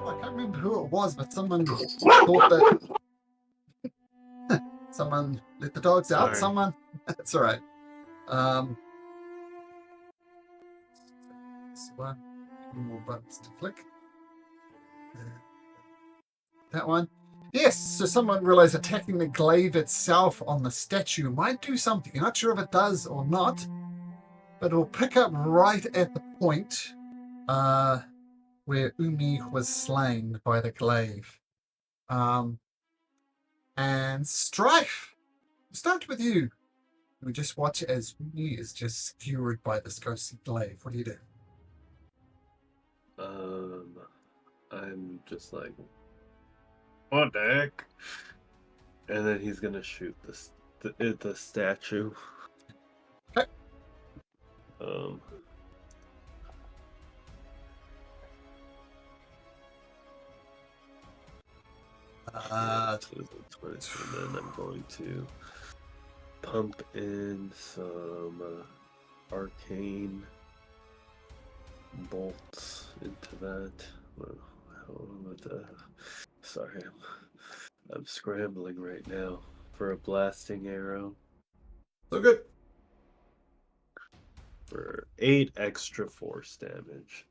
I can't remember who it was, but someone thought that someone let the dogs out. Sorry. Someone. That's all right. This one. More buttons to flick. That one. Yes, so someone realized attacking the glaive itself on the statue might do something. You're not sure if it does or not, but it'll pick up right at the point where Umi was slain by the glaive. And Strife, start with you. We just watch as Umi is just skewered by this ghostly glaive. What do you do? I'm just like, what the heck? And then he's gonna shoot the statue. Okay. And then I'm going to pump in some arcane bolts into that. Sorry, I'm scrambling right now for a blasting arrow. So good. For 8 extra force damage.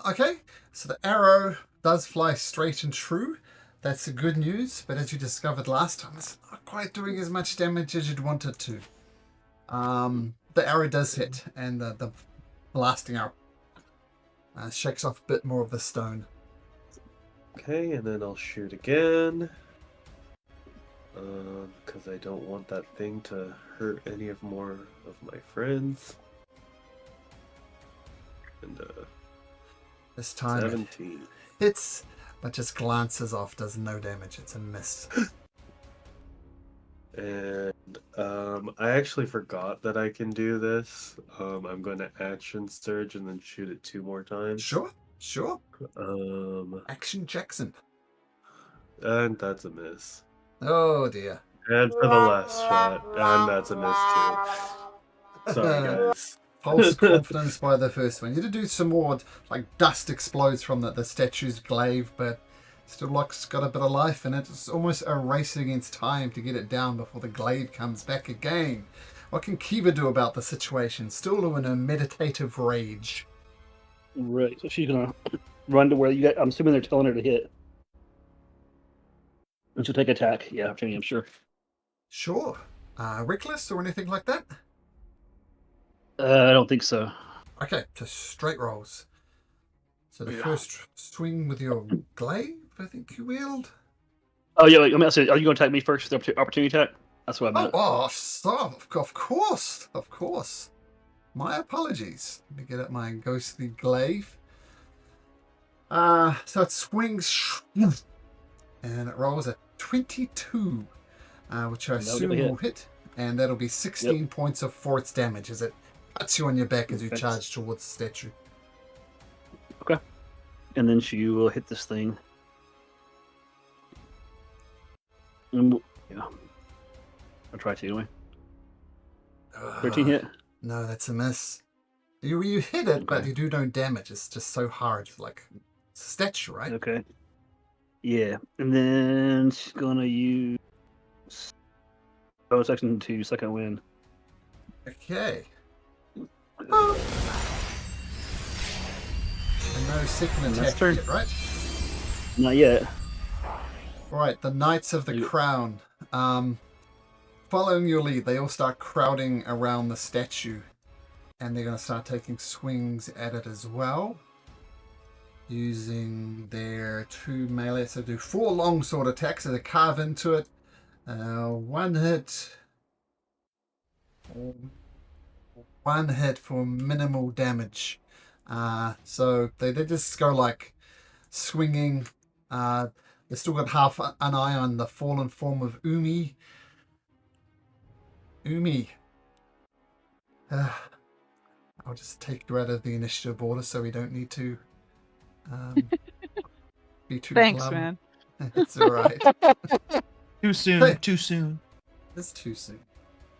Okay, so the arrow does fly straight and true. That's the good news, but as you discovered last time, it's not quite doing as much damage as you'd want it to. The arrow does hit, and the blasting arrow shakes off a bit more of the stone. Okay, and then I'll shoot again. Because I don't want that thing to hurt any more of my friends. And This time 17. It's but just glances off, does no damage. It's a miss. And I actually forgot that I can do this. I'm going to action surge and then shoot it 2 more times. Sure. Action Jackson. And that's a miss. Oh dear. And for the last shot, and that's a miss too. Sorry guys. False confidence by the first one. You did do some more, like dust explodes from the statue's glaive, but still looks got a bit of life in it. It's almost a race against time to get it down before the glaive comes back again. What can Kiva do about the situation? Still in a meditative rage. Right, so she's gonna run to where you got. I'm assuming they're telling her to hit. And she'll take attack. Yeah, opportunity, I'm sure. Sure. Reckless or anything like that? I don't think so. Okay, just straight rolls. So the first swing with your glaive, I think you wield. Oh yeah, wait, are you going to attack me first? The opportunity attack. That's what I meant. Of course. My apologies. Let me get at my ghostly glaive. So it swings, and it rolls a 22, which I assume will hit, and that'll be 16 points of force damage as it cuts you on your back as you charge towards the statue. Okay. And then she will hit this thing. Yeah. I'll try to anyway. 13 hit? No, that's a miss. You hit it, but you do no damage. It's just so hard. Like, it's a statue, right? Okay. Yeah. And then she's going to use bonus action to second wind. Okay. And no second attack yet, right? Not yet. Right, the Knights of the Crown. Following your lead, they all start crowding around the statue. And they're going to start taking swings at it as well. Using their 2 melee. So do 4 longsword attacks as they carve into it. 1 hit. 1 hit for minimal damage. So they just go like swinging. They still got half an eye on the fallen form of Umi. I'll just take you out of the initiative order so we don't need to be too Thanks, glum. man. It's alright. Too soon. Too soon. It's too soon.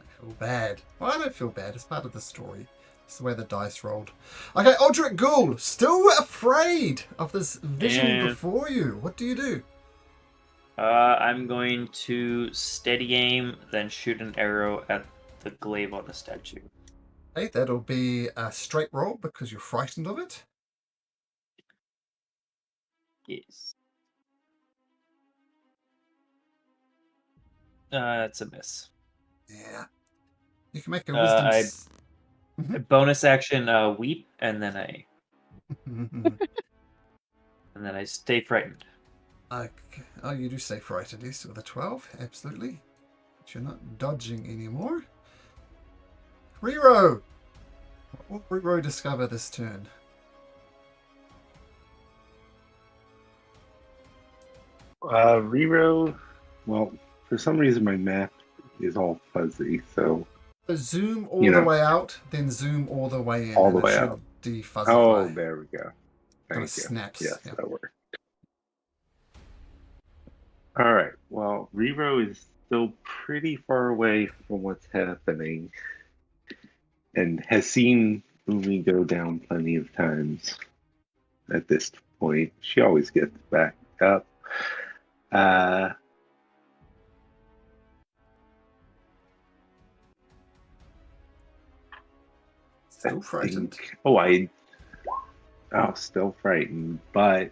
I feel bad. Well, I don't feel bad. It's part of the story. It's the way the dice rolled. Okay, Aldrich Ghoul, still afraid of this vision And- before you. What do you do? I'm going to steady aim, then shoot an arrow at the glaive on the statue. Okay, that'll be a straight roll because you're frightened of it. Yes. It's a miss. Yeah. You can make a wisdom. Bonus action, weep, and then I stay frightened. Okay. Oh, you do stay frightened, yes, with a 12, absolutely. But you're not dodging anymore. Rero! What will Rero discover this turn? Rero, well, for some reason my map is all fuzzy, so... So zoom all the way out, then zoom all the way in. All the and way it should out. defuzzify. Oh, there we go. Kind of Thank you. snaps. Yes, yeah. that worked. Alright, well, Rero is still pretty far away from what's happening and has seen Umi go down plenty of times at this point. She always gets back up. Still frightened. Still frightened, but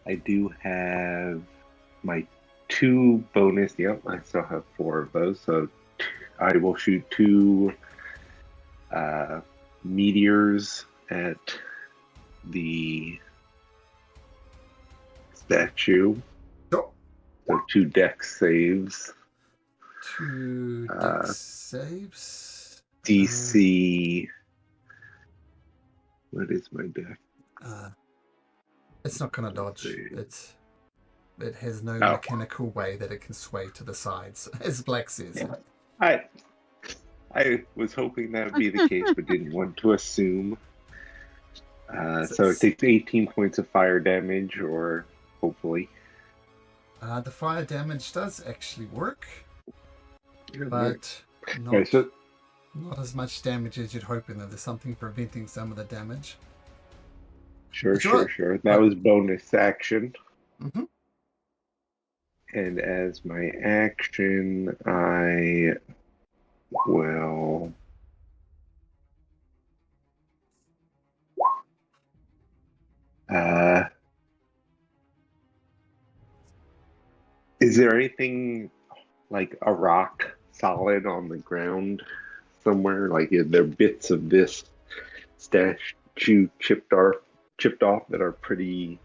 I do have my 2 bonus. Yep, I still have 4 of those, so I will shoot 2 meteors at the statue. Sure. So 2 dex saves. 2 dex saves. DC. What is my dex? It's not going to dodge. It has no Oh. mechanical way that it can sway to the sides, as Black says. Yeah. I was hoping that would be the case, but didn't want to assume. So it takes 18 points of fire damage, or hopefully. The fire damage does actually work, but not, Okay, so not as much damage as you'd hope in there. There's something preventing some of the damage. Sure. Sure. That was bonus action. Mm-hmm. And as my action, I will... is there anything like a rock solid on the ground somewhere? Like, are there bits of this statue chipped off that are pretty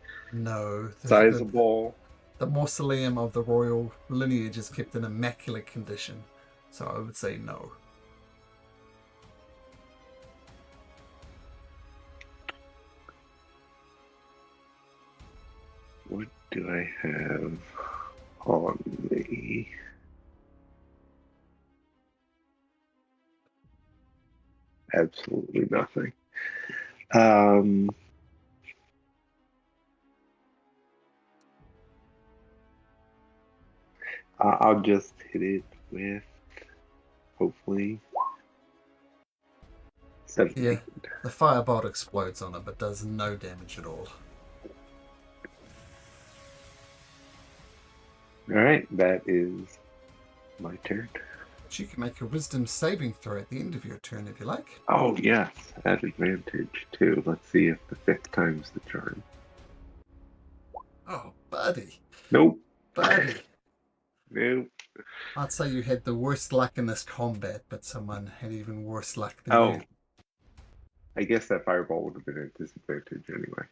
sizable? The mausoleum of the royal lineage is kept in immaculate condition, so I would say no. What do I have on me? Absolutely nothing. I'll just hit it with, hopefully, 7. Yeah, the firebolt explodes on it, but does no damage at all. Alright, that is my turn. But you can make a wisdom saving throw at the end of your turn if you like. Oh, yes, at advantage, too. Let's see if the 5th time's the charm. Oh, buddy. Nope. Buddy. Nope. I'd say you had the worst luck in this combat, but someone had even worse luck than you. I guess that fireball would have been at disadvantage anyway.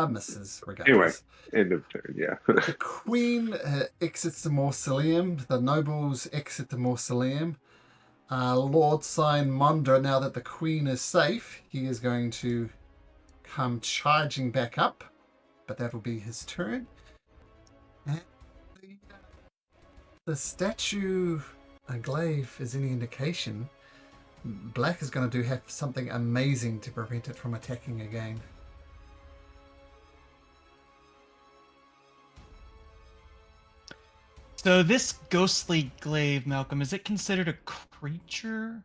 Misses, regardless. Anyway, end of turn, yeah. The queen exits the mausoleum. The nobles exit the mausoleum. Lord Simonda, now that the queen is safe, he is going to come charging back up, but that will be his turn. And the statue glaive is any indication, Black is going to have something amazing to prevent it from attacking again. So this ghostly glaive, Malcolm, is it considered a creature?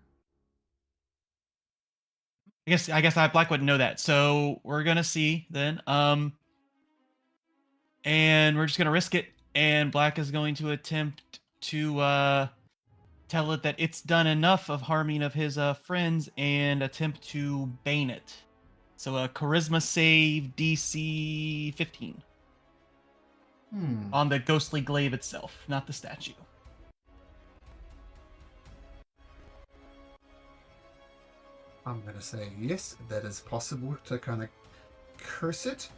I guess Black wouldn't know that. So we're gonna see then. And we're just gonna risk it. And Black is going to attempt to tell it that it's done enough of harming of his friends and attempt to bane it. So a charisma save DC 15 on the ghostly glaive itself, not the statue. I'm going to say yes, that is possible to kind of curse it.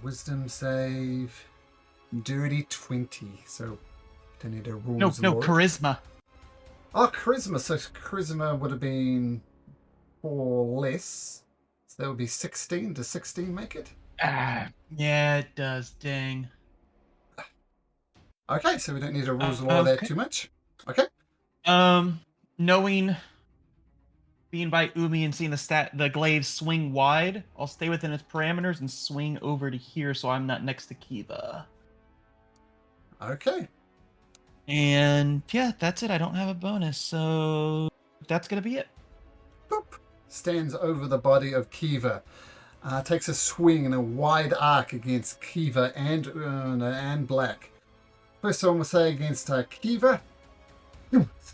Wisdom save, dirty 20. So, don't need a rules. No, charisma. Oh, charisma. So, charisma would have been 4 less. So, that would be 16. Does 16 make it? Yeah, it does. Dang. Okay, so we don't need a rules of law there too much. Okay. Knowing being by Umi and seeing the glaive swing wide, I'll stay within its parameters and swing over to here so I'm not next to Kiva. Okay. And yeah, that's it. I don't have a bonus, so that's gonna be it. Boop. Stands over the body of Kiva. Takes a swing in a wide arc against Kiva and Black. First one we'll say against Kiva.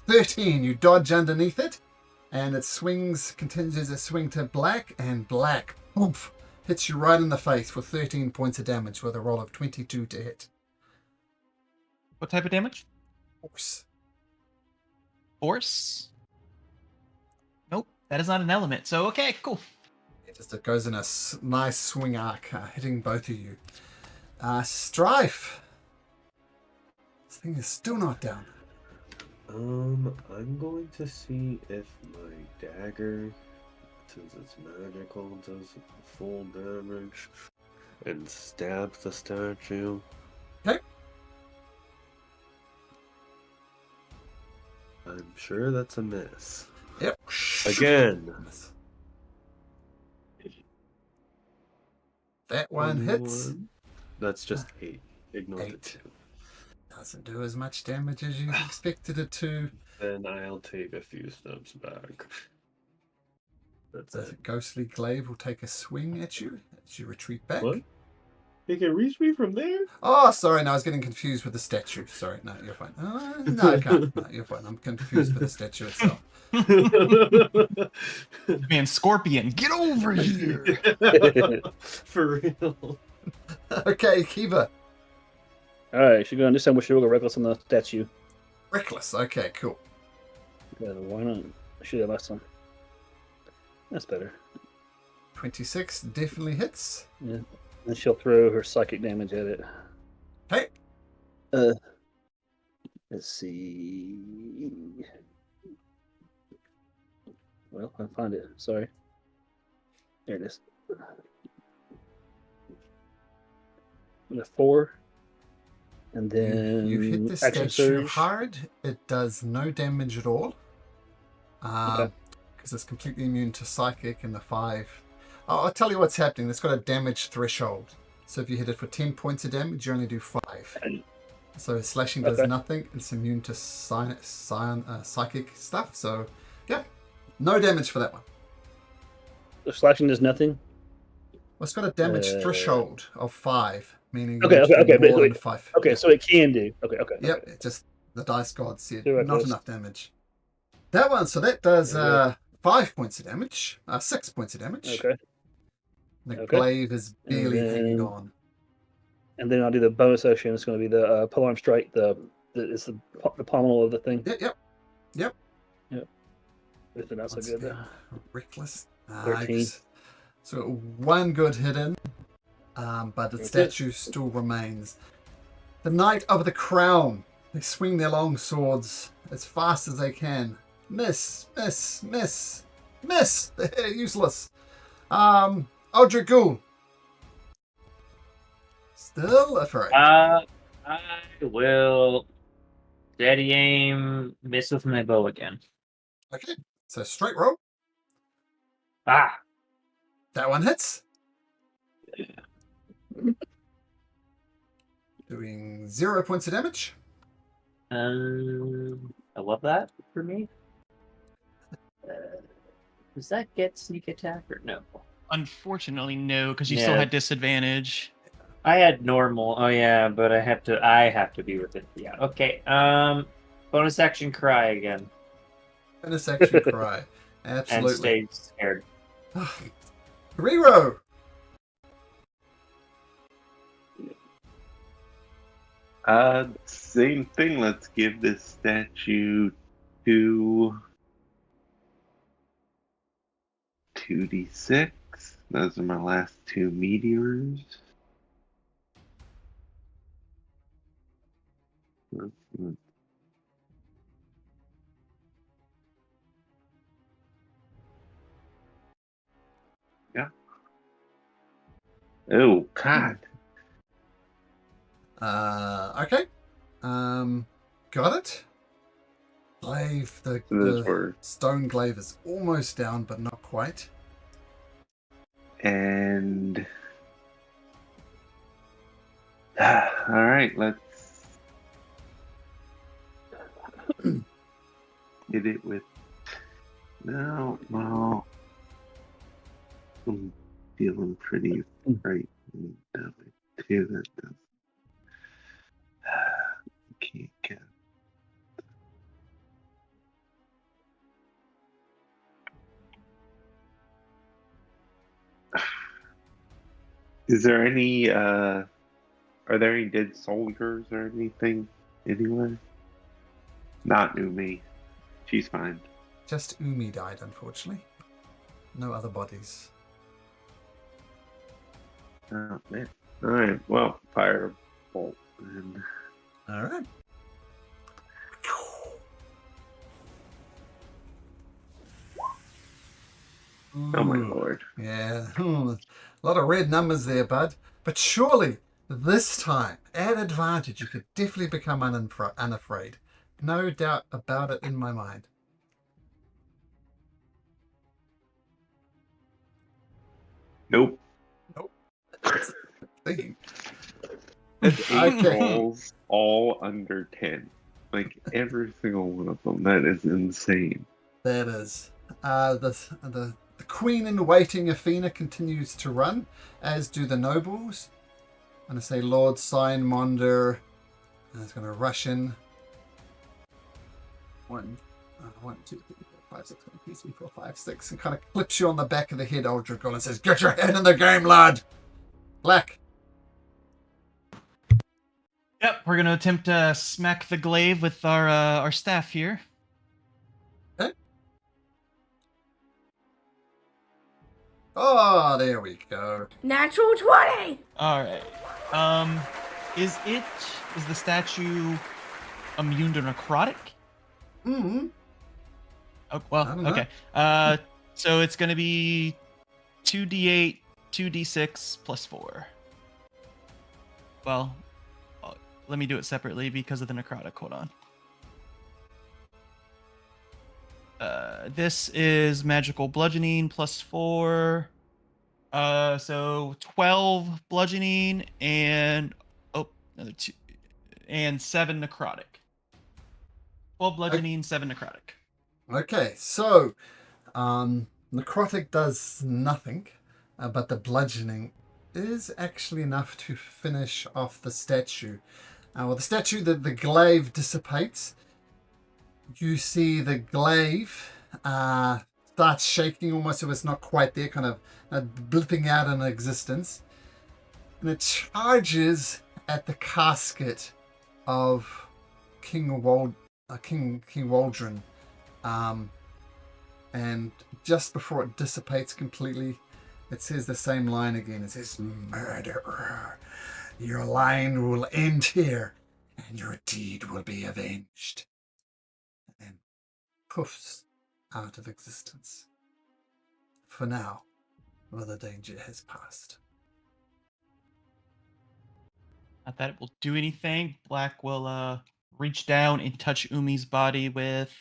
13. You dodge underneath it. And it continues to swing to Black. And Black, oomph, hits you right in the face for 13 points of damage with a roll of 22 to hit. What type of damage? Force. Force? Nope, that is not an element. So, okay, cool. It goes in a nice swing arc, hitting both of you. Strife. This thing is still not down. I'm going to see if my dagger, since it's magical, does full damage and stabs the statue. Okay. I'm sure that's a miss. Yep. Again. That one hits. That's just 8. Ignore the 8. 2. Doesn't do as much damage as you expected it to. Then I'll take a few steps back. That's The it. ghostly glaive will take a swing at you as you retreat back. What? He can reach me from there? Oh, sorry. No, I was getting confused with the statue. Sorry. No, you're fine. No, I can't. No, you're fine. I'm confused with the statue itself. Man, Scorpion, get over here! For real. Okay, Kiva. Alright, she's going to this time she'll go reckless on the statue. Reckless. Okay, cool. Yeah, why not? I should have last time. That's better. 26 definitely hits. Yeah. And she'll throw her psychic damage at it. Hey. Let's see. Well, I find it. Sorry. There it is. And a 4. And then You hit the action statue surge. hard. It does no damage at all. Okay. Because it's completely immune to psychic and the 5. I'll tell you what's happening. It's got a damage threshold. So if you hit it for 10 points of damage, you only do 5. So slashing does nothing. It's immune to psychic stuff. So, yeah. No damage for that one. The slashing does nothing. Well, it's got a damage threshold of 5. Meaning Okay, more than 5. Okay, so it can do. Okay. Yep, it just the dice god said Too not reckless. enough damage. That one, so that does 5 points of damage, 6 points of damage. Okay. The glaive is barely hanging then- on. And then I'll do the bonus action. It's going to be the polearm strike. It's the pommel of the thing. Yep. It's not so Once good. again, reckless. 13. So 1 good hidden, but the Okay. statue still remains. The Knight of the Crown. They swing their long swords as fast as they can. Miss. They're useless. Aldrich Ghoul. Still afraid. I will steady aim, miss with my bow again. Okay, so straight roll. Ah! That one hits. Doing 0 points of damage. I love that for me. Does that get sneak attack or no? Unfortunately, no, because you still Yeah. had disadvantage. I had normal. Oh yeah, but I have to be with it. Yeah. Okay. Bonus action cry again Intersection cry. and Absolutely. stay scared. Rero! Same thing. Let's give this statue two 2d6. Those are my last two meteors. Yeah. Oh God. Okay. Got it. Glaive, So those the were stone glaive is almost down, but not quite. and. All right, let's hit it with. No, well, I'm feeling pretty frightened of it too. That does. Can't get. Is there any? Are there any dead soldiers or anything anywhere? Not Umi. She's fine. Just Umi died, unfortunately. No other bodies. Oh man. All right. Well, firebolt. And All right. oh my Ooh, lord. yeah. A lot of red numbers there, bud. But surely, this time, at advantage, you could definitely become unafraid. No doubt about it in my mind. Nope. Nope. That's a thing. That's eight Okay. rolls, all under 10. Like every single one of them. That is insane. That is. The queen in waiting, Athena, continues to run, as do the nobles. I'm going to say Lord Signmonder is going to rush in. 1, 2, 3, 4, 5, 6, 1, 2, 3, 4, 5, 6, and kind of clips you on the back of the head, Aldrich, and says, "Get your head in the game, lad!" Black. Yep, we're gonna attempt to smack the glaive with our staff here. Okay. Oh, there we go. Natural 20! All right. Is the statue immune to necrotic? Mm-hmm. Oh, I well, don't know. okay. So it's gonna be 2d8, 2d6 plus 4. Well, let me do it separately because of the necrotic. Hold on. This is magical bludgeoning plus 4. So 12 bludgeoning and another 2 and 7 necrotic. 12 bludgeoning, 7 necrotic. Okay, so necrotic does nothing, but the bludgeoning is actually enough to finish off the statue. The statue, the glaive dissipates. You see the glaive starts shaking almost if it's not quite there, kind of blipping out in existence. And it charges at the casket of King Waldron. And just before it dissipates completely, it says the same line again. It says, "Murderer, your line will end here, and your deed will be avenged." And poofs out of existence. For now, well, the danger has passed. Not that it will do anything. Black will reach down and touch Umi's body with.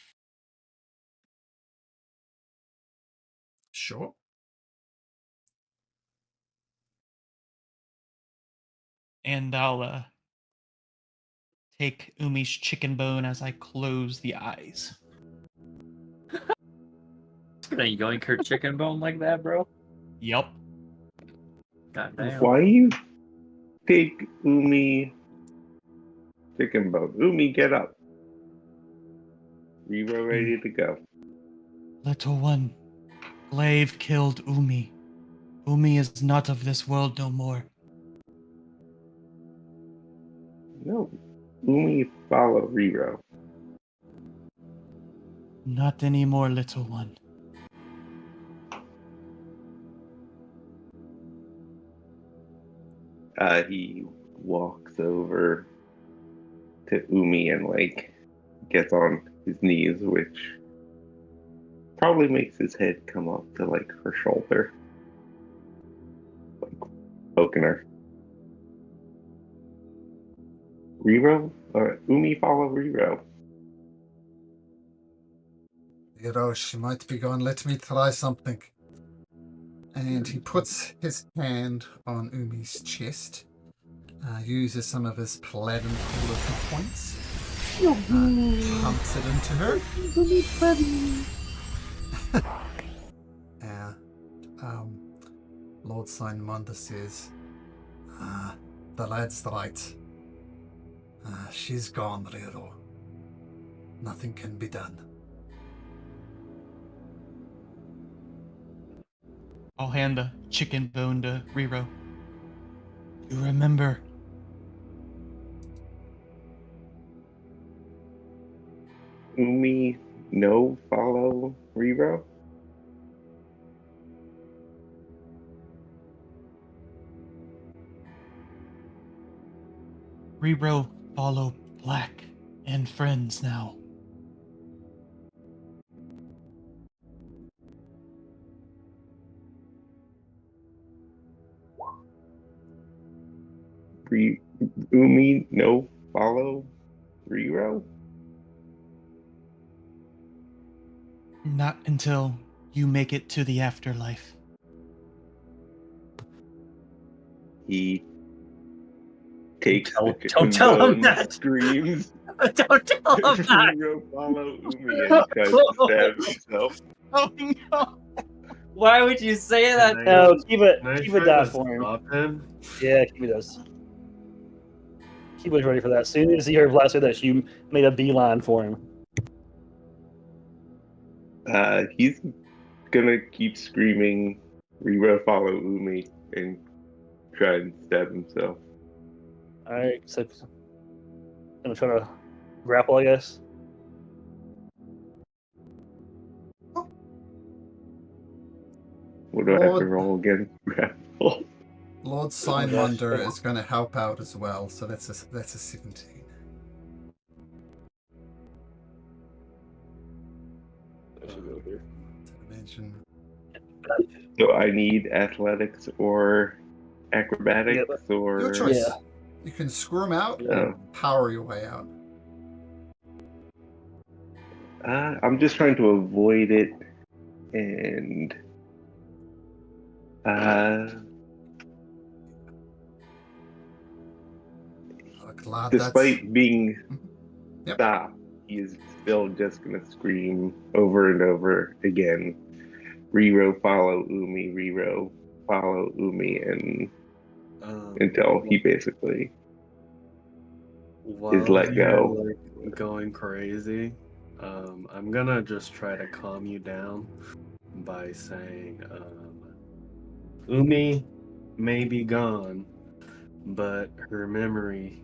Sure. And I'll take Umi's chicken bone as I close the eyes. Gonna yoink her chicken bone like that, bro? Yep. God damn. Why you take Umi chicken bone? Umi, get up. Rero ready to go. Little one, Glaive killed Umi. Umi is not of this world no more. No, Umi follow Rero. Not anymore, little one. He walks over to Umi and like gets on his knees, which probably makes his head come up to like her shoulder, like poking her. Rero, Umi follow Rero. She might be gone. Let me try something. And he puts his hand on Umi's chest, uses some of his platinum coolers points, pumps it into her. Lord Signmunda says, the lad's right. She's gone, Rero. Nothing can be done. I'll hand the chicken bone to Rero. You remember, Umi no follow Rero. Rero follow Black and friends now. Umi no follow Rero. Not until you make it to the afterlife. He takes Don't the tell chicken him bone, that. screams. Don't tell him that. Rero follow Umi and tries to stab himself. Oh no! Why would you say that? Can No, Can I Kiva try die to for him. stop him? Yeah, Kiva does. Kiva's ready for that. As soon as he heard Vlad say that, she made a beeline for him. He's gonna keep screaming, Rero follow Umi, and try and stab himself. Alright, so gonna try to grapple, I guess. What do I have to Lord- roll again? Grapple. Lord Signmunda is going to help out as well, so that's a 17. I should go here. Imagine. So I need athletics or acrobatics or Your choice. Yeah. You can screw him out Oh. or power your way out. I'm just trying to avoid it, and Glad despite being Yep. stopped, he is still just gonna scream over and over again. Rero follow Umi, Rero follow Umi, and until he basically While let you're, go. like, going crazy, I'm gonna just try to calm you down by saying, Umi may be gone, but her memory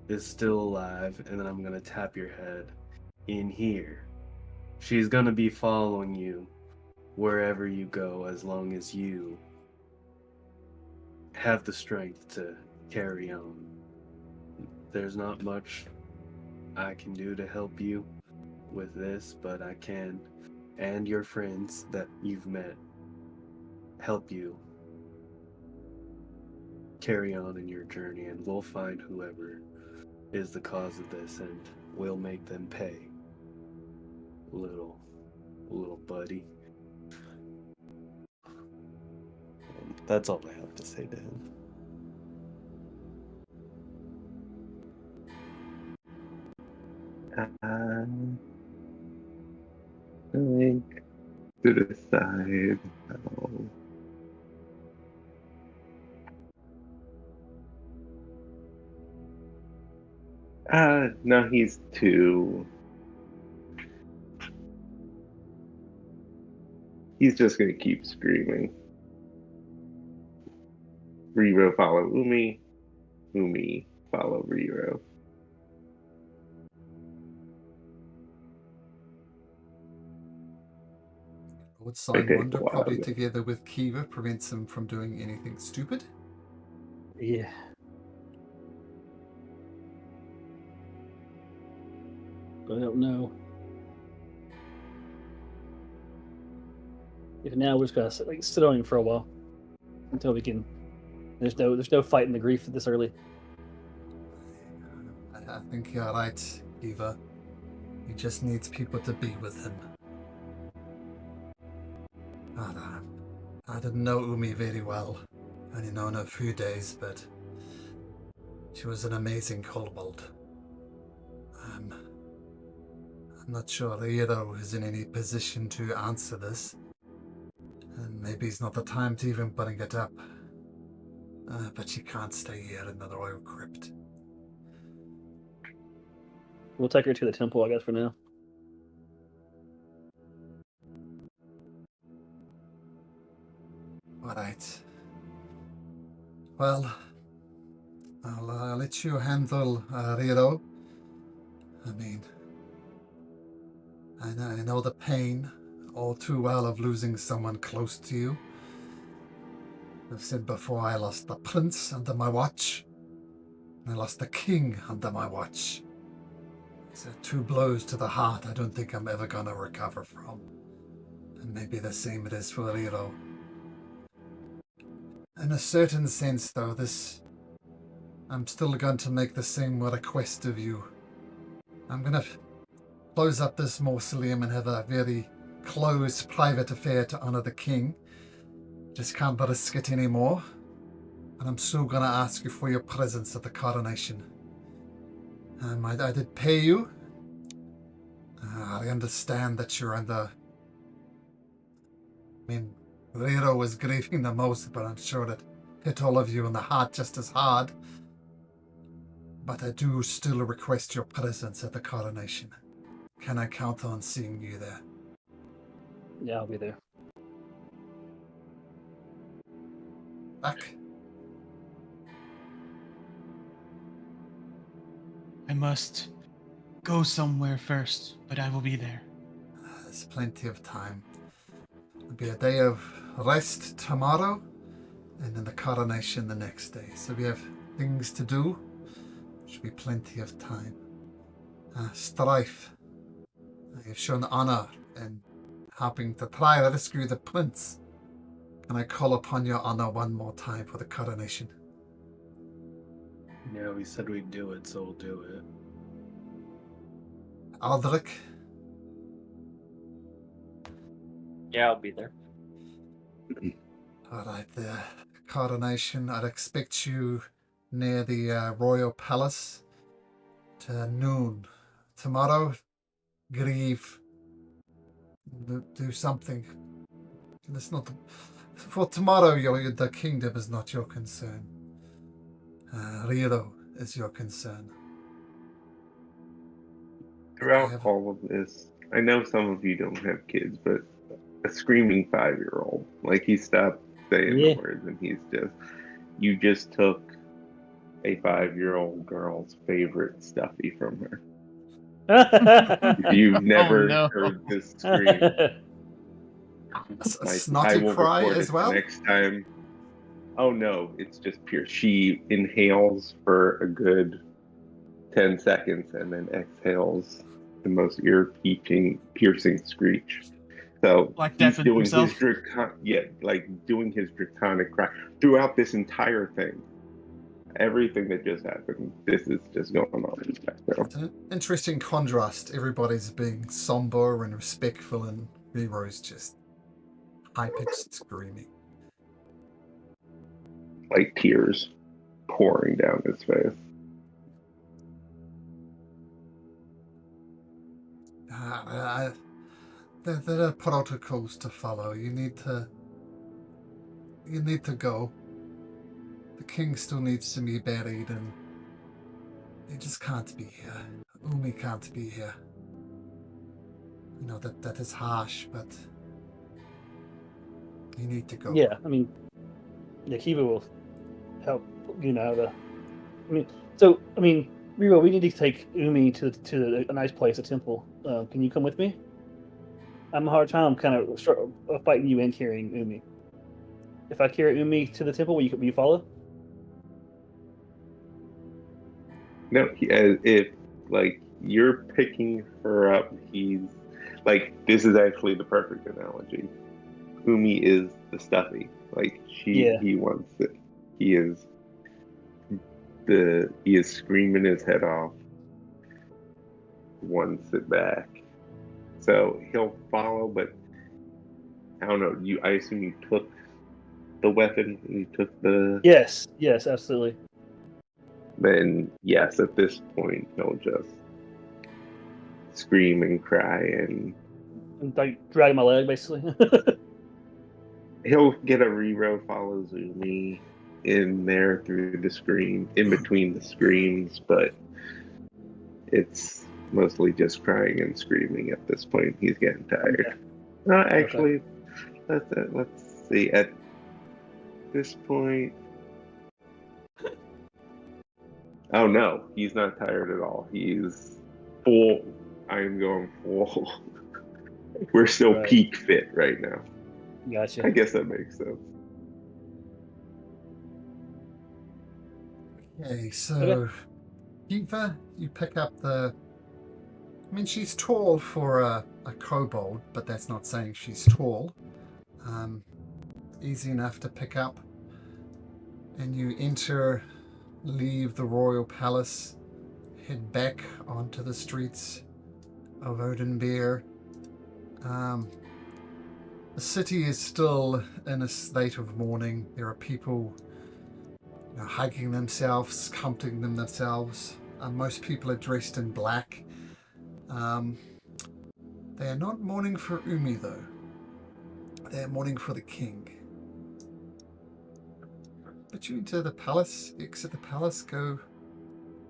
is still alive, and then I'm gonna tap your head in here. She's gonna be following you wherever you go as long as you have the strength to carry on. There's not much I can do to help you with this, but I can, and your friends that you've met, help you carry on in your journey, and we'll find whoever is the cause of this, and we'll make them pay. Little buddy. That's all I have to say to him. I think to decide how. No, he's two. He's just gonna keep screaming. Riro follow Umi. Umi follow Riro. Would sign Okay, Wonder wow. probably together with Kiva prevents him from doing anything stupid? Yeah. I don't know. If now we're just gonna sit on him for a while until we can. There's no fighting the grief this early. I think you're right, Kiva. He just needs people to be with him. I didn't know Umi very well. Only known her a few days, but she was an amazing kobold. I'm not sure Riro is in any position to answer this. And maybe it's not the time to even bring it up. But she can't stay here in the royal crypt. We'll take her to the temple, I guess, for now. Alright. Well, I'll let you handle Riro. I mean, I know the pain all too well of losing someone close to you. I've said before I lost the prince under my watch. And I lost the king under my watch. It's two blows to the heart I don't think I'm ever gonna recover from. And maybe the same it is for Riro. In a certain sense, though, I'm still going to make the same request of you. I'm gonna close up this mausoleum and have a very close private affair to honor the king. Just can't risk it anymore. And I'm still gonna ask you for your presence at the coronation. I did pay you. I understand that you're under... I mean, Riro was grieving the most, but I'm sure that hit all of you in the heart just as hard. But I do still request your presence at the coronation. Can I count on seeing you there? Yeah, I'll be there. Back. I must go somewhere first, but I will be there. There's plenty of time. It'll be a day of rest tomorrow, and then the coronation the next day. So we have things to do. Should be plenty of time. Strife. You've shown honor in helping to try to rescue the prince. Can I call upon your honor one more time for the coronation? Yeah, we said we'd do it, so we'll do it. Aldrich? Yeah, I'll be there. Alright, the coronation. I'd expect you near the royal palace to noon. Tomorrow, grieve. Do something. It's not... For tomorrow, the kingdom is not your concern. Riro is your concern. Throughout all of this, I know some of you don't have kids, but a screaming 5-year-old, like he stopped saying the words, and you just took a 5-year-old girl's favorite stuffy from her. You've never heard this scream. A snotty cry as well? Next time. Oh no, it's just pure. She inhales for a good 10 seconds and then exhales the most piercing screech. So like he's doing his doing his draconic cry throughout this entire thing. Everything that just happened, this is just going on in the background. It's an interesting contrast. Everybody's being somber and respectful, and Riro's just high-pitched screaming. Like tears pouring down his face. there are protocols to follow. You need to go. The king still needs to be buried, and he just can't be here. Umi can't be here. You know that is harsh, but you need to go. Yeah, I mean, yeah, Kiva will help you know the. Riro, we need to take Umi to a nice place, a temple. Can you come with me? I'm a hard time kind of fighting you and carrying Umi. If I carry Umi to the temple, will you follow? No, if like you're picking her up, he's like, this is actually the perfect analogy. Umi is the stuffy. Like he wants it. He is screaming his head off. Wants it back. So he'll follow, but I don't know. I assume you took the weapon. You took the. Yes, absolutely. Then yes, at this point he'll just scream and cry, and like dragging my leg, basically. he'll get a reroad. Follows Umi in there through the screen, in between the screams, but it's mostly just crying and screaming at this point. He's getting tired. Actually, let's see. At this point, oh no, he's not tired at all. He's full. I'm going full. We're still peak fit right now. Gotcha. I guess that makes sense. Okay, so Kiva, you pick up the. I mean, she's tall for a kobold, but that's not saying she's tall. Easy enough to pick up. And you leave the royal palace, head back onto the streets of Oathbreaker. The city is still in a state of mourning. There are people hugging themselves, comforting themselves. Most people are dressed in black. They are not mourning for Umi, though. They are mourning for the king. But you enter the palace, exit the palace, go.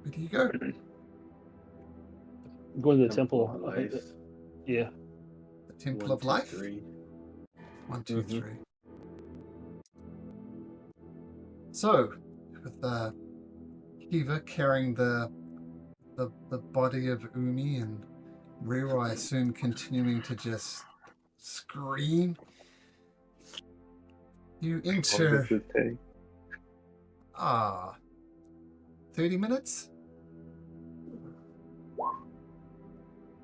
Where do you go? Going to the temple. Life. Yeah. The Temple 1, of 2, Life? 3. 1, 2, 3. So, with Kiva carrying the body of Umi and Riro, I assume, continuing to just scream, you How long enter. does it take? 30 minutes?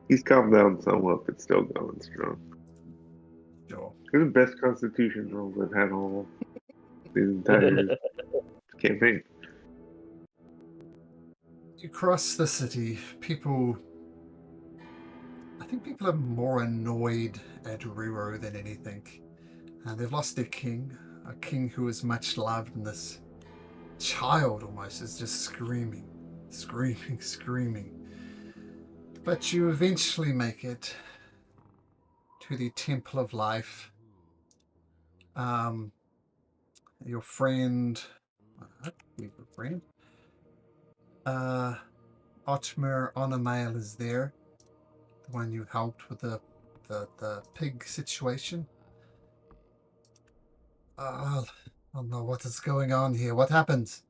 He's calmed down somewhat, but still going strong. Sure. This is the best constitution roll we've had all the entire campaign. You cross the city. I think people are more annoyed at Riro than anything. They've lost their king, a king who is much loved, and this child almost is just screaming. But you eventually make it to the Temple of Life. Your friend, Otmer Onamail is there, the one you helped with the pig situation. I don't know what is going on here. What happened?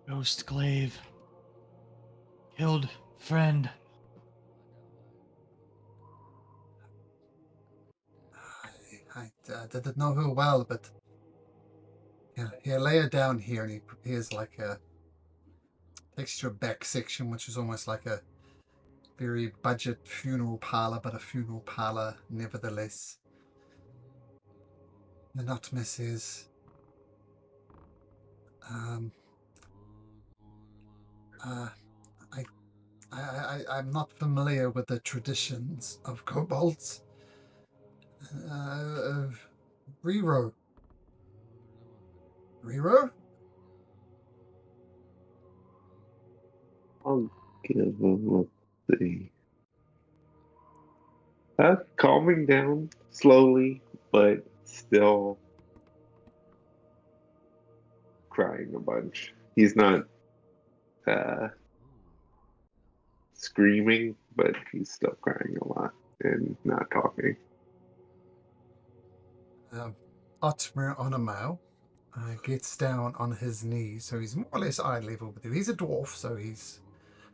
Ghost Glaive. Killed friend. I didn't know her well, but here, lay her down here, and he prepares like takes you to a back section, which is almost like a very budget funeral parlor, but a funeral parlor nevertheless. The Notmus is I'm not familiar with the traditions of kobolds. Riro? give him, let's see. Calming down slowly, but still crying a bunch. He's not uh, screaming, but he's still crying a lot and not talking. Otmer Onamau gets down on his knees, so he's more or less eye level with you. He's a dwarf, so he's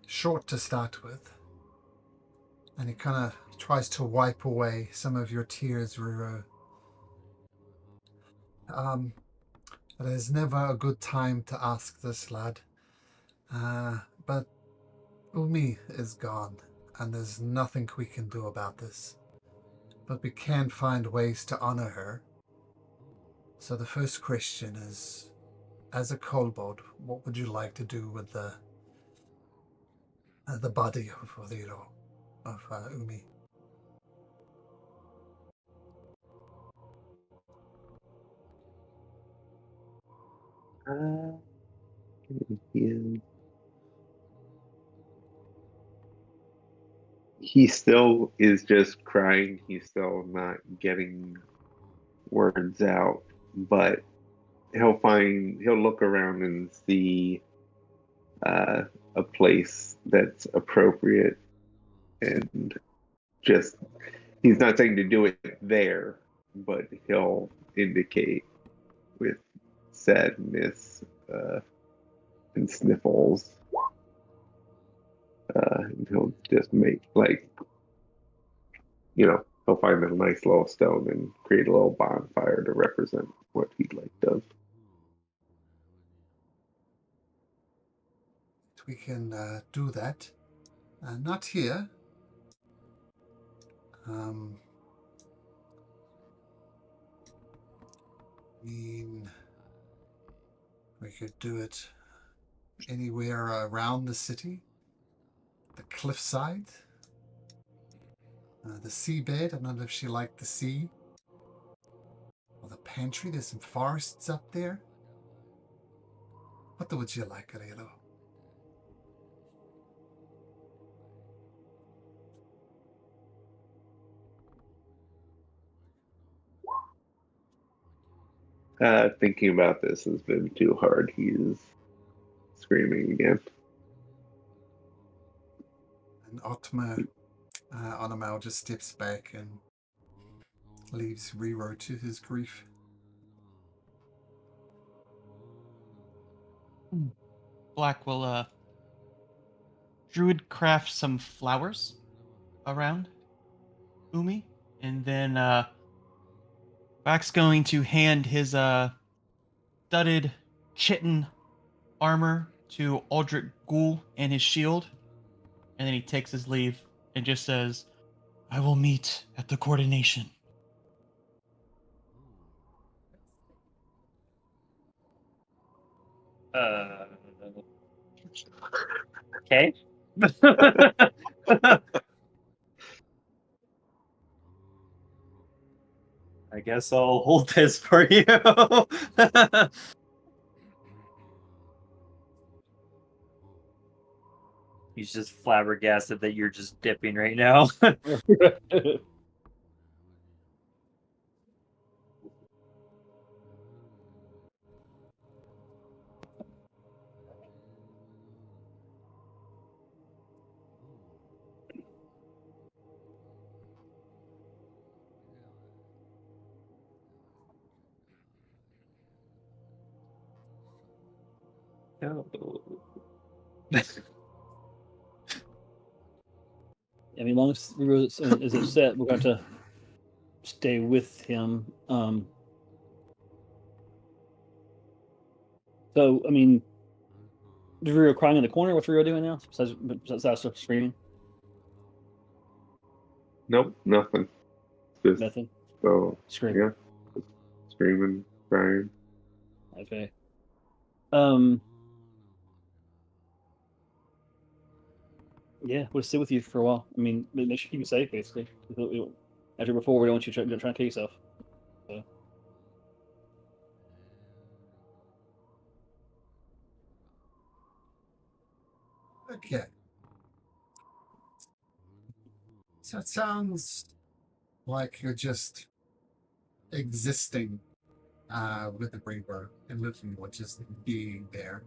short to start with. And he kind of tries to wipe away some of your tears, Ruro. It is never a good time to ask this, lad. But Umi is gone, and there's nothing we can do about this. But we can find ways to honor her. So the first question is, as a kobold, what would you like to do with the body of Odiro, of Umi? He, he still is just crying. He's still not getting words out, but he'll look around and see a place that's appropriate, and just he's not saying to do it there, but he'll indicate with sadness and sniffles. And he'll just make he'll find a nice little stone and create a little bonfire to represent what he'd like done. We can do that. Not here. We could do it anywhere around the city, the cliffside, the seabed. I don't know if she liked the sea, or the pantry. There's some forests up there. What would you like, Arelo? Thinking about this has been too hard. He's screaming again. And Otma Onamau just steps back and leaves Riro to his grief. Black will druid craft some flowers around Umi, and then Black's going to hand his studded chitin armor to Aldrich Ghoul and his shield, and then he takes his leave and just says, "I will meet at the coordination." Okay. I guess I'll hold this for you. He's just flabbergasted that you're just dipping right now. I mean, long as Riro is upset, we're going to stay with him. So, I mean, is Riro crying in the corner? What's Riro doing now? Besides screaming? Nope, nothing. Just Nothing. so Screaming. yeah, just screaming, crying. Okay. Yeah, we'll stay with you for a while. I mean, make sure you keep you safe, basically. After before, we don't want you trying to kill yourself. So. Okay. So it sounds like you're just existing with the Reaper and looking or just being there.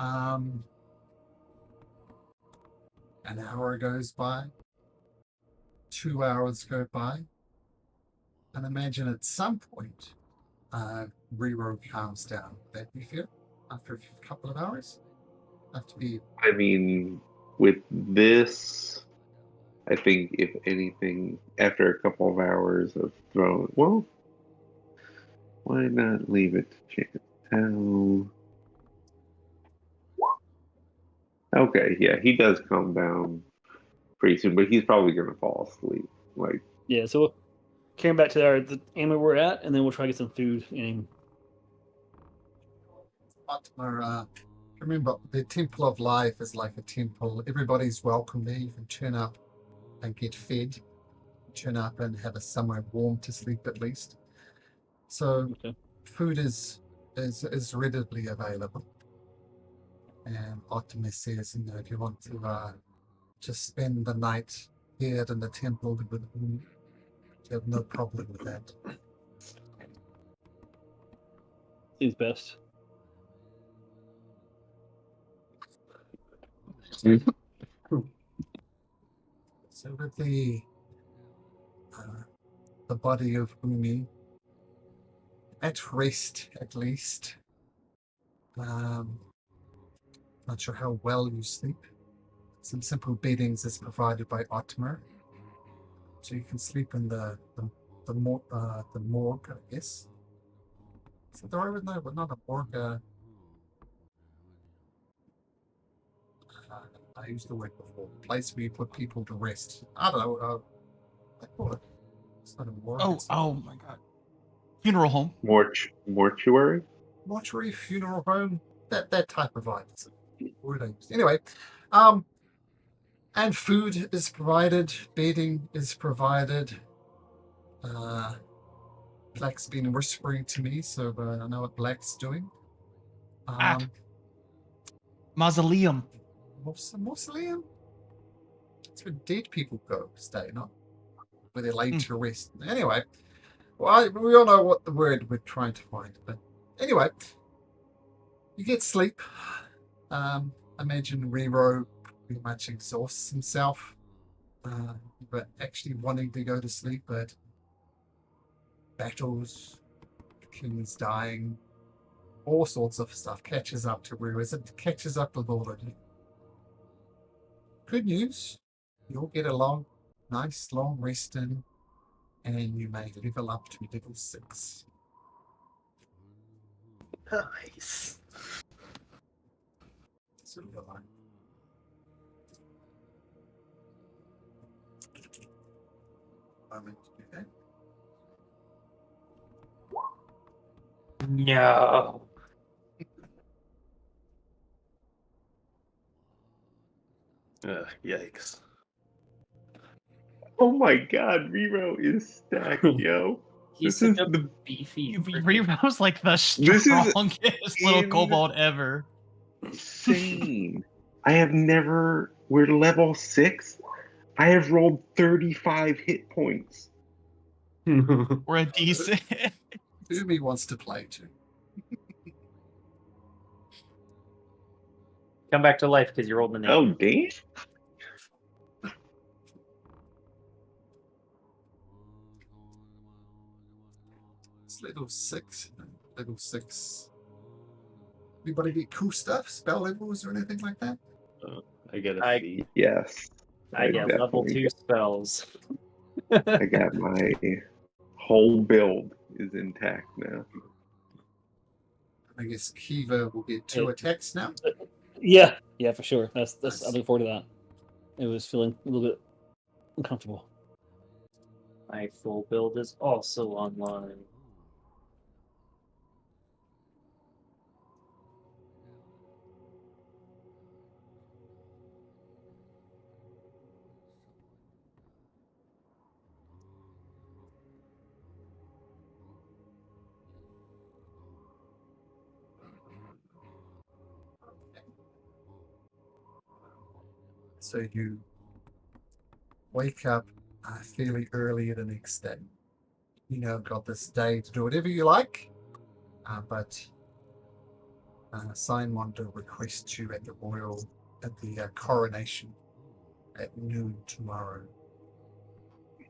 An hour goes by, 2 hours go by, and imagine at some point, Rero calms down. That you feel after a couple of hours, have to be. I mean, with this, I think if anything, after a couple of hours of throwing, well, why not leave it to chance? How? Okay, yeah, he does calm down pretty soon, but he's probably gonna fall asleep. Like, Yeah, so we'll carry him back to the inn where we're at, and then we'll try to get some food in him. Remember, the Temple of Life is like a temple. Everybody's welcome there. You can turn up and get fed. Turn up and have a somewhere warm to sleep at least. So Okay. food is readily available. And Optimus says, if you want to just spend the night here in the temple with me, you have no problem with that. Seems best. So with the body of Umi at rest, at least. Not sure how well you sleep. Some simple beddings is provided by Otmer, so you can sleep in the morgue, I guess. So the right no, but not a morgue. I used the word before. Place where you put people to rest. I don't know. I call it. It's not a morgue. Oh, It's oh my god. Funeral home. mortuary? mortuary, funeral home. That type of vibe. It's a word I use. Anyway, and food is provided. Bedding is provided. Black's been whispering to me, so I know what Black's doing. Mausoleum. Mausoleum? It's where dead people go stay, not where they're laid to rest. Anyway, well, we all know what the word we're trying to find. But anyway, you get sleep. Imagine Rero pretty much exhausts himself, but actually wanting to go to sleep, but battles, the king's dying, all sorts of stuff catches up to Rero. It catches up with all of you. Good news, you'll get a nice long rest in, and you may level up to level 6. Nice. So you're like, moment to do that. No. Yikes. Oh my God, Rero is stacked, yo. He's This such is a the beefy. Rero's like the This is strongest little in- kobold ever. insane. I have never. We're level 6. I have rolled 35 hit points. We're a decent. Umi wants to play too. Come back to life because you're old enough. Oh, damn. It's level 6. Level 6. Anybody get cool stuff? Spell levels or anything like that? I get a I- C. Yes. I get level definitely 2 spells. I got my whole build is intact now. I guess Kiva will get 2 attacks now. Yeah, for sure. That's Nice. I look forward to that. It was feeling a little bit uncomfortable. My full build is also online. So you wake up fairly early the next day. You know, got this day to do whatever you like, but Simonda requests you at the coronation at noon tomorrow.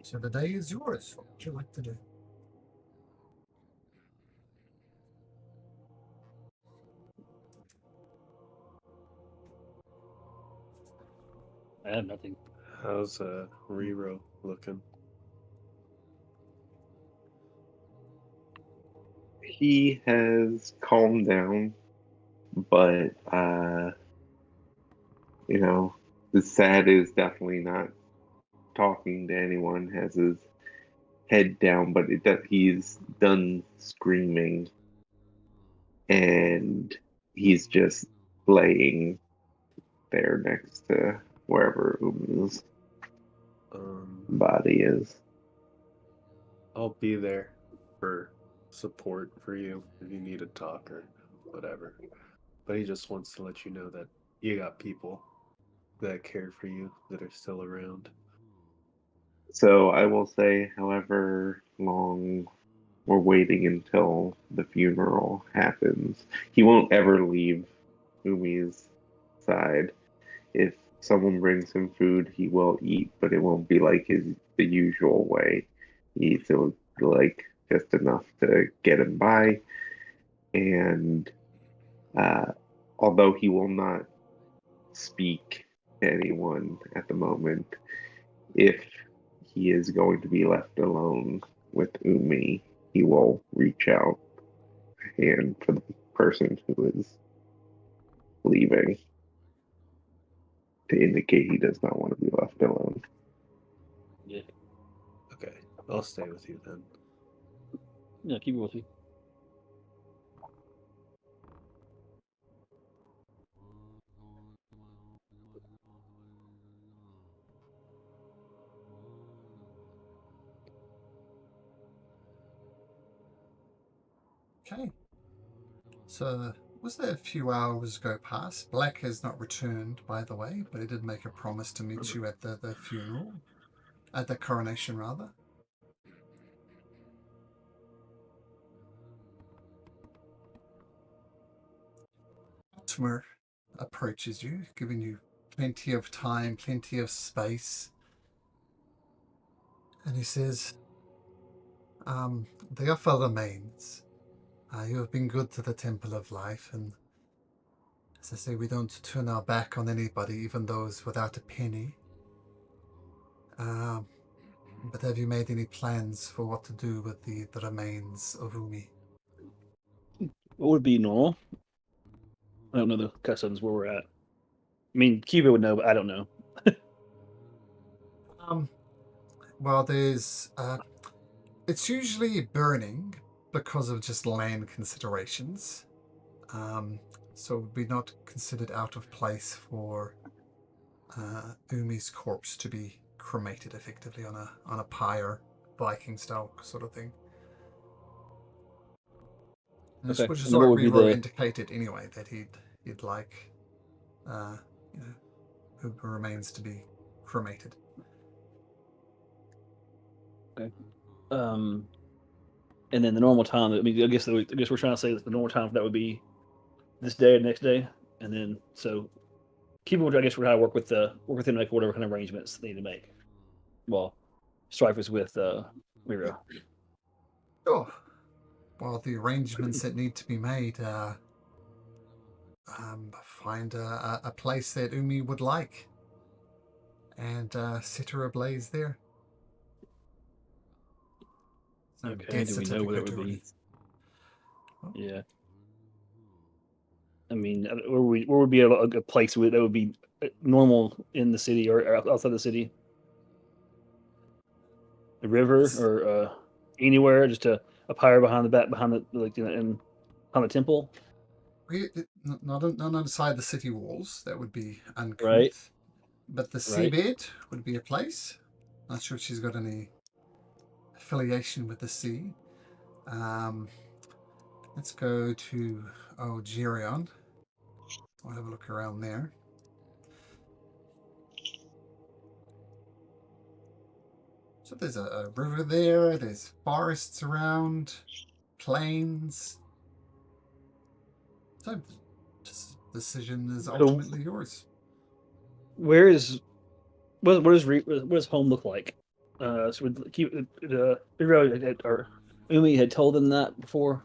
So the day is yours. What would you like to do? I have nothing. How's Rero looking? He has calmed down, but you know, the sad is definitely not talking to anyone. Has his head down, but he's done screaming, and he's just laying there next to wherever Umi's body is. I'll be there for support for you if you need to talk or whatever. But he just wants to let you know that you got people that care for you that are still around. So I will say, however long we're waiting until the funeral happens, he won't ever leave Umi's side. If someone brings him food, he will eat, but it won't be like the usual way. He eats it like just enough to get him by, and uh, although he will not speak to anyone at the moment, if he is going to be left alone with Umi, he will reach out a hand for the person who is leaving to indicate he does not want to be left alone. Yeah. Okay, I'll stay with you then. Yeah, keep it with you. Okay. So, was there a few hours go past? Black has not returned, by the way, but he did make a promise to meet you at the funeral. At the coronation, rather. Mortimer approaches you, giving you plenty of time, plenty of space. And he says, the offer remains. You have been good to the Temple of Life, and as I say, we don't turn our back on anybody, even those without a penny. But have you made any plans for what to do with the remains of Umi? What would be normal? I don't know the customs where we're at. I mean, Cuba would know, but I don't know. Well, there's it's usually burning because of just land considerations. So it would be not considered out of place for Umi's corpse to be cremated effectively on a pyre, Viking style sort of thing. Okay. Which is And then what what would be Revo the indicated anyway, that he'd like you know, who remains to be cremated. okay? And then the normal time. I mean, I guess we're trying to say that the normal time for that would be this day or next day, and then so Cuba would, I guess, we're trying to work with him to make whatever kind of arrangements they need to make. Well, Strife is with Miro. Sure. Well, the arrangements that need to be made, find a place that Umi would like, and set her ablaze there. No Okay. death Do we know where that certificate would or be? anything. Yeah. I mean, where would be a place that would be normal in the city or outside the city? A river or anywhere, just a pyre behind the back, behind the behind the temple, Not inside the city walls. That would be uncouth. right? But the Right. seabed would be a place. Not sure if she's got any affiliation with the sea. Let's go to Gerion. I'll have a look around there. So there's a river there. There's forests around, plains. So decision is ultimately yours. Where is what does home look like? So would keep or Umi had told them that before.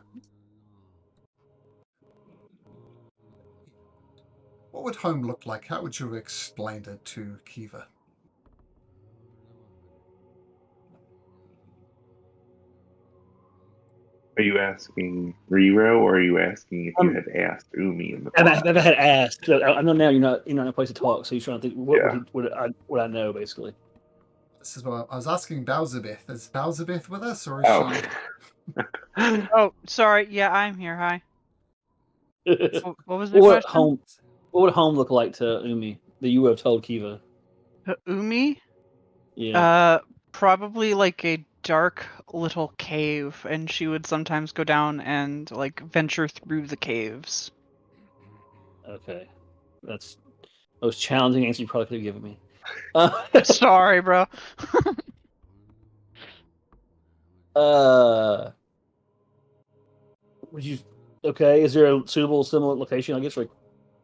What would home look like? How would you have explained it to Kiva? Are you asking Riro, or are you asking if you had asked Umi in the past? I had asked. So I know now you're not in a place to talk, so you're trying to think what I know basically. This is what I was asking Bowserbeth. Is Bowserbeth with us, or is she? Oh, sorry. Yeah, I'm here. Hi. What was the What question? would home look like to Umi that you would have told Kiva? Umi? Yeah. Probably like a dark little cave, and she would sometimes go down and like venture through the caves. Okay. That's the most challenging answer you probably could have given me. Sorry, bro. Would you? Okay. Is there a suitable similar location? I guess like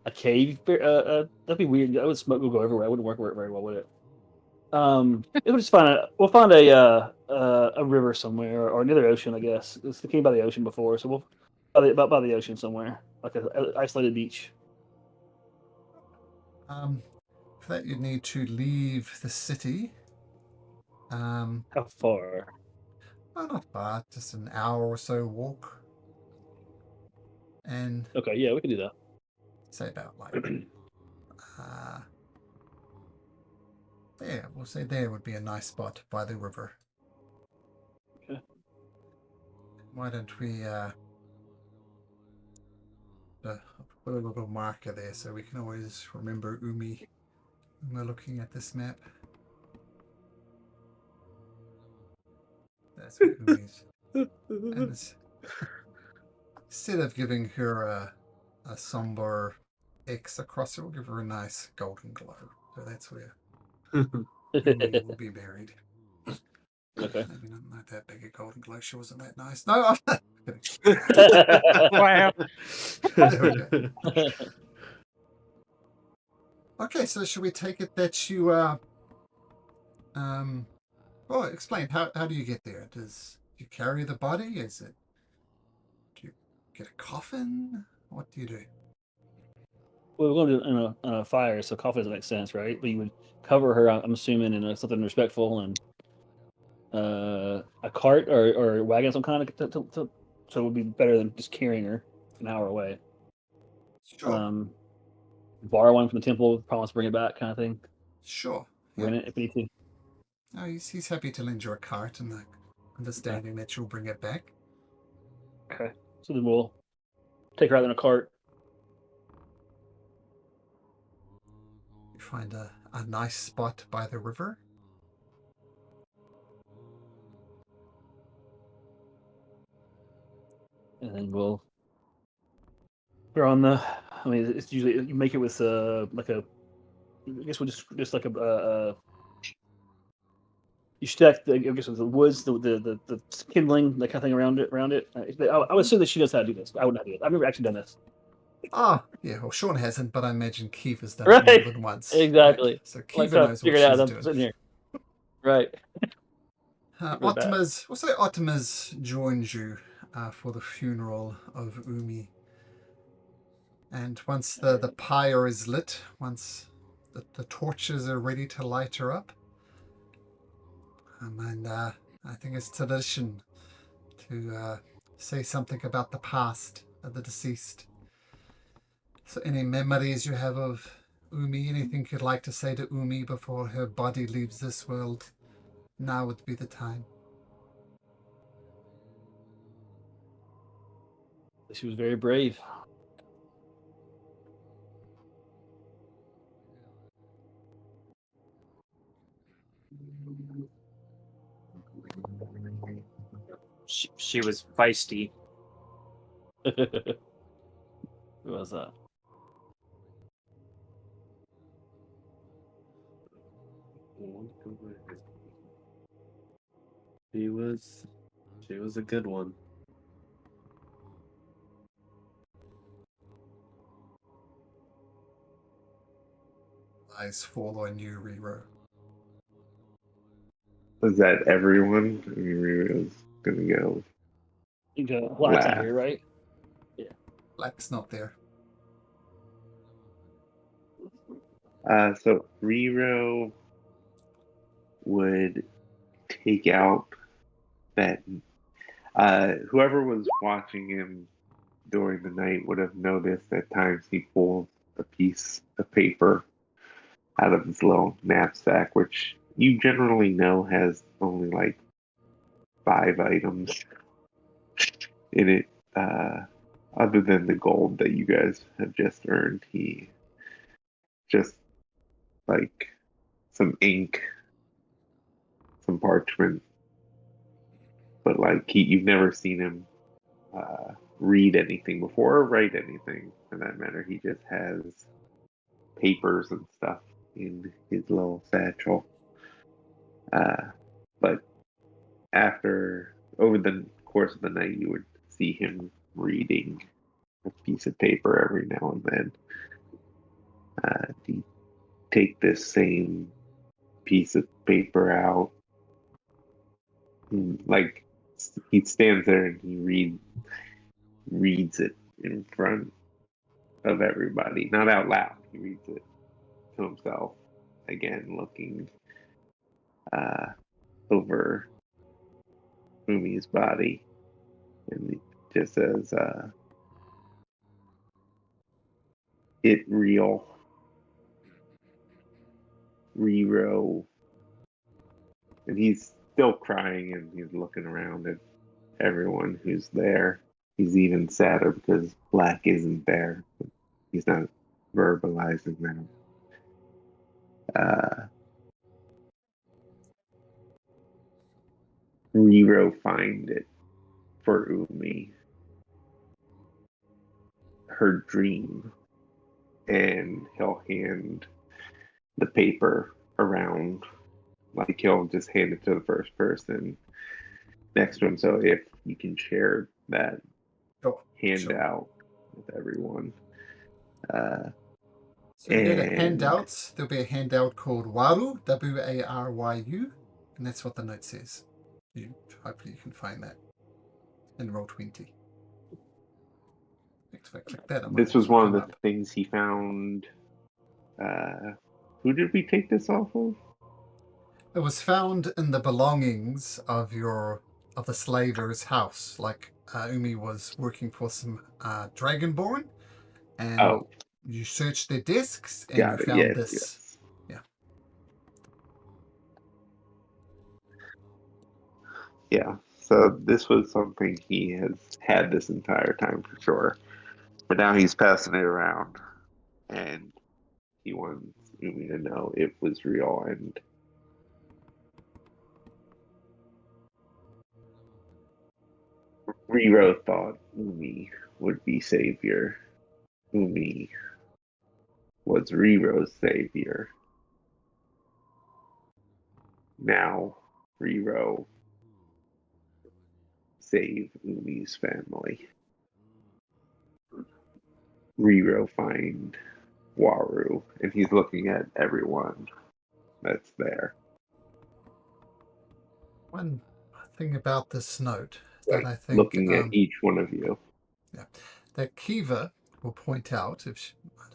a cave. That'd be weird. That would smoke would go everywhere. It wouldn't work very well, would it? We'll just find a river somewhere or another ocean. I guess it's came by the ocean before, so we'll by the ocean somewhere, like an isolated beach. For that, you'd need to leave the city. How far? Oh, not far. Just an hour or so walk. And Okay, yeah, we can do that. say about like there, we'll say there would be a nice spot by the river. Okay. Why don't we put a little marker there so we can always remember Umi when we're looking at this map. That's what Umi is. And instead of giving her a somber X across it, we'll give her a nice golden glow. So that's where Umi will be buried. Okay. Maybe not that big a golden glow. She wasn't that nice. No, I'm not kidding. Wow. There we go. Okay, so should we take it that you well, explain how do you get there? Do you carry the body? Do you get a coffin? What do you do? Well, we're going to do it in a fire, so coffee doesn't make sense, right? But you would cover her, I'm assuming, in something respectful and a cart or a wagon of some kind, so it would be better than just carrying her an hour away. Sure. Borrow one from the temple, promise to bring it back, kind of thing. Sure. Rent it if we need to. No, he's happy to lend you a cart and the understanding that you'll bring it back. Okay. So then we'll take her out in a cart. You find a nice spot by the river. And then we'll put her on the. I mean, it's usually you make it with like a. I guess we'll just like a. You stack I guess with the woods, the kindling, that kind of thing around it. I would assume that she knows how to do this. I would not do it. I've never actually done this. Ah, yeah. Well, Sean hasn't, but I imagine Kiva's done Right. it more than once. Exactly. Right? So Like, Kiva trying to knows what figure it out. she's I'm doing. sitting here. Right. Optimus, we'll say Optimus joins you for the funeral of Umi. And once the pyre is lit, once the torches are ready to light her up, and I think it's tradition to say something about the past of the deceased. So any memories you have of Umi, anything you'd like to say to Umi before her body leaves this world, now would be the time. She was very brave. She was feisty. Who was that? She was a good one. Eyes fall on you, Rero. Was that everyone? I mean, Riro's gonna go. You go. Black's not Laugh. here, right? Black's not there. So Riro would take out that. Whoever was watching him during the night would have noticed at times he pulls a piece of paper out of his little knapsack, which you generally know has only like 5 items in it. Other than the gold that you guys have just earned, he just like some ink, some parchment, but like you've never seen him read anything before or write anything for that matter. He just has papers and stuff in his little satchel. But over the course of the night, you would see him reading a piece of paper every now and then. He'd take this same piece of paper out, and, like he stands there and he reads it in front of everybody, not out loud. He reads it to himself, again looking over Umi's body, and he just says, "It real, Rero," and he's still crying and he's looking around at everyone who's there. He's even sadder because Black isn't there. He's not verbalizing that. Rero find it for Umi, her dream, and he'll hand the paper around, like he'll just hand it to the first person next to him. So if you can share that handout with everyone. So we go to handouts. There'll be a handout called Waru, W-A-R-Y-U, and that's what the note says. Hopefully you can find that in Roll20. If I click that, this was one of the things he found. Who did we take this off of? It was found in the belongings of the slaver's house. Like Umi was working for some Dragonborn, and you searched their desks and you found this. Yes. Yeah. So this was something he has had this entire time for sure, but now he's passing it around, and he wants Umi to know it was real. And Rero thought Umi would be savior. Umi was Rero's savior. Now Rero save Umi's family. Rero find Waru, and he's looking at everyone that's there. One thing about this note that I think looking at each one of you. Yeah, that Kiva will point out I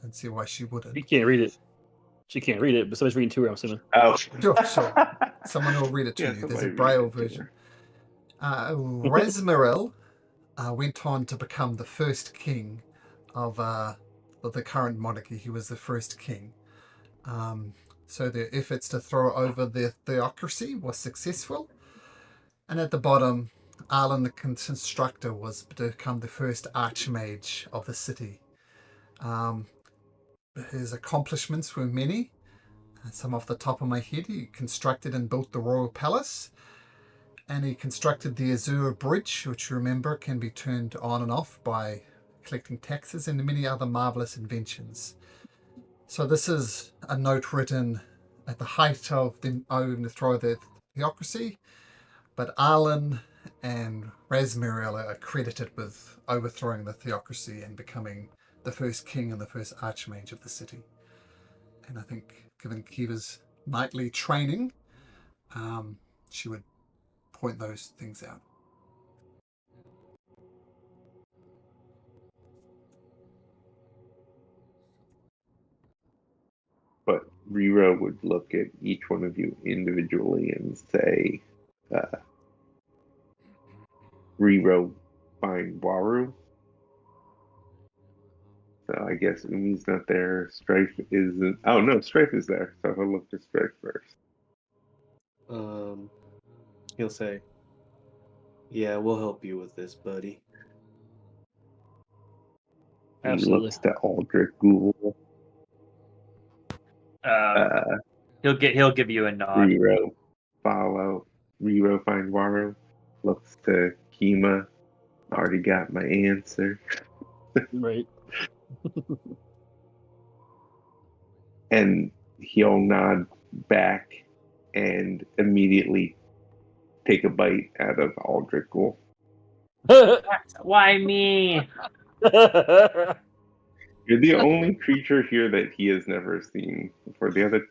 don't see why she wouldn't. She can't read it. She can't read it, but somebody's reading to her, I'm assuming. Oh, sure. Someone will read it to you. There's a braille version. Resmerel went on to become the first king of the current monarchy. He was the first king. So their efforts to throw over the theocracy was successful. And at the bottom, Arlen the Constructor was to become the first archmage of the city. His accomplishments were many. Some off the top of my head, he constructed and built the Royal Palace. And he constructed the Azure Bridge, which you remember can be turned on and off by collecting taxes, and many other marvelous inventions. So this is a note written at the height of them overthrow the theocracy. But Arlen and Razmiriel are credited with overthrowing the theocracy and becoming the first king and the first archmage of the city. And I think, given Kiva's knightly training, she would point those things out. But Riro would look at each one of you individually and say, Riro find Waru. So I guess Umi's not there. Strife isn't. Oh no, Strife is there. So he'll look to Strife first. He'll say, "Yeah, we'll help you with this, buddy." He Absolutely. looks to Aldrich Ghoul. He'll give you a nod. Riro follow. Riro find Waru. Looks to Kima. Already got my answer. Right. And he'll nod back and immediately take a bite out of Aldrich Ghoul. Why me? You're the only creature here that he has never seen before. The other,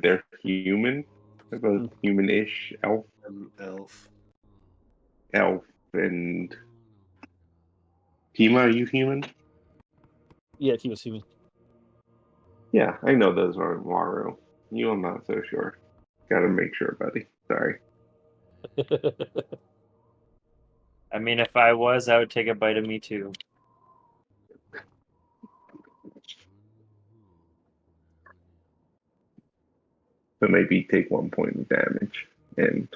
they're human? They're both human-ish, elf, and... Kima, are you human? Yeah, he was human. Yeah, I know those aren't Waru. You, I'm not so sure. Gotta make sure, buddy. Sorry. I mean, if I was, I would take a bite of me too. So maybe take 1 point of damage. And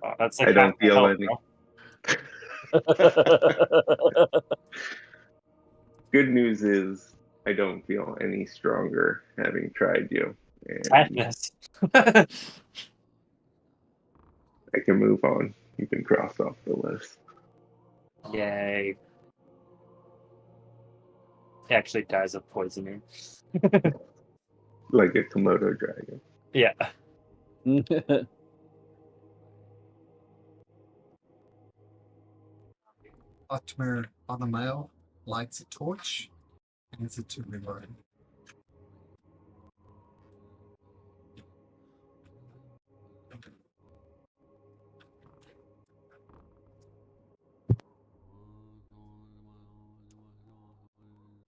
Oh, that's like I don't half the feel health, any... bro. Good news is I don't feel any stronger having tried you. And Sadness. I can move on. You can cross off the list. Yay. He actually dies of poisoning. Like a Komodo dragon. Yeah. Otmer on the mail lights a torch and hands it to Riro.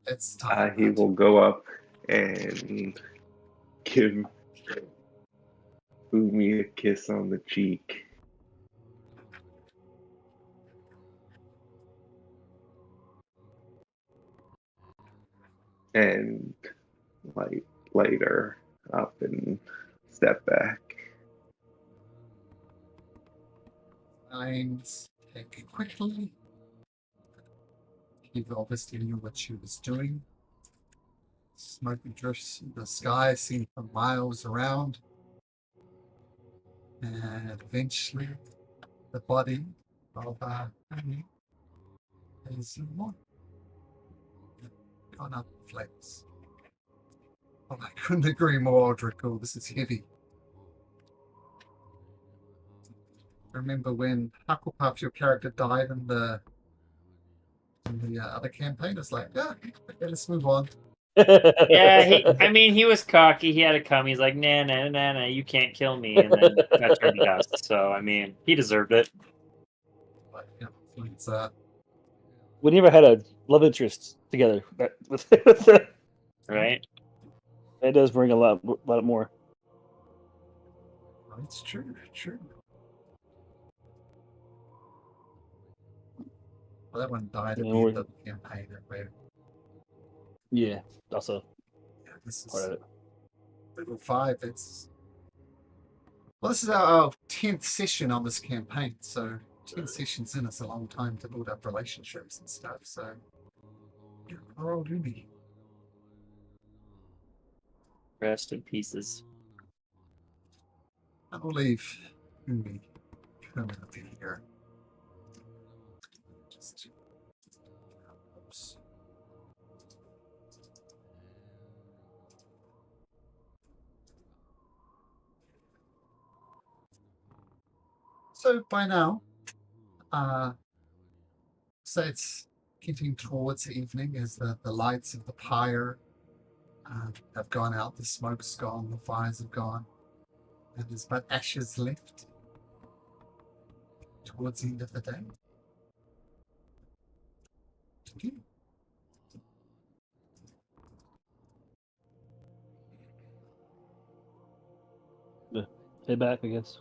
It's time. He will go up and give Umi a kiss on the cheek. And light her up and step back. Signs take quickly. He obviously knew what she was doing. Smoke drifts in the sky, seen for miles around. And eventually, the body of Amy is gone up in flames. Oh, I couldn't agree more, Draco. This is heavy. Remember when Hufflepuff, your character, died in the other campaign? It's like, yeah, okay, let's move on. Yeah, he was cocky. He had to come. He's like, nah, you can't kill me. And then got turned to dust. So, I mean, he deserved it. But, yeah, it's, We never had a love interest together. Right? That does bring a lot more. it's true. Well, that one died at the end of the campaign. Yeah, also Yeah, this part is of it. level 5. This is our 10th session on this campaign, so 10 sessions in is a long time to build up relationships and stuff. So, poor old Umi. Rest in pieces. I will leave Umi permanently here. Just. Oops. So by now, so it's getting towards evening as the lights of the pyre have gone out, the smoke's gone, the fires have gone, and there's but ashes left towards the end of the day. Head back, I guess.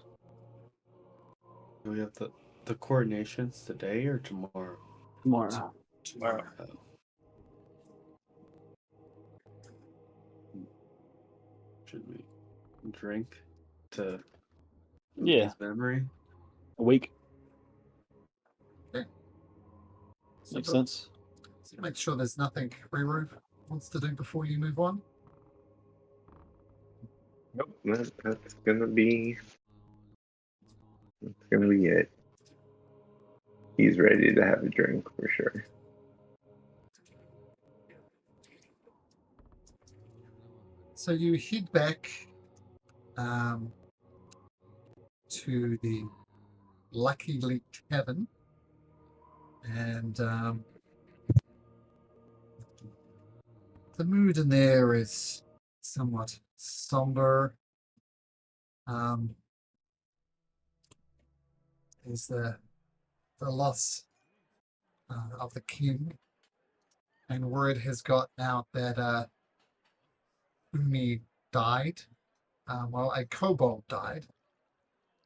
Do we have the coordinations today or tomorrow? Tomorrow. Tomorrow. Should we drink to Yeah. his memory? A week. So Makes sense. So make sure there's nothing Riru wants to do before you move on. Nope, that's gonna be it. He's ready to have a drink for sure. So you head back to the Lucky Leak Tavern, and the mood in there is somewhat somber. There's the loss of the king, and word has got out that Umi died. Well, a kobold died.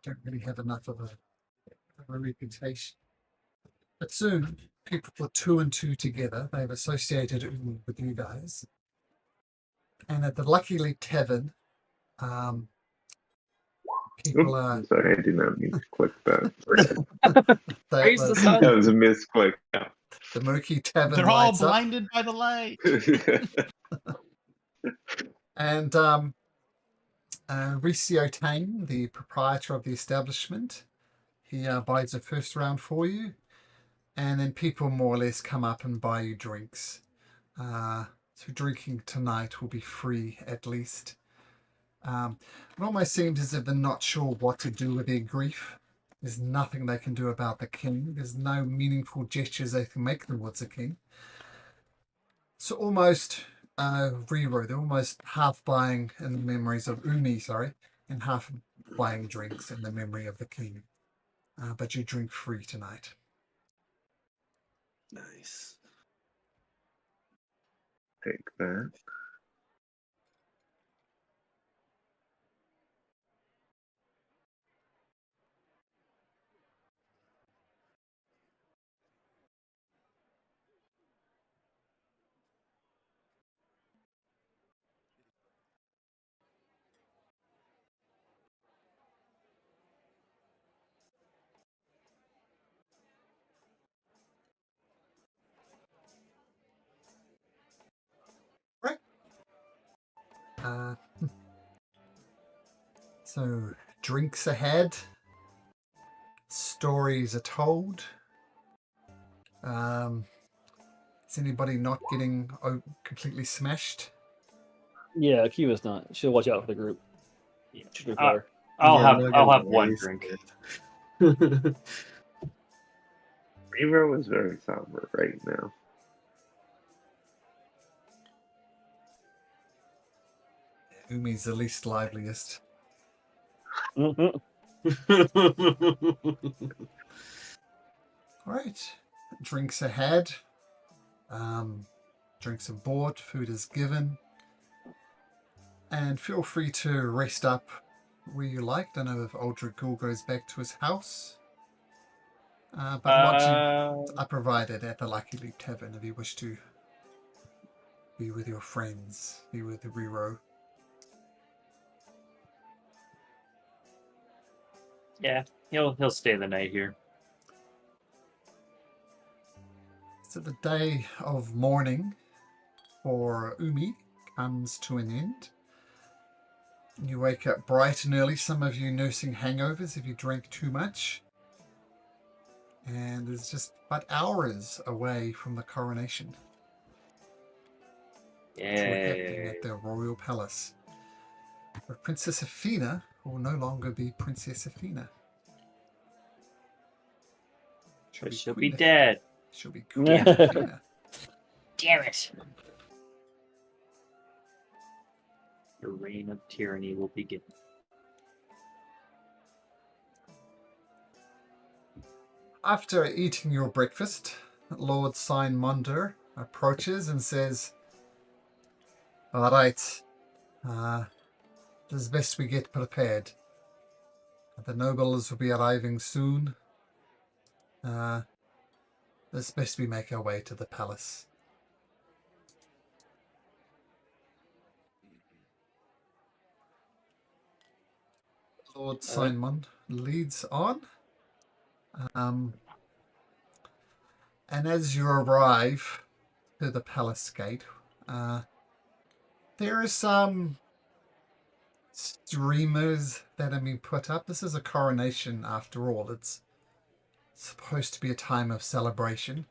Don't really have enough of a reputation. But soon, people put two and two together. They've associated Umi with you guys. And at the Lucky Leak Tavern, people are... I'm sorry, I did not mean to click that. Praise the the, sun. That was a misclick. Yeah. the murky tavern They're all lights up. blinded by the light. And Ricio Tane, the proprietor of the establishment, he buys a first round for you. And then people more or less come up and buy you drinks. So drinking tonight will be free at least. It almost seems as if they're not sure what to do with their grief. There's nothing they can do about the king. There's no meaningful gestures they can make towards the king. So almost Rero, they're almost half buying in the memories of Umi, and half buying drinks in the memory of the king. But you drink free tonight. Nice. Take that. Right. So drinks ahead. Stories are told. Is anybody not getting completely smashed? Yeah, Kiva's not. She'll watch out for the group. Yeah. She'll drink water. I'll Yeah, I'm not have gonna one waste drink. it. Rero is very somber right now. Umi's the least liveliest. Mhm. All right. Drinks ahead. Drinks are bought. Food is given. And feel free to rest up where you like. Don't know if Aldrich Ghoul goes back to his house. But lodging are provided at the Lucky Leap Tavern if you wish to be with your friends, be with the Rero. Yeah, he'll stay the night here. So the day of mourning for Umi comes to an end. You wake up bright and early, some of you nursing hangovers if you drank too much. And it's just but hours away from the coronation. Which will happen Yeah. at the royal palace. But Princess Athena will no longer be Princess Athena. But she'll be Queen. dead. She'll be Queen Yeah. Athena. Damn it. The reign of tyranny will begin. After eating your breakfast, Lord Signmonder approaches and says, "All right, it is best we get prepared. The nobles will be arriving soon. It's best we make our way to the palace." Lord Signmund leads on. And as you arrive to the palace gate, there are some streamers that have been put up. This is a coronation after all. It's supposed to be a time of celebration.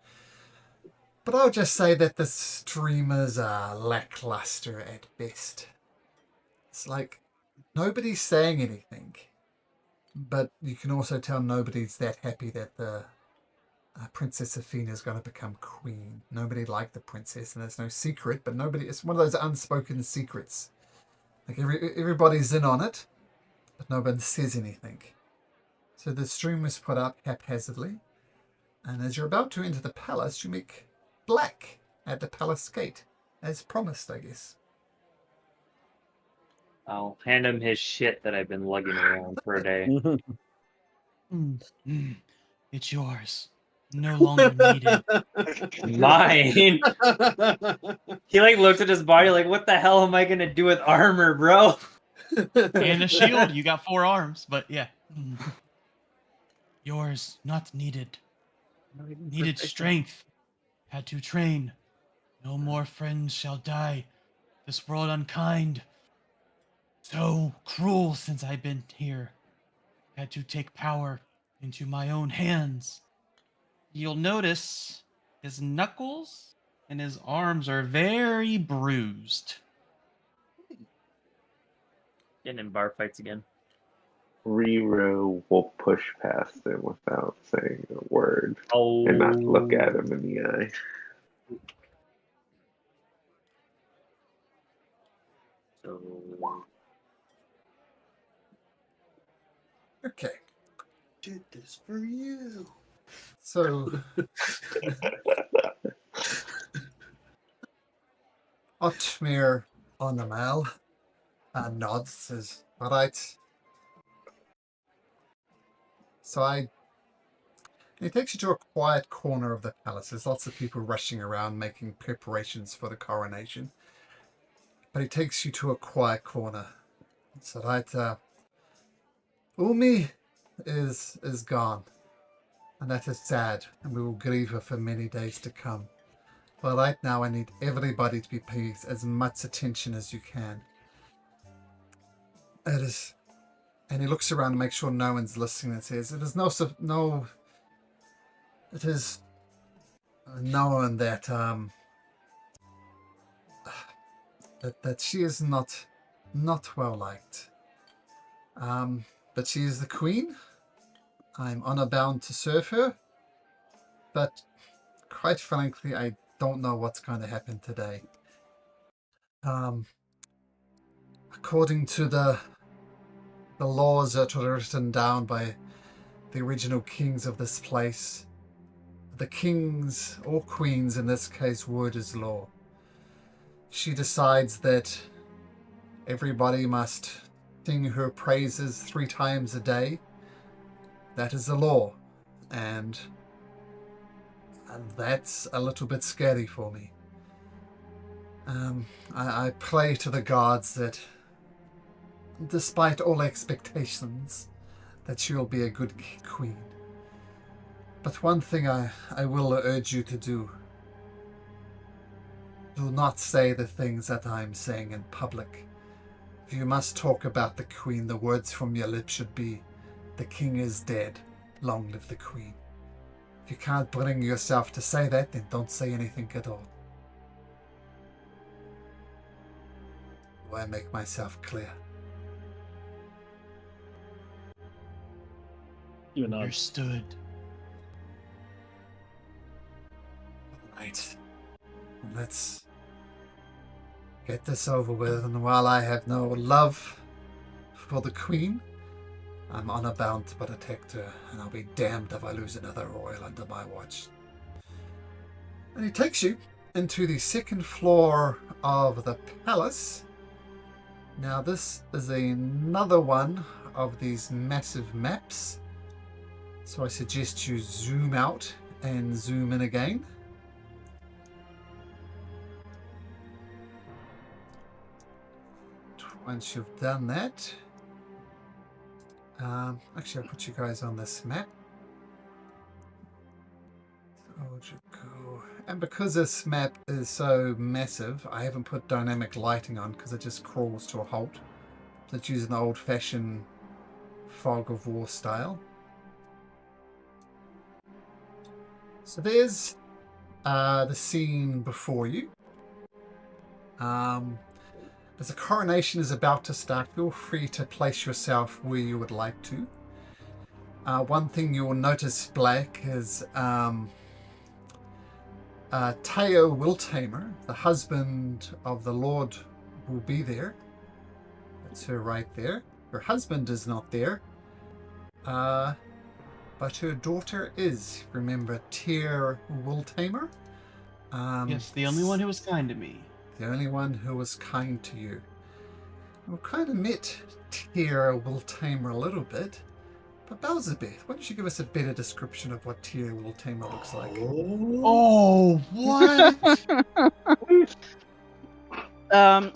But I'll just say that the streamers are lackluster at best. It's like nobody's saying anything. But you can also tell nobody's that happy that the Princess Athena is going to become queen. Nobody liked the princess, and there's no secret, but nobody. It's one of those unspoken secrets. Like everybody's in on it, but nobody says anything. So the stream was put up haphazardly, and as you're about to enter the palace, you meet Black at the palace gate, as promised, I guess. I'll hand him his shit that I've been lugging around for a day. It's yours. No longer needed. Mine. He like looked at his body like, what the hell am I gonna do with armor, bro? And a shield. You got 4 arms, but yeah. Yours, not needed. Needed strength. Had to train. No more friends shall die. This world unkind. So cruel since I've been here. Had to take power into my own hands. You'll notice his knuckles and his arms are very bruised. Getting in bar fights again. Rero will push past him without saying a word Oh. and not look at him in the eye. So, Okay. Did this for you. So Otmir on the mail nods, says, "All right." So he takes you to a quiet corner of the palace. There's lots of people rushing around making preparations for the coronation. But he takes you to a quiet corner. So Umi is gone. And that is sad, and we will grieve her for many days to come. But right now I need everybody to be paying as much attention as you can. It is, and he looks around to make sure no one's listening and says, it is it is known that that she is not well liked. But she is the queen. I'm honor bound to serve her, but quite frankly, I don't know what's going to happen today. According to the laws that were written down by the original kings of this place, the kings or queens in this case, word is law. She decides that everybody must sing her praises 3 times a day. That is the law, and that's a little bit scary for me. I pray to the gods that, despite all expectations, that she'll be a good queen. But one thing I will urge you to do: do not say the things that I'm saying in public. If you must talk about the queen, the words from your lips should be, "The king is dead, long live the queen." If you can't bring yourself to say that, then don't say anything at all. Do I make myself clear? You know. Understood. right. Let's get this over with. And while I have no love for the Queen, I'm honor bound to protect her, and I'll be damned if I lose another royal under my watch. And he takes you into the second floor of the palace. Now this is another one of these massive maps. So I suggest you zoom out and zoom in again. Once you've done that, actually I'll put you guys on this map. And because this map is so massive, I haven't put dynamic lighting on because it just crawls to a halt. So it's using the old-fashioned fog of war style. So there's the scene before you. As the coronation is about to start, feel free to place yourself where you would like to. One thing you will notice, Black, is Teo Wiltamer, the husband of the Lord, will be there. That's her right there. Her husband is not there. But her daughter is. Remember, Tyr Wiltamer? Yes, the only one who was kind to me. The only one who was kind to you. We kind of met Tyr Wiltamer a little bit. But Belzebeth, why don't you give us a better description of what Tyr Wiltamer looks like? Oh, what?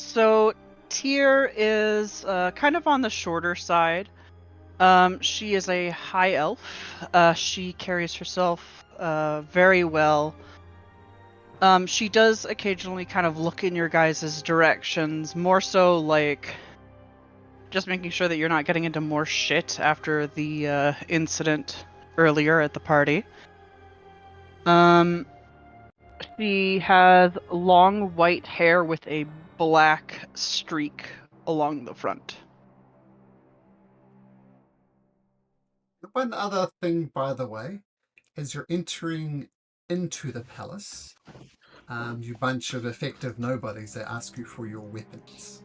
So Tyr is kind of on the shorter side. She is a high elf. She carries herself very well. She does occasionally kind of look in your guys' directions, more so like just making sure that you're not getting into more shit after the incident earlier at the party. She has long white hair with a black streak along the front. One other thing, by the way, as you're entering into the palace, you bunch of effective nobodies, they ask you for your weapons.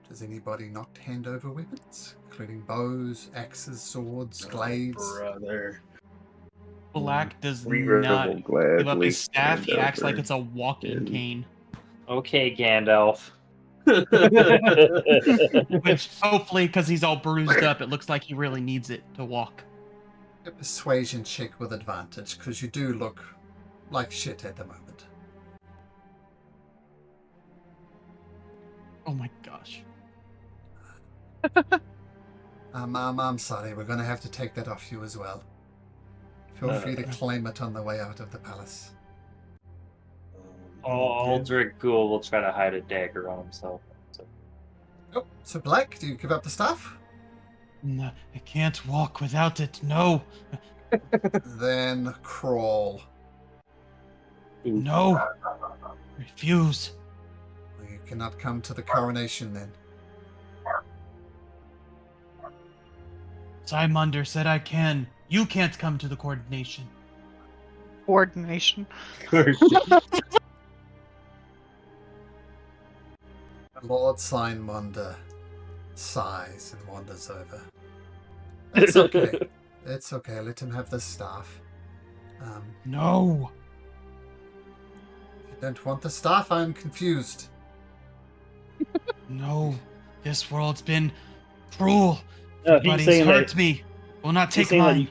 Does anybody not hand over weapons? Including bows, axes, swords, glaives? Brother. Black does Reroll not will give up gladly his staff. hand He acts like over. it's a walking cane. Okay, Gandalf. Which, hopefully, because he's all bruised up, it looks like he really needs it to walk. A persuasion check with advantage, because you do look like shit at the moment. Oh my gosh. I'm sorry, we're going to have to take that off you as well. Feel free to claim it on the way out of the palace. Aldrich Ghoul will try to hide a dagger on himself. So. Oh, so Black, do you give up the staff? No, I can't walk without it. No. Then crawl. No. Refuse. You cannot come to the coronation then. Simunder said I can. You can't come to the coordination. Coordination. Lord Simonda sighs and wanders over. It's okay. It's okay. Let him have the staff. No. You don't want the staff? I'm confused. No. This world's been cruel. No, Everybody's he's saying hurt that. me. Will not he's take saying that mine.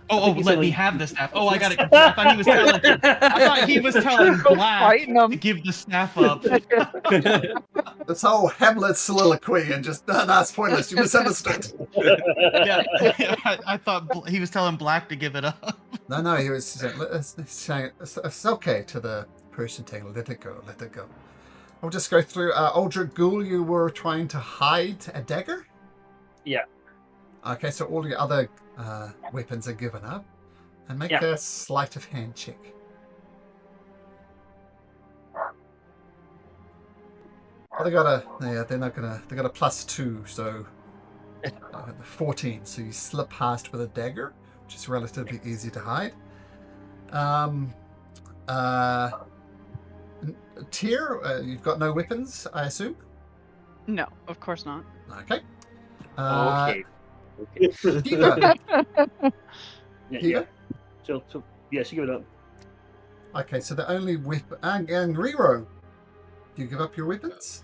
I think he's Let saying me that- have the staff. Oh, I got it confused. I thought he was telling Black Fighting him. to give the staff up. This whole Hamlet soliloquy and just, that's pointless. You misunderstood. Yeah, I thought he was telling Black to give it up. No, he was saying it's okay to the person taking. Let it go. Let it go. I'll just go through. Aldrich Ghoul, you were trying to hide a dagger? Yeah. Okay, so all your other weapons are given up. And make a sleight of hand check. Oh, they got a +2, so 14. So you slip past with a dagger, which is relatively easy to hide. Tyr, you've got no weapons, I assume? No, of course not. Okay. Okay. Kiva. Yeah. Kiva? So yeah, she give it up. Okay, so the only weapon... And Rero, do you give up your weapons?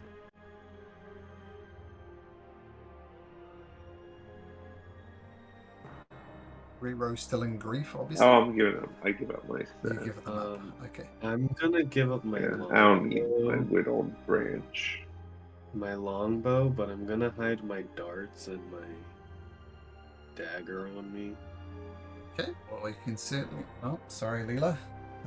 Rero's still in grief, obviously. Oh, I'm giving up. I give up my You staff. give them up. Okay. I'm gonna give up my Yeah, longbow. I don't need my whittled branch. My longbow, but I'm gonna hide my darts and my dagger on me. Okay, well, you can certainly... Oh, sorry, Leela.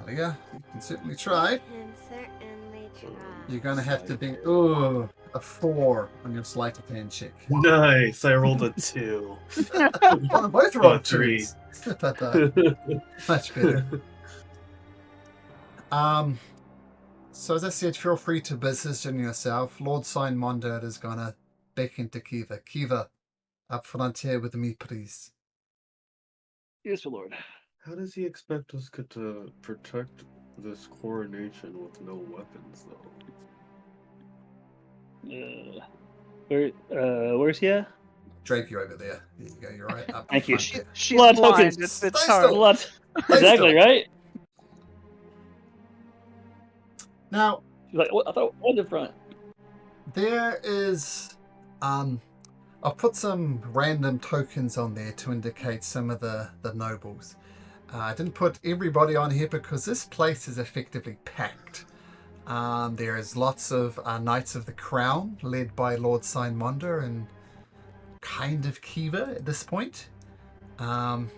Leah, you can certainly try. Can certainly try. You're going to have to be... Oh, a 4 on your sleight of hand check. Nice! I rolled a 2. Oh, both rolled 3. 2s. Much better. So as I said, feel free to position yourself. Lord Simonda is going to beckon to Kiva. Kiva, up frontier with me, please. Yes, my lord. How does he expect us to protect this coronation with no weapons, though? Where's he at? Drave you over there. There you go. You're right up. Thank you. front there. She's Blood blind. tokens. It's Stay hard. still. What? Stay Exactly, still. right? Now, She's like, what? I thought one in front. there is, I'll put some random tokens on there to indicate some of the nobles. I didn't put everybody on here because this place is effectively packed. There is lots of Knights of the Crown led by Lord Simonda and kind of Kiva at this point. And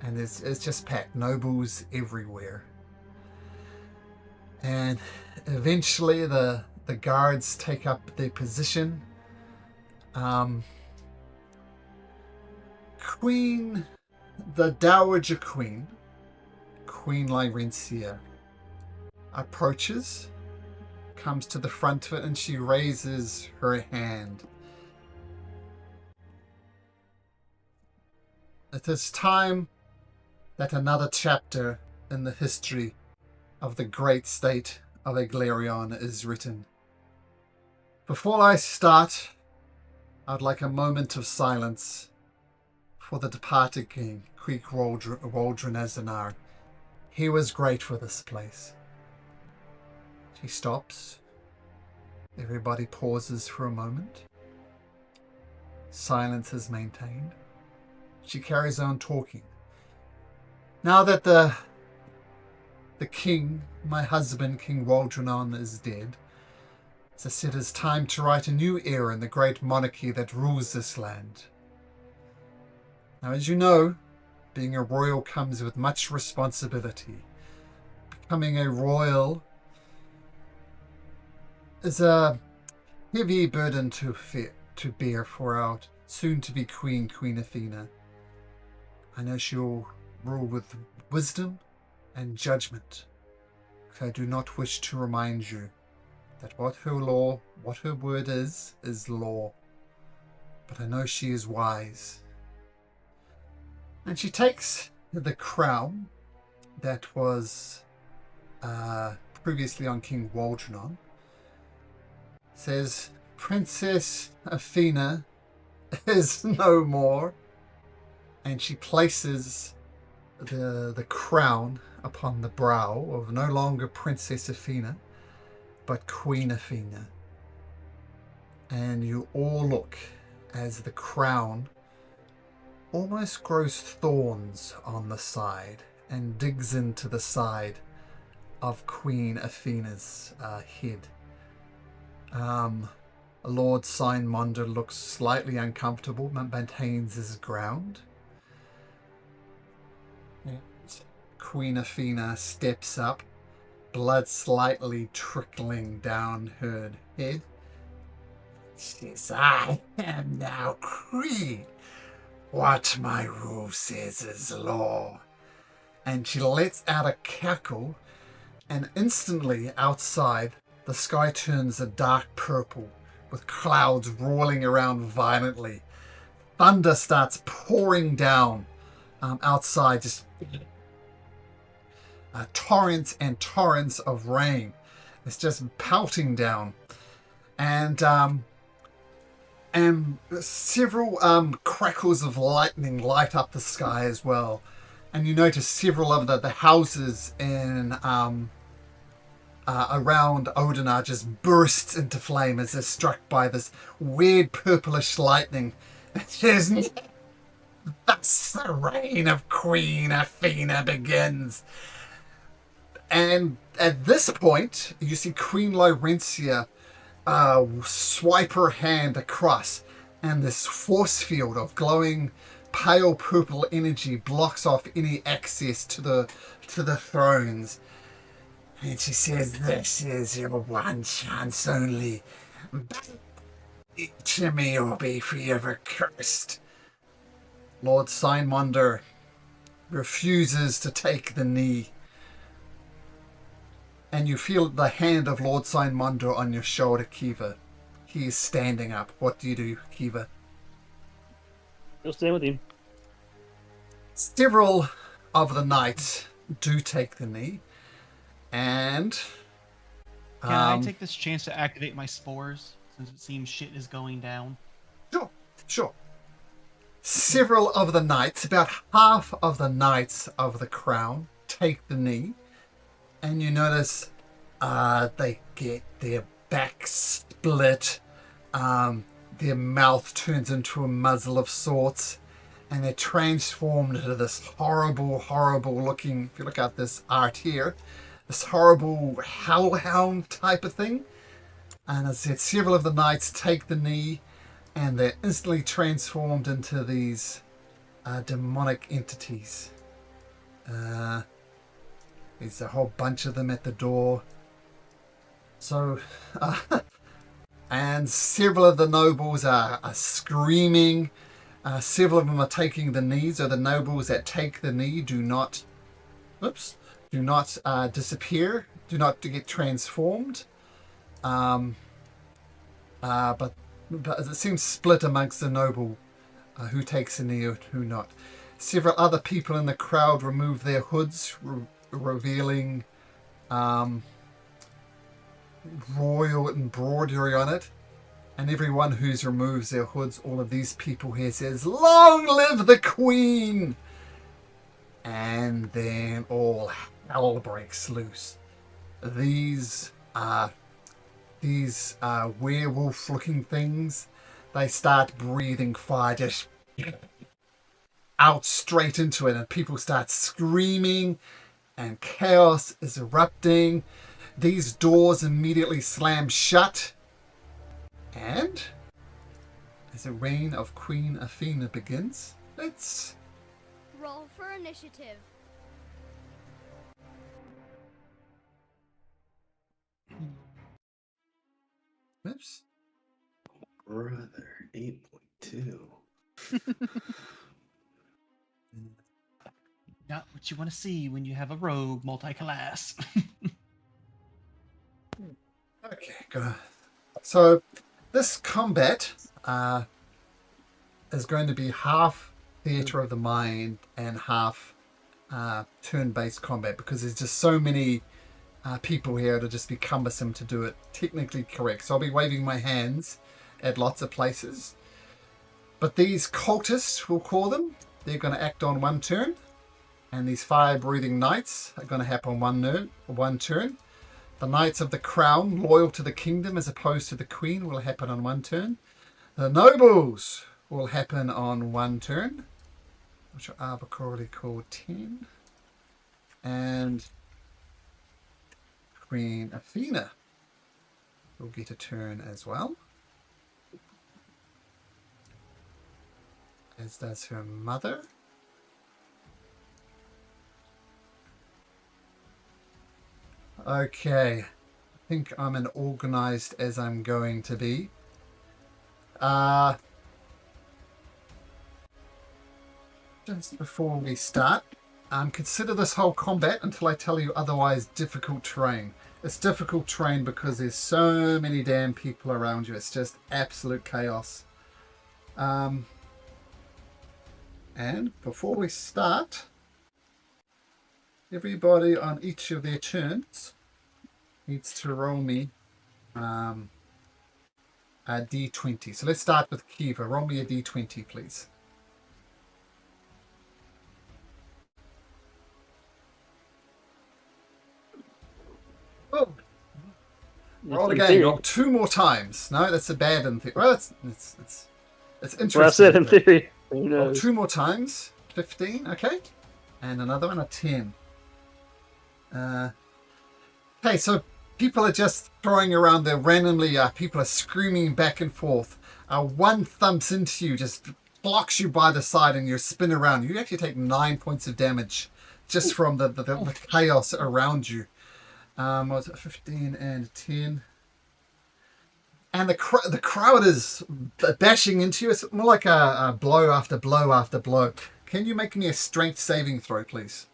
it's just packed. Nobles everywhere. And eventually the guards take up their position. Queen, the Dowager Queen, Queen Lyrencia, approaches, comes to the front of it, and she raises her hand. It is time that another chapter in the history of the great state of Eglarion is written. Before I start, I'd like a moment of silence for the departed king, Creek Waldron Azanar. He was great for this place. She stops. Everybody pauses for a moment. Silence is maintained. She carries on talking. Now that the king, my husband, King Waldronon, is dead, as I said, it's time to write a new era in the great monarchy that rules this land. Now, as you know, being a royal comes with much responsibility. Becoming a royal is a heavy burden to bear for our soon-to-be queen, Queen Athena. I know she'll rule with wisdom and judgment. But I do not wish to remind you that what her word is law. But I know she is wise. And she takes the crown that was previously on King Waldronon, says, Princess Athena is no more, and she places the crown upon the brow of no longer Princess Athena, but Queen Athena. And you all look as the crown almost grows thorns on the side and digs into the side of Queen Athena's head. Lord Simonda looks slightly uncomfortable, but maintains his ground. Queen Athena steps up, blood slightly trickling down her head. Says, I am now queen. What my rule says is law. And she lets out a cackle, and instantly outside, the sky turns a dark purple, with clouds rolling around violently. Thunder starts pouring down outside, just torrents and torrents of rain. It's just pelting down. And several crackles of lightning light up the sky as well. And you notice several of the houses in around Odinar just bursts into flame as they're struck by this weird purplish lightning. Thus the reign of Queen Athena begins. And at this point, you see Queen Laurentia swipe her hand across, and this force field of glowing pale purple energy blocks off any access to the thrones. And she says, "This is your one chance only. Each of me will be forever cursed." Lord Signmonder refuses to take the knee. And you feel the hand of Lord Signmonder on your shoulder, Kiva. He is standing up. What do you do, Kiva? You'll stand with him. Several of the knights do take the knee. And Can I take this chance to activate my spores, since it seems shit is going down? Sure. Several of the knights, about half of the knights of the crown, take the knee. And you notice they get their back split, their mouth turns into a muzzle of sorts, and they're transformed into this horrible, horrible looking, if you look at this art here, this horrible hellhound type of thing. And as I said, several of the knights take the knee, and they're instantly transformed into these demonic entities. There's a whole bunch of them at the door. So, and several of the nobles are screaming. Several of them are taking the knee. So the nobles that take the knee do not disappear, do not get transformed. But as it seems split amongst the noble who takes a knee or who not. Several other people in the crowd remove their hoods, revealing royal embroidery on it. And everyone who's removes their hoods, all of these people here says, "Long live the Queen!" And then all hell breaks loose. These werewolf-looking things, they start breathing fire just out straight into it, and people start screaming, and chaos is erupting. These doors immediately slam shut, and as the reign of Queen Athena begins, let's Roll for initiative. Oops. Brother, 8.2. Not what you want to see when you have a rogue multi-class. Okay, good. So this combat is going to be half theatre of the mind and half turn-based combat, because there's just so many people here. It'll just be cumbersome to do it technically correct. So I'll be waving my hands at lots of places. But these cultists, we'll call them, they're going to act on one turn. And these fire-breathing knights are going to happen on one turn. The Knights of the Crown, loyal to the kingdom as opposed to the Queen, will happen on one turn. The Nobles will happen on one turn, which are arbitrarily called 10. And Queen Athena will get a turn as well, as does her mother. Okay, I think I'm as organized as I'm going to be. Just before we start, consider this whole combat, until I tell you otherwise, difficult terrain. It's difficult terrain because there's so many damn people around you. It's just absolute chaos. And before we start, everybody on each of their turns needs to roll me a d20. So let's start with Kiva. Roll me a d20, please. Oh. Roll In again. theory. Roll 2 more times. No, that's a bad in theory. Well, it's interesting. Well, I said in theory. Who Roll knows? 2 more times. 15, okay. And another one, a 10. Okay, so people are just throwing around there randomly. People are screaming back and forth. One thumps into you, just blocks you by the side, and you spin around. You actually take 9 points of damage just from the chaos around you. What was it, 15 and 10? And the crowd is bashing into you. It's more like a blow after blow after blow. Can you make me a strength saving throw, please?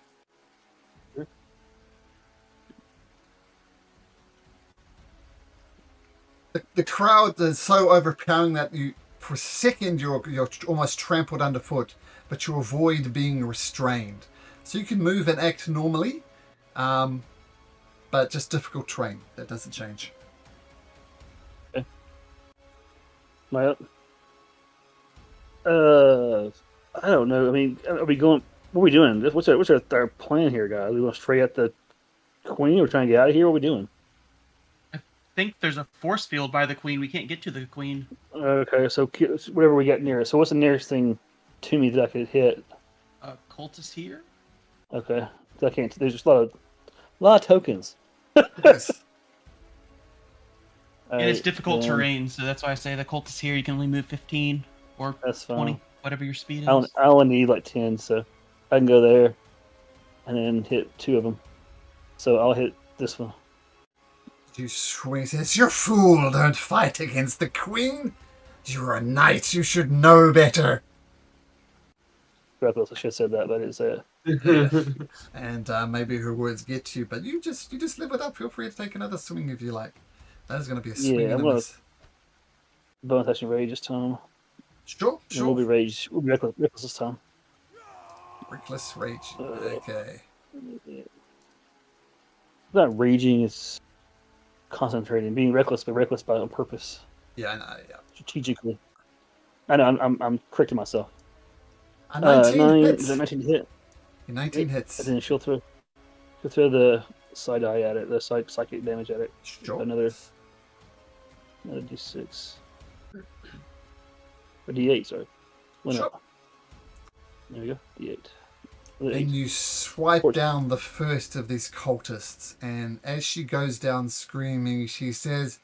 The crowd is so overpowering that you, for a second, you're almost trampled underfoot, but you avoid being restrained. So you can move and act normally, but just difficult terrain. That doesn't change. Am I up? I don't know. I mean, are we going? What are we doing? What's our plan here, guys? We going straight at the queen? We're trying to get out of here. What are we doing? I think there's a force field by the queen. We can't get to the queen. Okay, so whatever we get nearest. So what's the nearest thing to me that I could hit? Cultist here. Okay, I can't. There's just a lot of tokens. Yes. And it's difficult terrain, so that's why I say the cultist here. You can only move 15 or That's fine. 20, whatever your speed is. I only need like 10, so I can go there and then hit 2 of them. So I'll hit this one. You swing. Says, "You're a fool. Don't fight against the queen. You're a knight. You should know better." I should have said that, but I didn't say it. And maybe her words get to you, but you just live it up. Feel free to take another swing if you like. That is going to be a swing. Yeah, I'm and a gonna miss. bonus action rage this time. Sure, And we'll be sure. rage. We'll be reckless this time. Reckless rage. Okay. It's not raging. It's concentrating, being reckless, but reckless by on purpose, Yeah, I know. Yeah. strategically. I know. I'm correcting myself. A 19 9 hits. is that 19 to hit? 19 hits. And then she'll throw the side eye at it, the psychic damage at it. Sure. Another d6. Or d8, sorry. Well, no. Sure. There we go. D8. Another And 8. you swipe 14. down the first of these cultists, and as she goes down screaming, she says,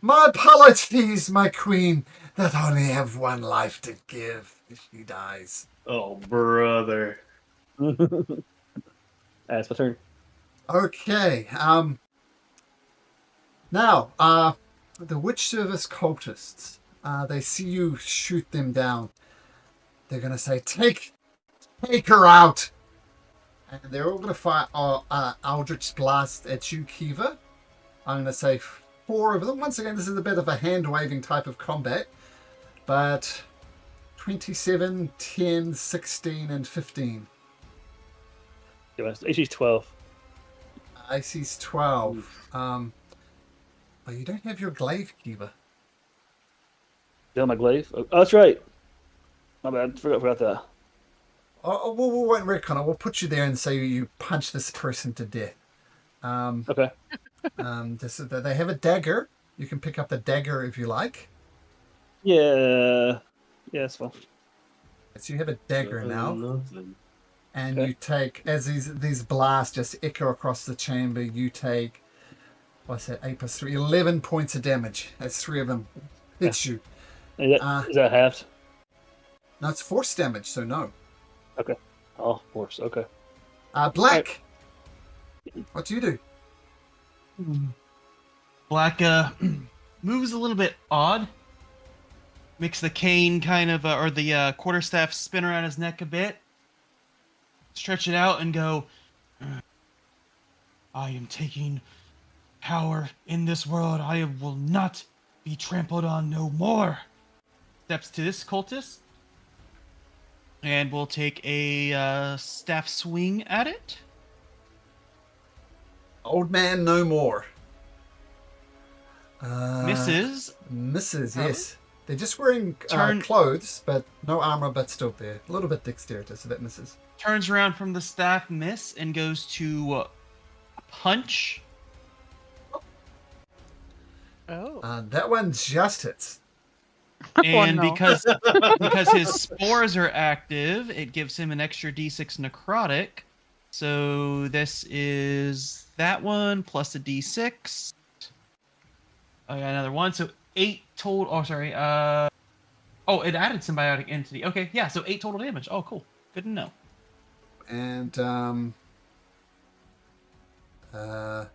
"My apologies, my queen, that I only have one life to give if she dies." Oh, brother. That's my turn. Okay, now, the witch service cultists, they see you shoot them down. They're going to say, take her out. And they're all going to fire Eldritch Blast at you, Kiva. I'm going to say 4 of them. Once again, this is a bit of a hand-waving type of combat. But 27, 10, 16, and 15. AC's 12. IC's 12. Oh, you don't have your glaive, Kiva. Down my glaive? Oh, that's right. My bad. Forgot that. Oh, we won't retcon it. We'll put you there and say you punch this person to death. Okay. They have a dagger. You can pick up the dagger if you like. Yeah. Yeah, that's fine. So you have a dagger now. Nothing. And Okay. you take, as these blasts just echo across the chamber, you take, what's that, 8 plus 3, 11 points of damage. That's 3 of them hits you. Is that halved? No, it's force damage, so no. Okay. Oh, of course. Okay. Black, what do you do? Black moves a little bit odd. Makes the cane kind of, or the quarterstaff spin around his neck a bit. Stretch it out and go, I am taking power in this world. I will not be trampled on no more. Steps to this cultist. And we'll take a staff swing at it. Old man, no more. Misses. Misses, Armor? yes. They're just wearing Turn- clothes, but no armor, but still there. A little bit dexterity, so that misses. Turns around from the staff miss and goes to punch. Oh. That one just hits. And no. because his spores are active, it gives him an extra d6 necrotic. So this is that one plus a d6. I got another one, so 8 total. Oh, sorry. Oh, it added symbiotic entity. Okay, yeah, so 8 total damage. Oh, cool. Good to know. And another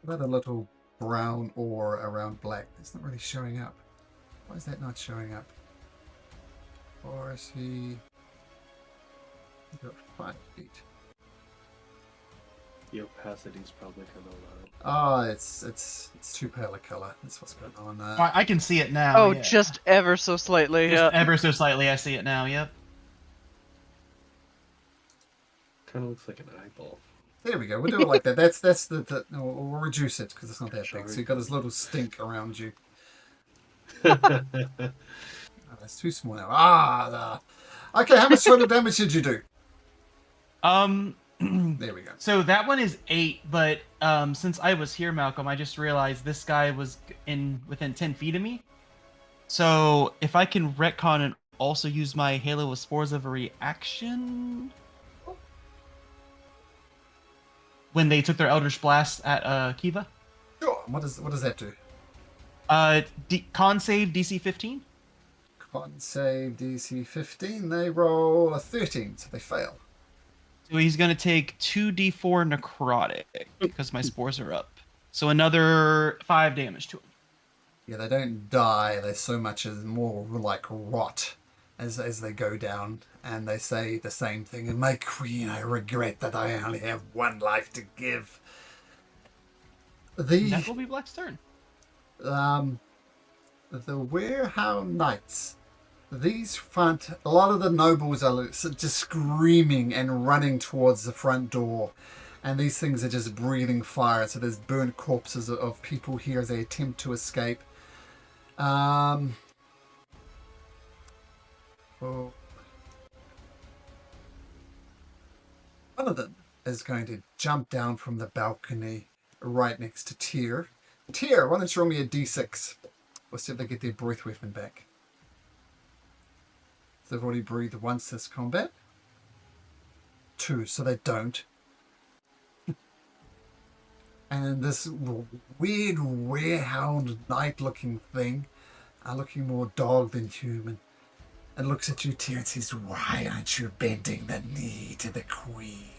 little brown ore around black. It's not really showing up. Why is that not showing up? Or is he? He's got 5 feet. The opacity's probably kind of low. Oh, it's too pale a color. That's what's going on. I can see it now. Oh, yeah. just ever so slightly. Just Yeah. ever so slightly. I see it now. Yep. Kind of looks like an eyeball. There we go. We'll do it like that. That's the we'll reduce it because it's not that big. So Sorry. you've got this little stink around you. That's Oh, that's too small now. Okay, how much total damage did you do? There we go. So that one is 8, but since I was here, Malcolm, I just realized this guy was within 10 feet of me. So if I can retcon and also use my Halo of Spores of a reaction when they took their Eldritch Blast at Kiva. Sure. What does that do? Con save DC 15. Con save DC 15. They roll a 13, so they fail. So he's going to take 2d4 necrotic because my spores are up. So another 5 damage to him. Yeah, they don't die. They so much as more like rot as they go down, and they say the same thing. And my queen, I regret that I only have one life to give. That will be Black's turn. The Warehound Knights. These front, a lot of the nobles are just screaming and running towards the front door, and these things are just breathing fire. So there's burnt corpses of people here as they attempt to escape. Well, one of them is going to jump down from the balcony right next to Tyr. Tyr, why don't you roll me a d6? We'll see if they get their breath weapon back. So they've already breathed once this combat. 2, so they don't. And this weird warehound knight looking thing, looking more dog than human, and looks at you, Tyr, and says, "Why aren't you bending the knee to the queen?"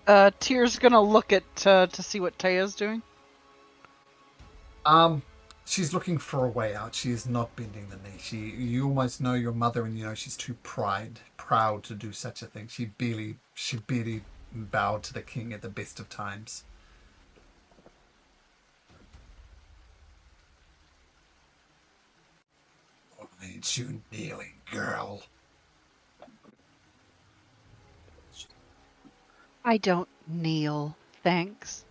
Tyr's gonna look at to see what Taya's doing. She's looking for a way out. She is not bending the knee. You almost know your mother, and you know she's too proud to do such a thing. She barely bowed to the king at the best of times. Why ain't you kneeling, girl? I don't kneel, thanks.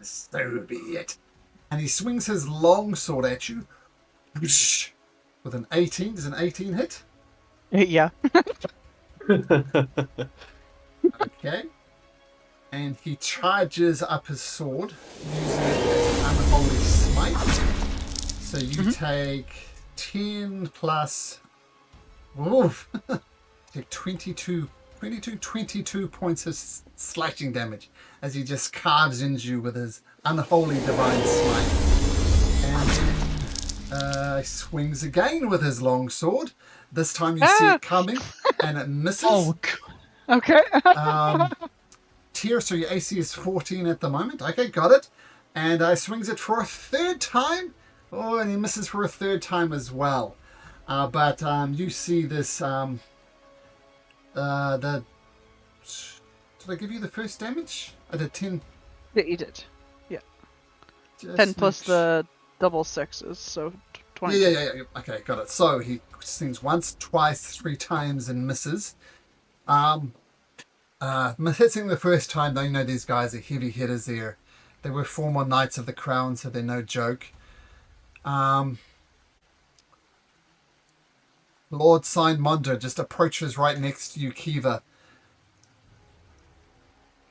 So be it. And he swings his long sword at you. Whoosh, with an 18. Does an 18 hit? Yeah. Okay. And he charges up his sword, using it as an unholy smite. So you take 10 plus... Oof. Take 22 points of slashing damage as he just carves into you with his unholy divine smite. And then swings again with his long sword. This time you see it coming and it misses. Oh, Okay. Tyr, so your AC is 14 at the moment. Okay, got it. And swings it for a third time. Oh, and he misses for a third time as well. But you see this... Did I give you the first damage? I did 10. Yeah, you did. Just 10 plus make the double sixes, so 20. Yeah. Okay, got it. So he swings once, twice, 3 times and misses. Hitting the first time, though, you know these guys are heavy hitters there. They were former Knights of the Crown, so they're no joke. Lord Signmonder just approaches right next to you, Kiva.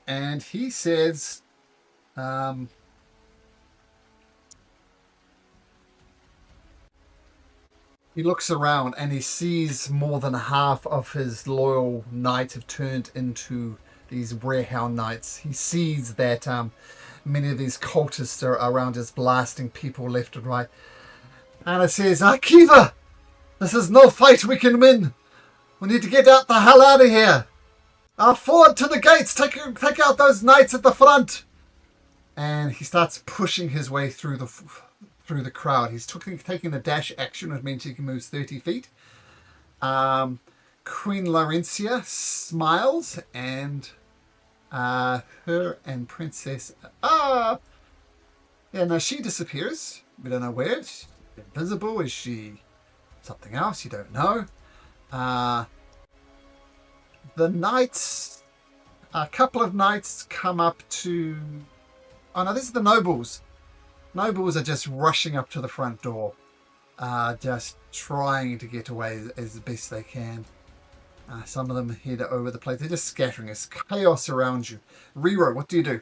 And he says, he looks around and he sees more than half of his loyal knights have turned into these Warehound Knights. He sees that many of these cultists are around us blasting people left and right. And it says, Kiva, this is no fight we can win. We need to get the hell out of here. Forward to the gates. Take out those knights at the front. And he starts pushing his way through the crowd. He's taking the dash action, which means he can move 30 feet. Queen Laurencia smiles, and her and Princess... she disappears. We don't know where. She's invisible. Is she something else? You don't know. The knights... A couple of knights come up to... Oh, no, these are the nobles. Nobles are just rushing up to the front door. Just trying to get away as best they can. Some of them head over the place. They're just scattering. It's chaos around you. Rero, what do you do?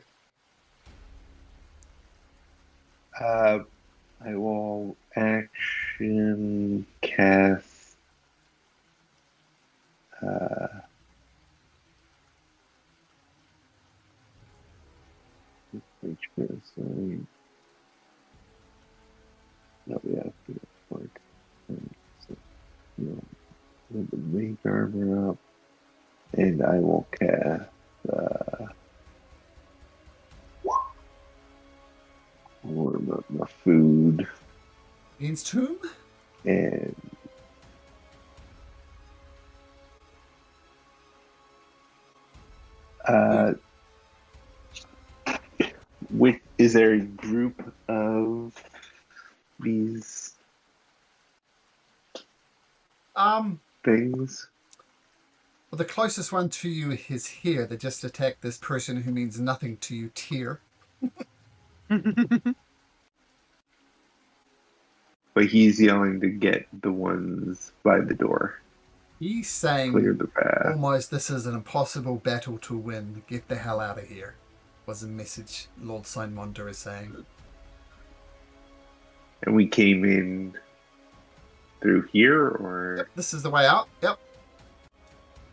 I will action cast which person? No, we have to work. So, with the make armor up, and I will cast warm up my food. Against whom? And is there a group of these things? Well, the closest one to you is here. They just attacked this person who means nothing to you, Tyr. But he's yelling to get the ones by the door. He's saying Clear the path. almost this is an impossible battle to win. Get the hell out of here. Was a message Lord Signmonder is saying. And we came in through here, or? Yep, this is the way out. Yep.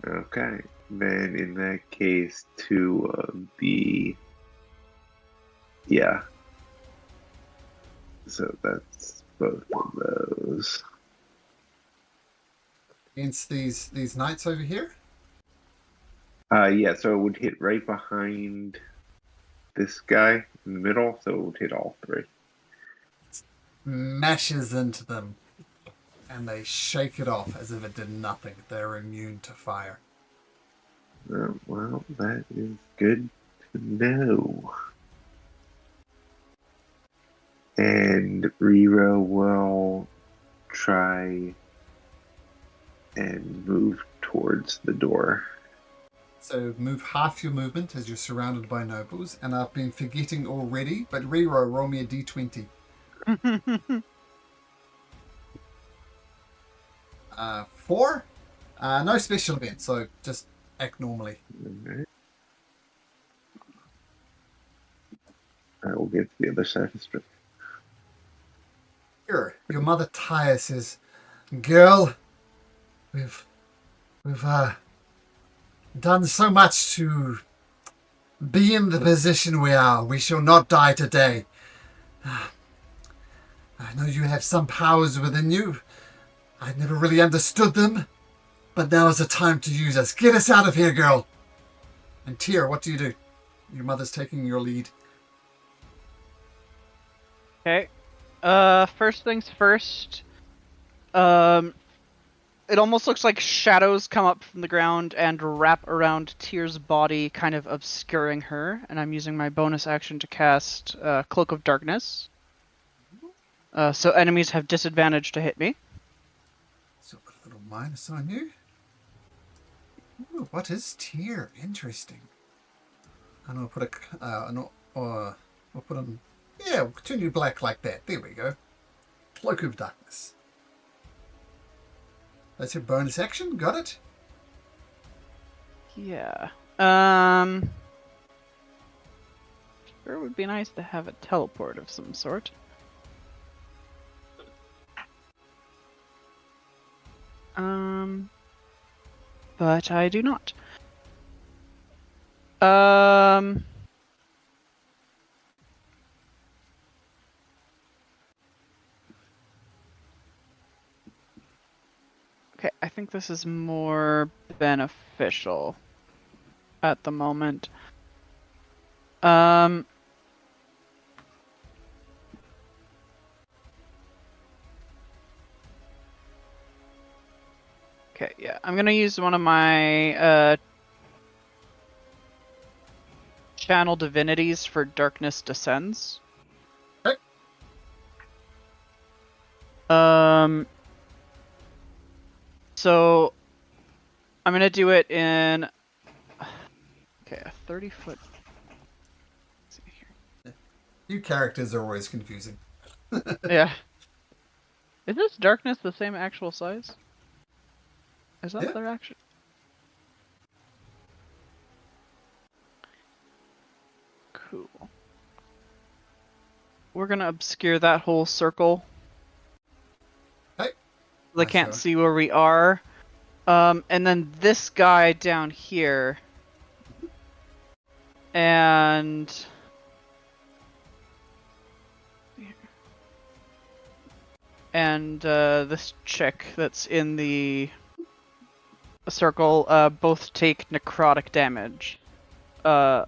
Okay. Then in that case, 2 of the... Yeah. So that's both of those. Against these knights over here? Yeah, so it would hit right behind this guy in the middle, so it would hit all 3. Mashes into them, and they shake it off as if it did nothing. They're immune to fire. Well, that is good to know. And Rero will try and move towards the door. So move half your movement as you're surrounded by nobles, and I've been forgetting already, but Rero, roll me a d20. 4? No special event, so just act normally. Alright. I will get to the other side of the strip. Here, your mother Tyre says, "Girl, we've done so much to be in the position we are. We shall not die today. I know you have some powers within you. I never really understood them, but now is the time to use us. Get us out of here, girl." And Tyr, what do you do? Your mother's taking your lead. Okay. First things first. It almost looks like shadows come up from the ground and wrap around Tyr's body, kind of obscuring her. And I'm using my bonus action to cast Cloak of Darkness. So enemies have disadvantage to hit me. So put a little minus on you. Ooh, what is tier? Interesting. And I'll put we'll put on, yeah, we'll turn you black like that. There we go. Cloak of Darkness. That's your bonus action. Got it? Yeah. Sure would be nice to have a teleport of some sort. But I do not. Okay, I think this is more beneficial at the moment. Okay, yeah, I'm gonna use one of my channel divinities for Darkness Descends. Okay. So I'm gonna do it in a 30-foot. Let's see here. You characters are always confusing. Yeah. Is this Darkness the same actual size? Is that Yeah. their actual? Cool. We're gonna obscure that whole circle. Okay. They can't see where we are. And then this guy down here. And this chick that's in the circle both take necrotic damage. They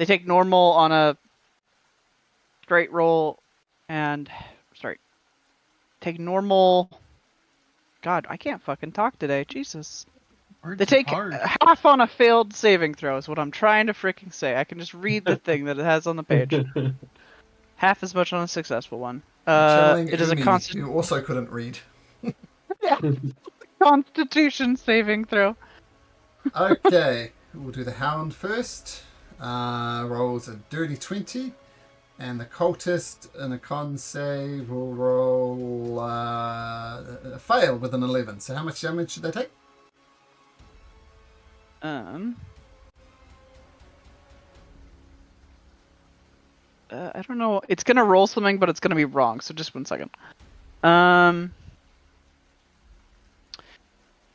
take normal on a straight roll, and take normal. God, I can't fucking talk today. Jesus. Words They are take hard. half on a failed saving throw is what I'm trying to freaking say. I can just read the thing that it has on the page. Half as much on a successful one. Channeling It is a Umi, who also couldn't read. Constitution saving throw. Okay, we'll do the Hound first. Rolls a dirty 20. And the Cultist in a con save will roll a fail with an 11. So how much damage should they take? I don't know. It's gonna roll something, but it's gonna be wrong. So just 1 second.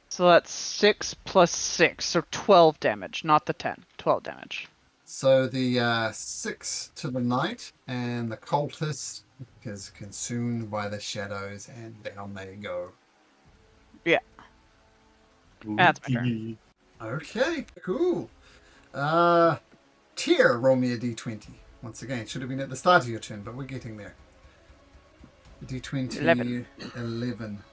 So that's 6 plus 6, so 12 damage, not the 10. 12 damage. So the 6 to the knight, and the Cultist is consumed by the shadows, and down they go. Yeah. That's my turn. Okay, cool. Tyr, roll me a d20. Once again, should have been at the start of your turn, but we're getting there. D20 11.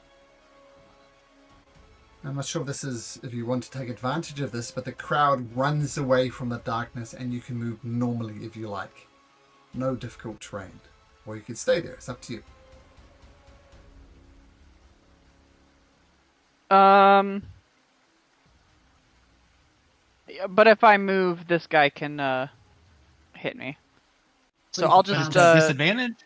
I'm not sure if you want to take advantage of this, but the crowd runs away from the darkness and you can move normally if you like. No difficult terrain. Or you could stay there. It's up to you. Yeah, but if I move, this guy can hit me. So I'll just disadvantage.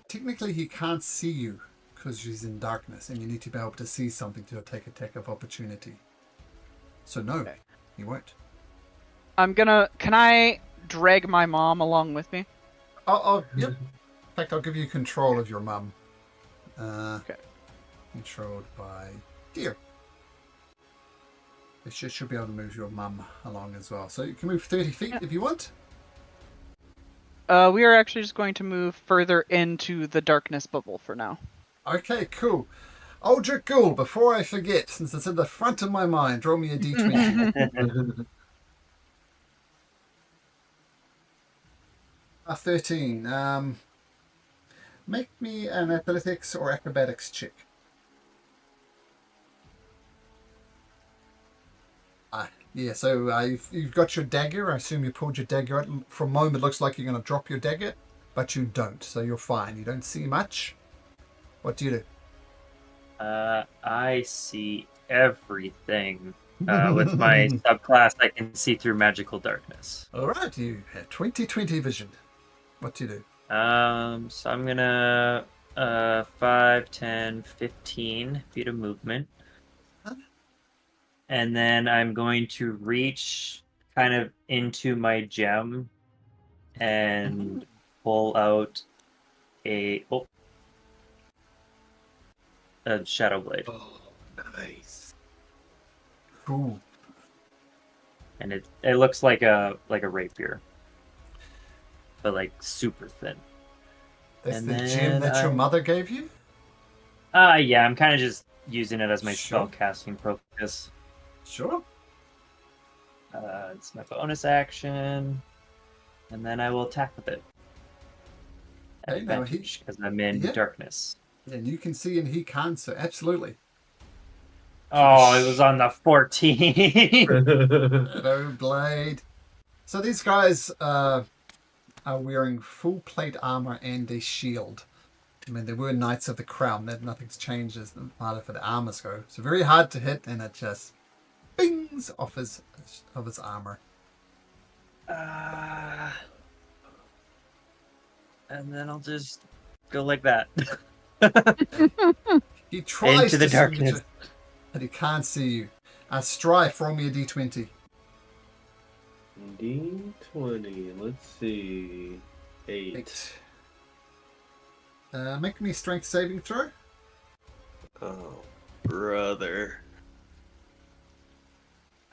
Technically, he can't see you because she's in darkness, and you need to be able to see something to take attack of opportunity. So no, he won't. Can I drag my mom along with me? Yep. In fact, I'll give you control of your mum. Okay. Controlled by Tyr. You should be able to move your mum along as well. So you can move 30 feet if you want. We are actually just going to move further into the darkness bubble for now. Okay, cool. Aldrich Ghoul, before I forget, since it's at the front of my mind, roll me a d20. 13. Make me an athletics or acrobatics check. Yeah, so you've got your dagger. I assume you pulled your dagger out. For a moment, it looks like you're going to drop your dagger. but you don't, so you're fine. You don't see much. What do you do? I see everything. With my subclass, I can see through magical darkness. All right, you have 20/20 vision. What do you do? So I'm gonna 5, 10, 15 feet of movement. Huh? And then I'm going to reach kind of into my gem and pull out a shadow blade. Oh, nice. Cool. And it looks like a rapier. But like super thin. That's And the then gem that your mother gave you? Yeah, I'm kind of just using it as my Sure. spell casting focus. Sure. It's my bonus action. And then I will attack with it. At Okay, now advantage, because I'm in Yeah. darkness. And you can see and he can't, so absolutely. Oh, it was on the 14. Shadow blade. So these guys are wearing full plate armor and a shield. I mean, they were Knights of the Crown. That nothing's changed as far as the armors go. So very hard to hit, and it just bings off his armor. And then I'll just go like that. He tries Into the to darkness. switch it, but he can't see you. Strife, roll me a d20. D20. Let's see. 8. Make me a strength saving throw. Oh, brother.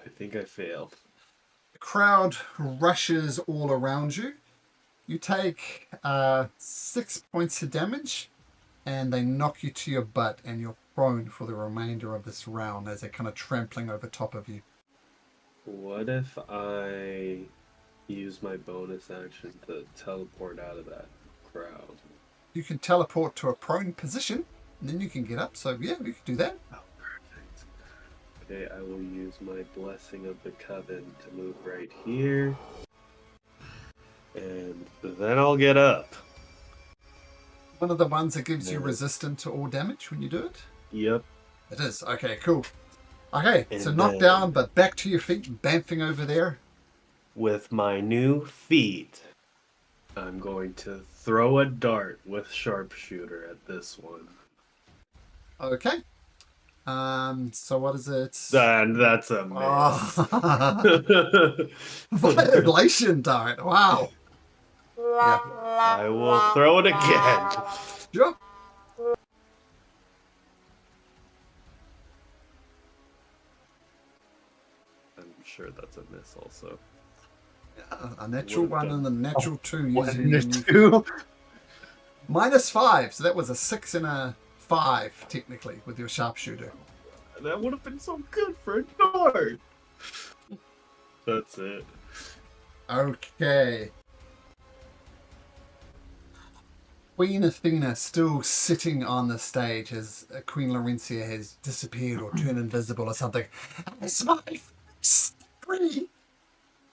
I think I failed. The crowd rushes all around you. You take 6 points of damage, and they knock you to your butt, and you're prone for the remainder of this round as they're kind of trampling over top of you. What if I use my bonus action to teleport out of that crowd? You can teleport to a prone position, and then you can get up. So yeah, we could do that. Oh, perfect. Okay, I will use my Blessing of the Coven to move right here. And then I'll get up. One of the ones that gives you No. resistance to all damage when you do it. Yep. It is. Okay, cool. Okay, so And knocked then- down, but back to your feet, bamfing over there. With my new feet, I'm going to throw a dart with sharpshooter at this one. Okay. So what is it? And that's a miss. Oh. Violation dart. Wow. Yeah. I will throw it again. Sure. I'm sure that's a miss also. A natural Would've one done- and a natural two One using and a your new- two. -5, so that was a 6 and a 5 technically with your sharpshooter. That would have been so good for a dart. That's it. Okay. Queen Athena still sitting on the stage as Queen Laurentia has disappeared or turned invisible or something. As my first decree,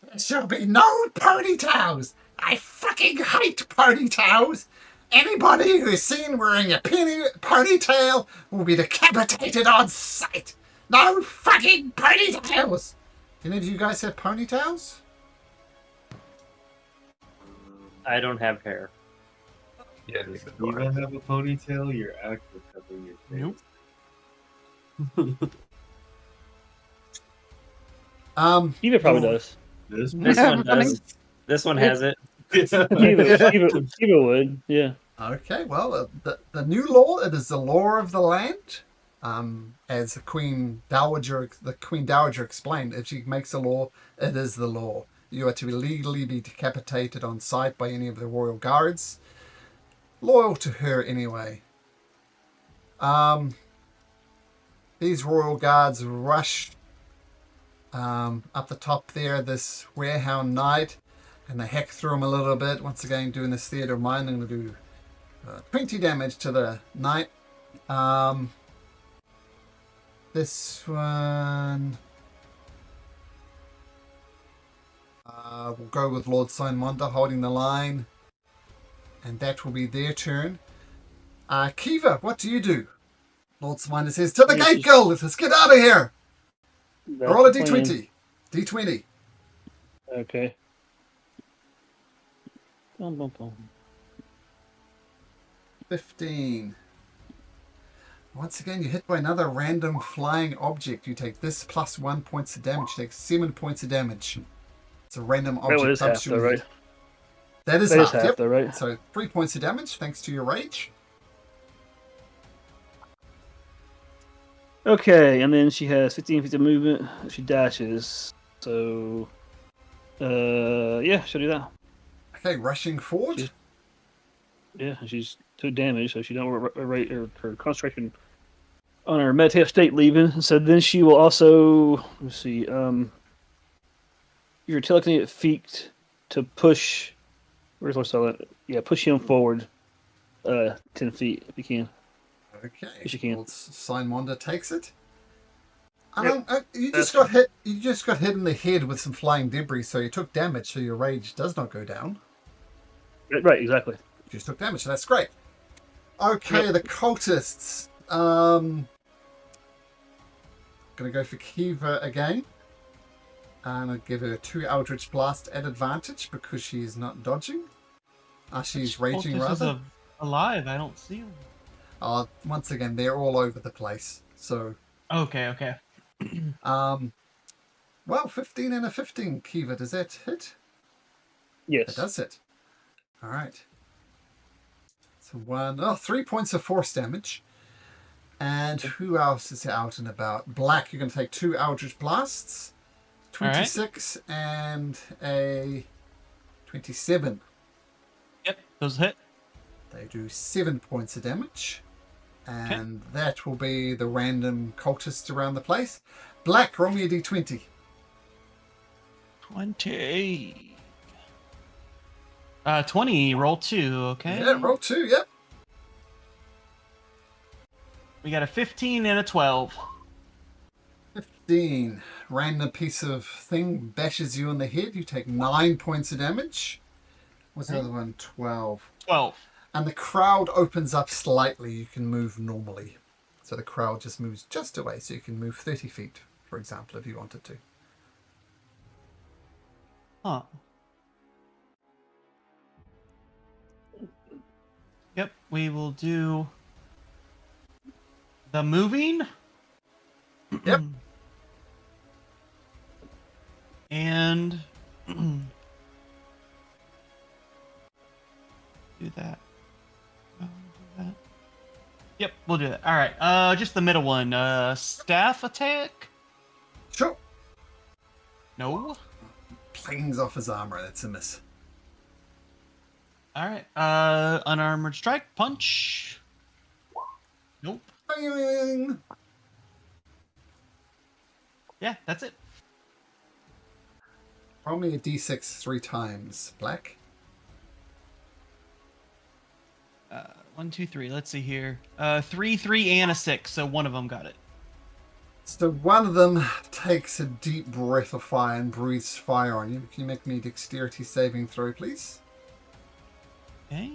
there shall be no ponytails. I fucking hate ponytails. Anybody who is seen wearing a ponytail will be decapitated on sight. No fucking ponytails. Any of you guys have ponytails? I don't have hair. Yeah, Does Eva have a ponytail? You're actually covering your face. Nope. Eva probably does. This This one does. This one has it. Eva would, yeah. Okay, well, the new law, it is the law of the land. As the Queen Dowager explained, if she makes a law, it is the law. You are to legally be decapitated on sight by any of the royal guards. Loyal to her anyway. These royal guards rush up the top there, this Warehound Knight, and they hack through him a little bit. Once again, doing this theatre of mind, I'm going to do 20 damage to the Knight. This one... we'll go with Lord Simonda holding the line. And that will be their turn. Kiva, what do you do? Lord Sminder says, to the gate, girl! Let's get out of here! Roll a d20. D20. Okay. Boom, boom, boom. 15. Once again, you're hit by another random flying object. You take this plus 1 points of damage. You take 7 points of damage. It's a random object. That is half, though, right? That is half, yep. though, right? So 3 points of damage thanks to your rage. Okay, and then she has 15 feet of movement. She dashes. So, yeah, she'll do that. Okay, rushing forward. She's 2 damage, so she don't rate her concentration on her meditative state leaving. So then she will also, let's see, your telekinetic feat to push. Where's Marcella? Yeah, push him forward 10 feet if you can. Okay. If you can. Old Simonda takes it. Yep. You just got hit. You just got hit in the head with some flying debris, so you took damage. So your rage does not go down. Right, exactly. You just took damage, so that's great. Okay, Yep. the cultists. Gonna go for Kiva again. And I'll give her 2 Eldritch Blast at advantage because she's not dodging. She's raging Cultist is rather. alive. I don't see him. Once again, they're all over the place. So, Okay. well, 15 and a 15, Kiva. Does that hit? Yes. It does hit. All right. So 3 points of force damage. And who else is out and about? Black, you're going to take 2 Eldritch Blasts. 26 and a 27. Yep, those hit. They do 7 points of damage. And that will be the random cultists around the place. Black, roll me a d20. 20. 20, roll 2, okay? Yeah, roll 2, yep. We got a 15 and a 12. 15. Random piece of thing bashes you in the head. You take 9 points of damage. What's the other one? 12. 12. And the crowd opens up slightly. You can move normally. So the crowd just moves just away. So you can move 30 feet, for example, if you wanted to. Huh. Yep, we will do the moving. Yep. And do that. Yep, we'll do that. All right. Just the middle one. Staff attack? Sure. No. Plings off his armor. That's a miss. All right. Unarmored strike. Punch. Nope. Bing! Yeah, that's it. Roll me a d6 3 times. Black. 1, 2, 3. Let's see here. 3, 3, and a 6. So one of them got it. So one of them takes a deep breath of fire and breathes fire on you. Can you make me a dexterity saving throw, please? Okay.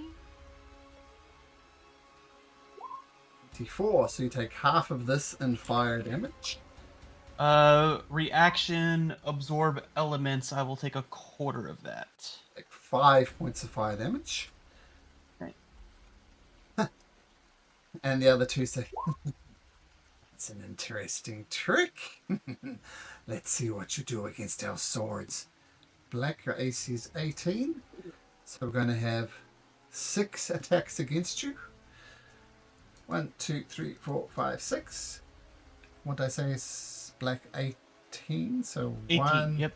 24. So you take half of this in fire damage. Reaction, absorb elements. I will take a quarter of that. Take 5 points of fire damage. Right. And the other 2 say, "It's an interesting trick. Let's see what you do against our swords." Black, your AC is 18. So we're going to have 6 attacks against you. 1, 2, 3, 4, 5, 6. What did I say is Black 18? So 18, 1. yep.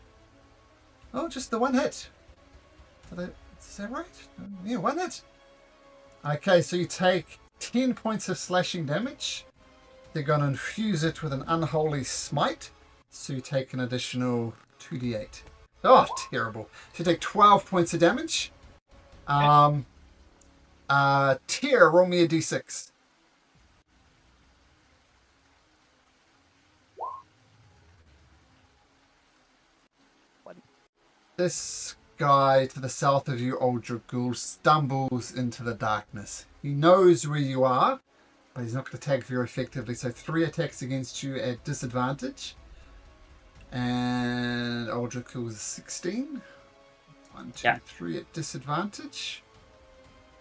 Oh, just the 1 hit. Is that right? Yeah, 1 hit. Okay, so you take 10 points of slashing damage. They're going to infuse it with an unholy smite. So you take an additional 2d8. Oh, terrible. So you take 12 points of damage. Tyr, roll me a d6. This guy to the south of you, Aldrich Ghoul, stumbles into the darkness. He knows where you are, but he's not going to attack very effectively. So 3 attacks against you at disadvantage. And Aldrich Ghoul is 16. 1, 2, Yeah. 3 at disadvantage.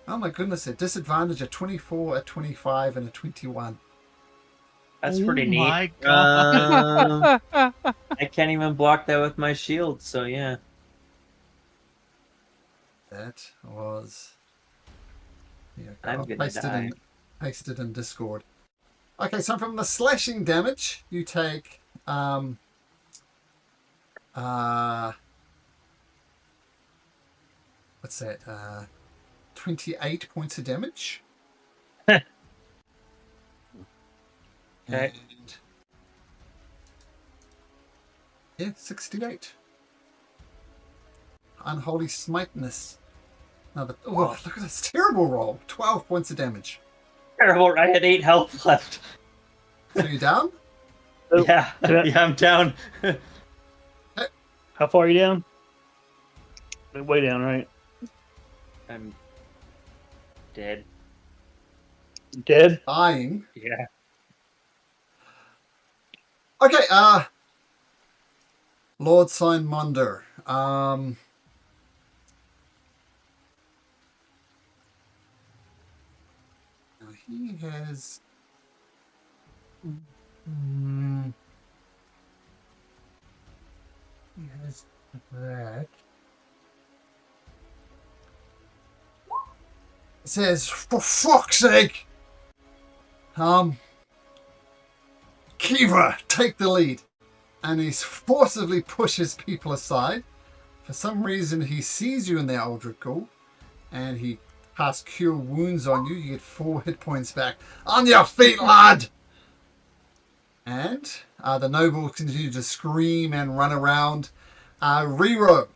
Oh my goodness, at disadvantage a 24, a 25, and a 21. That's Oh pretty neat. my God. I can't even block that with my shield, so yeah. That was... Yeah, I'm I'll gonna paste it in Discord. Okay, so from the slashing damage, you take what's that? 28 points of damage. Okay. And yeah, 68. Unholy smiteness. Another. Oh, look at this terrible roll. 12 points of damage. Terrible. I had 8 health left. So you down? Oh, Yeah, yeah, I'm down. How far are you down? Way down, right? I'm dead. Dead? Dying. Yeah. Okay, Lord Signmonder. Now he has that. It says, for fuck's sake! Kiva, take the lead. And he forcibly pushes people aside. For some reason, he sees you in there, Aldrich Ghoul, and he casts Cure Wounds on you. You get 4 hit points back. On your feet, lad! And the noble continues to scream and run around. Rero.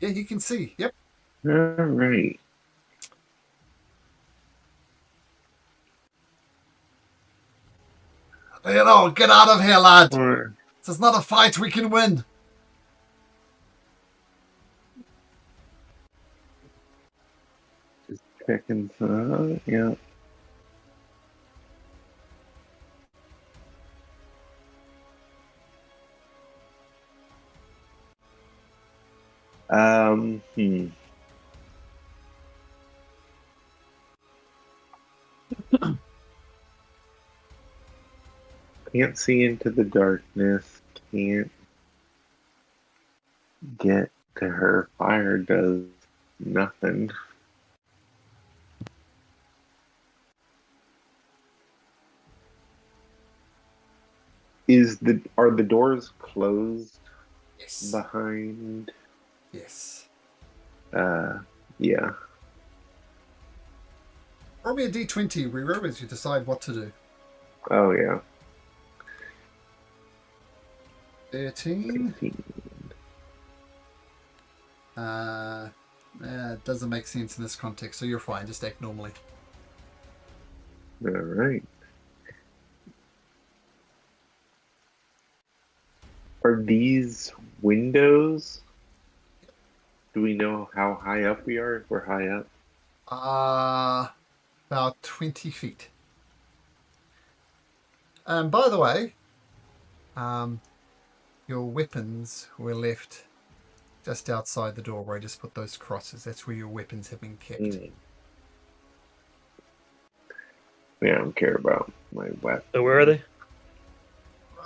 Yeah, you can see. Yep. All right. You know, get out of here, lad. Or This is not a fight we can win. just checking some. Yeah. Hmm. Can't see into the darkness. Can't get to her. Fire does nothing. Are the doors closed Yes. behind? Yes. Yeah. Roll me a d20, Rero, as you decide what to do. Oh yeah. 13. 18. It doesn't make sense in this context, so you're fine. Just act normally. All right. Are these windows? Do we know how high up we are if we're high up? About 20 feet. By the way, your weapons were left just outside the door where I just put those crosses. That's where your weapons have been kept. Yeah, I don't care about my weapon. So where are they?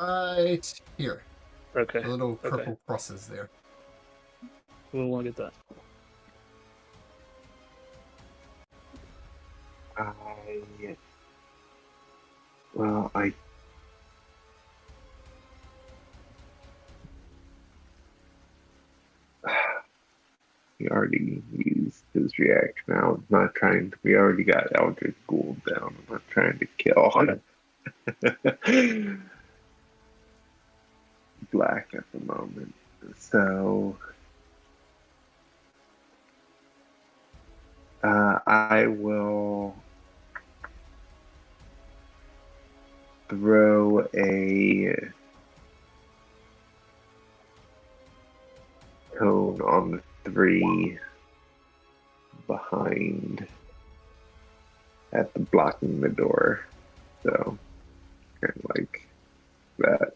Right here. Okay. The little purple crosses there. We want to get that. I he already used his reaction. I'm not trying to. We already got Eldritch Ghoul down. I'm not trying to kill Black at the moment. So I will throw a cone on the 3 behind at the blocking the door. So kind of like that.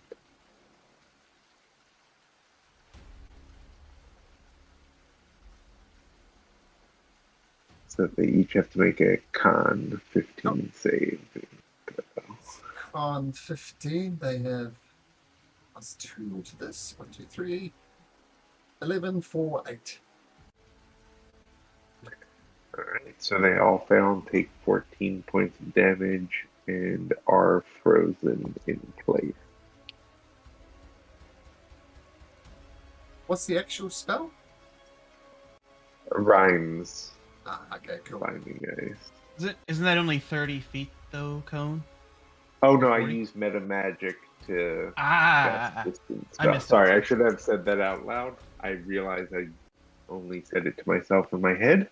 So they each have to make a con 15 save. Con 15, they have +2 to this. 1, 2, 3. 11, 4, 8. Alright, so they all fail and take 14 points of damage and are frozen in place. What's the actual spell? Rhymes Okay, cool. binding ice. Isn't that only 30 feet though, Cone? Oh no, I 40? use meta magic to Ah, cast distance I spell. missed that. Sorry, I should have said that out loud. I realized I only said it to myself in my head.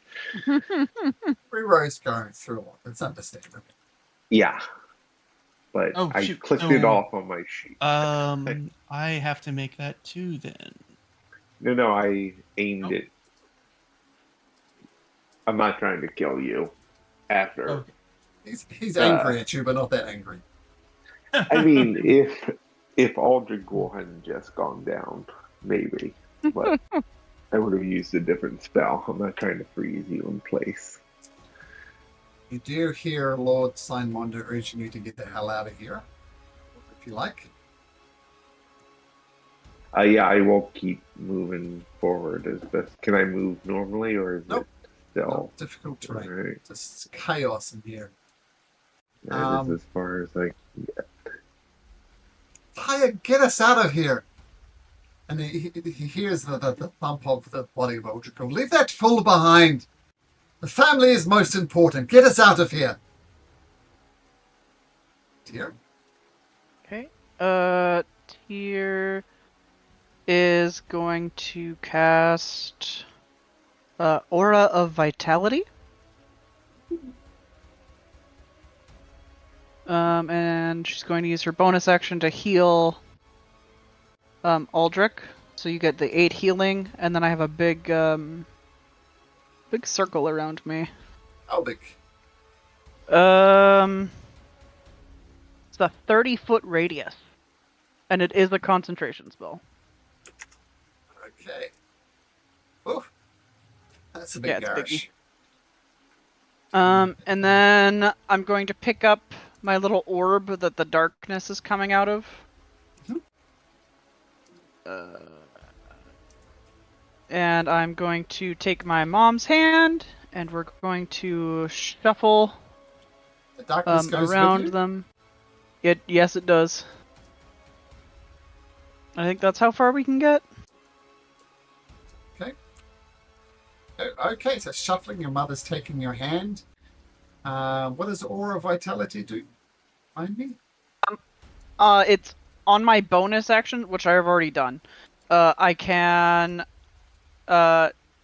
Rero's going through it. It's understandable. Yeah. But Oh, I shoot. clicked So, it off on my sheet. I have to make that too then. No, I aimed Oh. it. I'm not trying to kill you after. Okay. He's angry at you, but not that angry. I mean, if Aldrich Ghoul hadn't just gone down, maybe. But I would have used a different spell. I'm not trying to freeze you in place. You do hear Lord Signmonder urging you to get the hell out of here, if you like. Yeah, I will keep moving forward as best. Can I move normally, or is Nope. it still? No, difficult terrain. Alright. Just chaos in here. That is as far as I can get. Fire, get us out of here! And he hears the thump of the body of Aldrich. Leave that fool behind! The family is most important. Get us out of here! Dear? Okay. Tyr is going to cast Aura of Vitality. And she's going to use her bonus action to heal Aldrich. So you get the 8 healing, and then I have a big big circle around me. How big? It's a 30-foot radius, and it is a concentration spell. Okay. Oof. That's a big Yeah, it's a garish. biggie. And then I'm going to pick up my little orb that the darkness is coming out of. And I'm going to take my mom's hand, and we're going to shuffle The darkness goes around with you? them. Yes, it does. I think that's how far we can get. Okay, so shuffling, your mother's taking your hand. What does Aura of Vitality do? Find me? It's on my bonus action, which I have already done. I can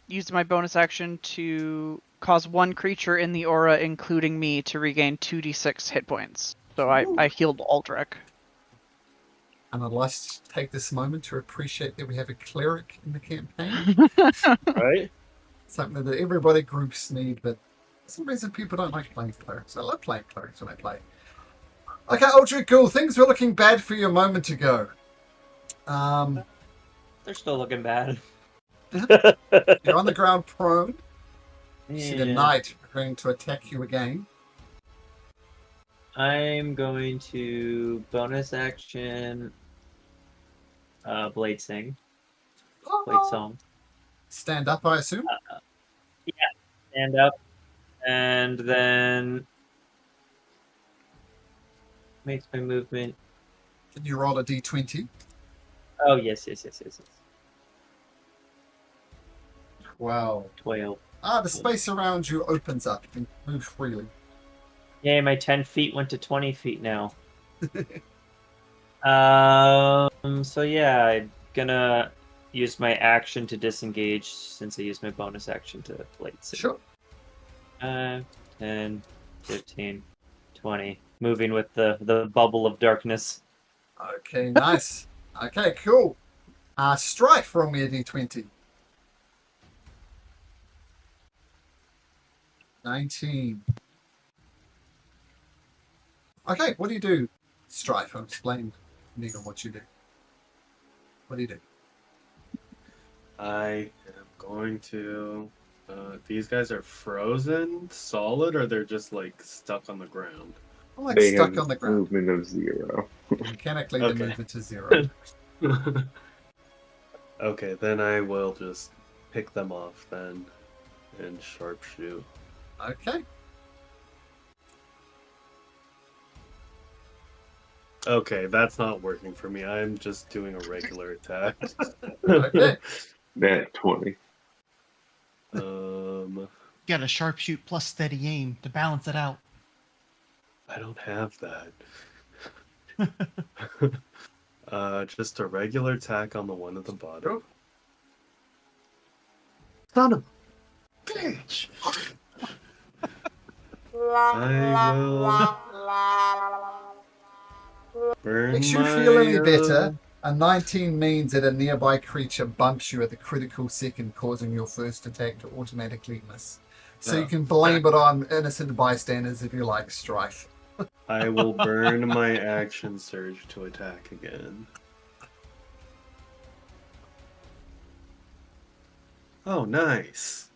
use my bonus action to cause one creature in the aura, including me, to regain 2d6 hit points. So I healed Aldrich. And I'd like to take this moment to appreciate that we have a cleric in the campaign. Right? Something that everybody groups need, but for some reason people don't like playing clerics. I love playing clerics when I play. Okay, Aldrich Ghoul, things were looking bad for you a moment ago. They're still looking bad. You're on the ground prone. You see the Yeah. knight going to attack you again. I'm going to bonus action Blade Sing. Blade Song. Stand up, I assume. Stand up. And then makes my movement. Can you roll a d20? Oh, yes. 12. 12. The space around you opens up. You can move freely. Yay, my 10 feet went to 20 feet now. So yeah, I'm gonna use my action to disengage since I used my bonus action to Blade Sing. Sure. 10, 15, 20. Moving with the bubble of darkness. Okay, nice. Okay, cool. Strife, roll me a d20. 19. Okay, what do you do, Strife? I'll explain, Negan, what you do. What do you do? I am going to. These guys are frozen, solid, or they're just like stuck on the ground. I'm like They stuck have on the ground. movement of 0. Mechanically, the Okay. movement is 0. Okay, then I will just pick them off then and sharpshoot. Okay. Okay, that's not working for me. I'm just doing a regular attack. Okay. That 20. You got a sharpshoot plus steady aim to balance it out. I don't have that. Just a regular attack on the one at the bottom. Son of a bitch! I will burn Makes you my, feel any better. A 19 means that a nearby creature bumps you at the critical second, causing your first attack to automatically miss. So you can blame it on innocent bystanders if you like, Strife. I will burn my action surge to attack again. Oh, nice.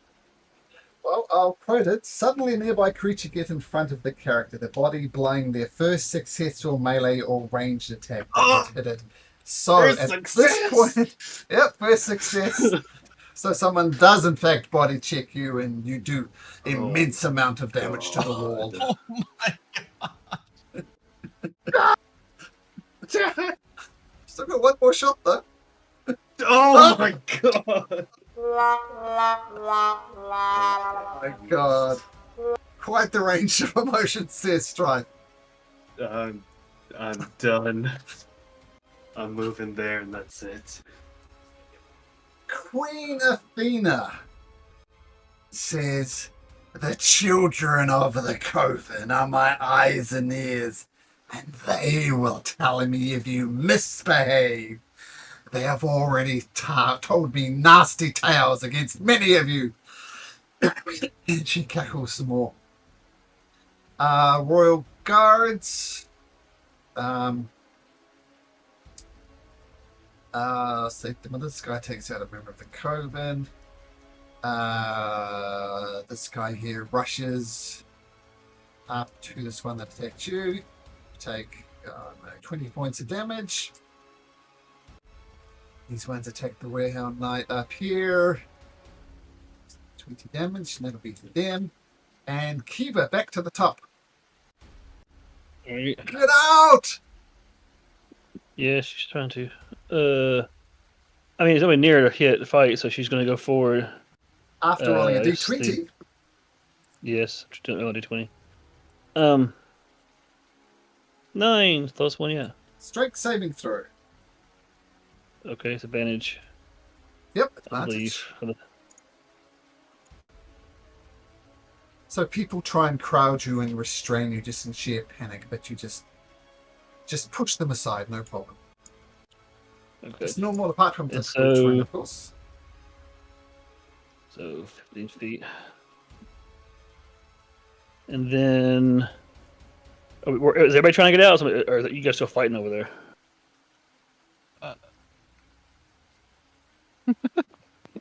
Well, I'll quote it. Suddenly a nearby creature gets in front of the character, the body blowing their first successful melee or ranged attack that would hit it. So First at success! this point, yep, first success. So someone does in fact body check you and you do immense amount of damage to the wall. Oh my Still got one more shot though. Oh my god! Oh my god. Quite the range of emotions there, Strife. I'm done. I'm moving there and that's it. Queen Athena says, "The children of the coven are my eyes and ears, and they will tell me if you misbehave. They have already told me nasty tales against many of you." And she cackles some more. Royal Guards. So this guy takes out a member of the coven. This guy here rushes up to this one that attacked you. Take 20 points of damage. These ones attack the Warhound Knight up here. 20 damage, and that'll be to them. And Kiva back to the top. Alright. Get out! Yeah, she's trying to. I mean, it's nowhere near a hit fight, so she's going to go forward. After rolling a it's d20. Yes, I'll do 20. 9 plus 1, yeah. Strength saving throw. Okay, it's advantage. Yep, I believe. advantage. So people try and crowd you and restrain you just in sheer panic, but you just push them aside, no problem. Okay. It's normal apart from the And torturing, so- of course. So 15 feet. And then. Is everybody trying to get out? Or are you guys still fighting over there?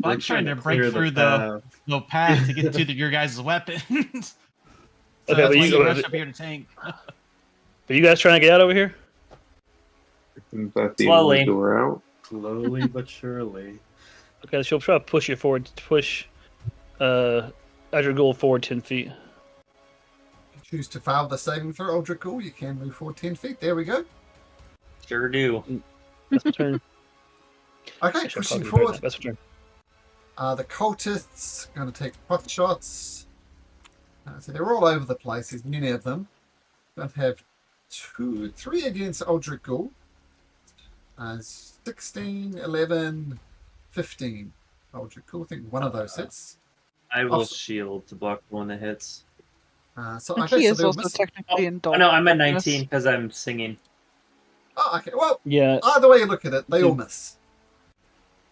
Well, I'm trying to break through the path to get to your guys' weapons. So Okay, that's but why you you go- rush up here to tank. Are you guys trying to get out over here? Is that the Slowly. only door out? Slowly but surely. Okay, she'll try to push you forward. Push Adrigal forward 10 feet. If you choose to fail the saving throw, Aldrich Ghoul, you can move forward 10 feet. There we go. Sure do. That's my turn. Okay, I shall pushing probably forward. That's my turn. The cultists are going to take pot shots. So they're all over the place. There's many of them. Going to have 3 against Aldrich Ghoul. 16, 11, 15. Aldrich Ghoul, I think one of those hits. I will Off- shield to block the one that hits. So He okay, so is they'll also miss. technically Oh indulged. no, I'm at bonus. 19 because I'm singing. Oh, okay. Well, Yeah. either way you look at it, they all miss.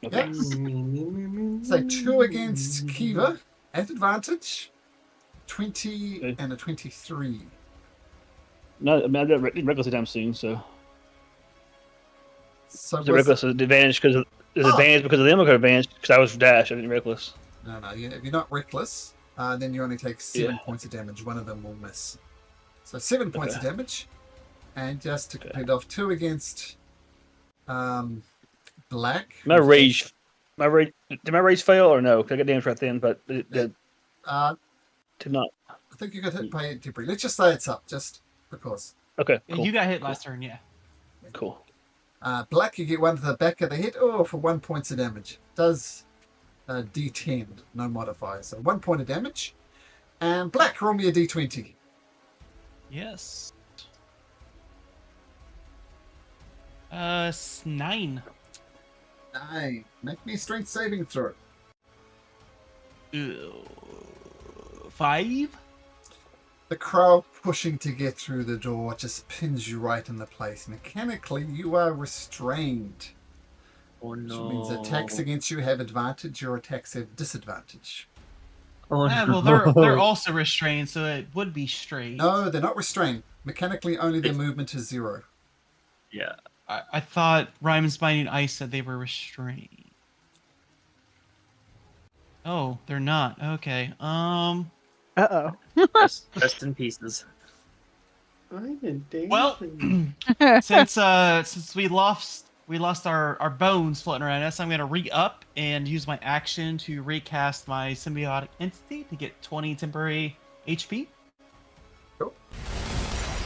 Okay. Yep. So 2 against Kiva at advantage. 20 Okay. and a 23. No, I mean, I got reckless anytime soon, so. So The reckless is advantage because advantage because of them, or advantage because I was dash. I didn't reckless. No, if you're not reckless, then you only take 7 Yeah. points of damage. One of them will miss. So 7 points of damage. And just to complete off, 2 against Black. My rage, did my rage fail or no? 'Cause I got damage right then, but it did not. I think you got hit by debris. Let's just say it's up, just because. Okay, Yeah, cool. you got hit last turn, yeah. Cool. Black, you get 1 to the back of the head. Oh, for 1 point of damage. Does D10, no modifier. So 1 point of damage. And Black, roll me a D20. Yes. 9. 9. Make me a strength saving throw. 5. The crowd pushing to get through the door just pins you right in the place. Mechanically, you are restrained. Oh no. Which means attacks against you have advantage, your attacks have disadvantage. Oh no. Well, they're also restrained, so it would be straight. No, they're not restrained. Mechanically, only their movement is 0. Yeah. I thought Ryman's Binding Ice said they were restrained. Oh, they're not. Okay. Uh-oh. Rest in pieces. I'm in danger. Well, since we lost our bones floating around us, I'm gonna re-up and use my action to recast my symbiotic entity to get 20 temporary HP. Cool.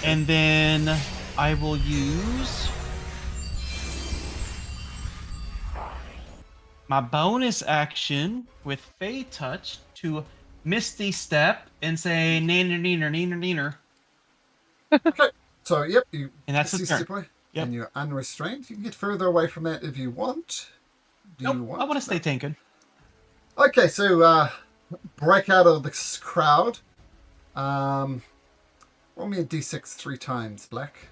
And then I will use my bonus action with Fey Touch to Misty Step and say neener neener neener neener. Okay, so yep, you And that's the cease turn. to play, Yep. and you're unrestrained. You can get further away from that if you want. Nope, I want to stay tanking. Okay, so break out of this crowd. Roll me a d6 3 times, Black.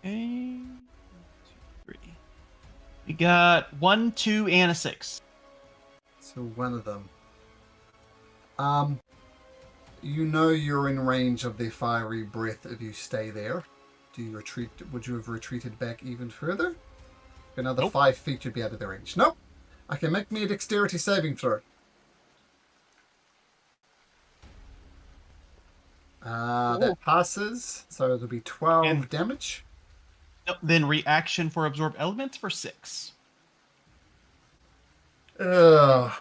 Okay. 3. We got 1, 2, and a 6. So one of them. You know you're in range of their fiery breath if you stay there. Do you retreat? Would you have retreated back even further? Another Nope. 5 feet, you'd be out of their range. Nope. Okay, make me a dexterity saving throw. That passes, so it'll be 12 And- damage. Nope, then reaction for absorb elements for 6. Ugh.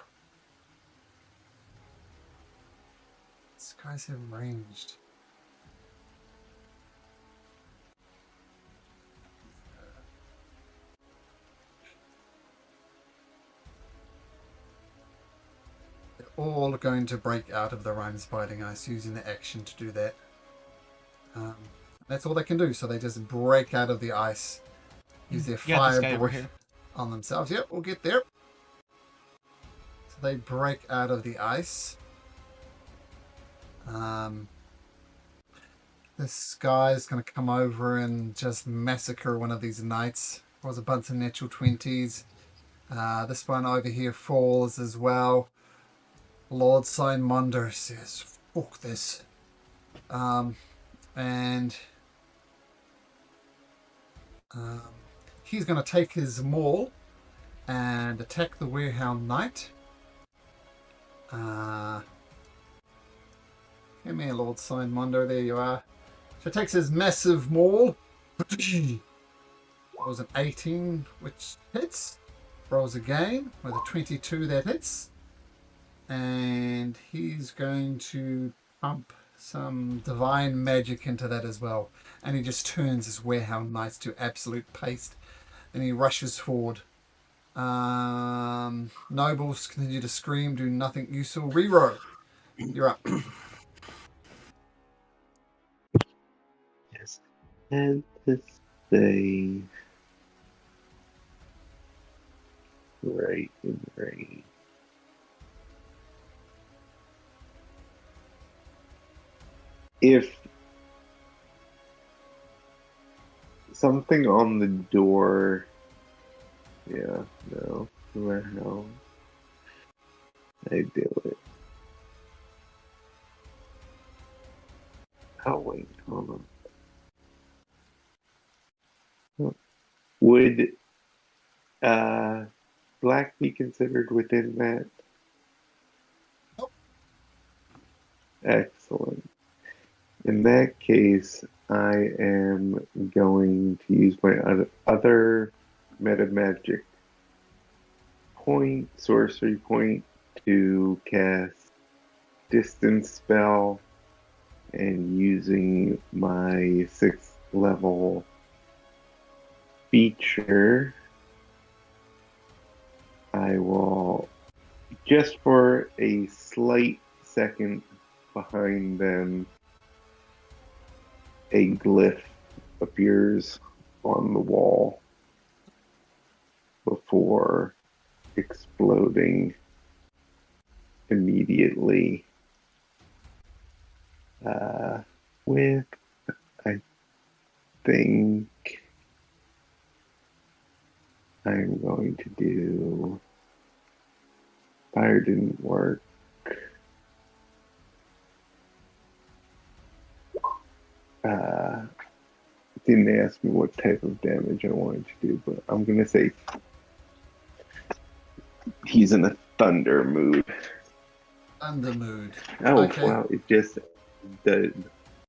These guys have ranged. They're all going to break out of the Rhymes Biting Ice using the action to do that. That's all they can do, so they just break out of the ice. Use their You got this fire guy over breath here. on themselves. Yep, we'll get there. So they break out of the ice. This guy is going to come over and just massacre one of these knights. Was a bunch of natural 20s. This one over here falls as well. Lord Simonder says, fuck this. He's going to take his maul and attack the Werehound Knight. Come here, Lord Simonder. There you are. So takes his massive maul. Was an 18, which hits. Rolls again with a 22 that hits. And he's going to pump some divine magic into that as well. And he just turns his Werehound Knights to absolute paste. And he rushes forward. Nobles continue to scream, do nothing useful. Reroll. You're up. Yes. And to save. Right in range. If something on the door, yeah, no, where hell I do it. Oh wait, hold on. Would black be considered within that? Nope. Excellent. In that case, I am going to use my other meta magic point, sorcery point, to cast distance spell, and using my 6th level feature, I will, just for a slight second behind them, a glyph appears on the wall before exploding immediately with, I think I'm going to do, fire didn't work. Didn't ask me what type of damage I wanted to do, but I'm gonna say he's in a thunder mood. Thunder mood. Oh, Okay. wow, it just does.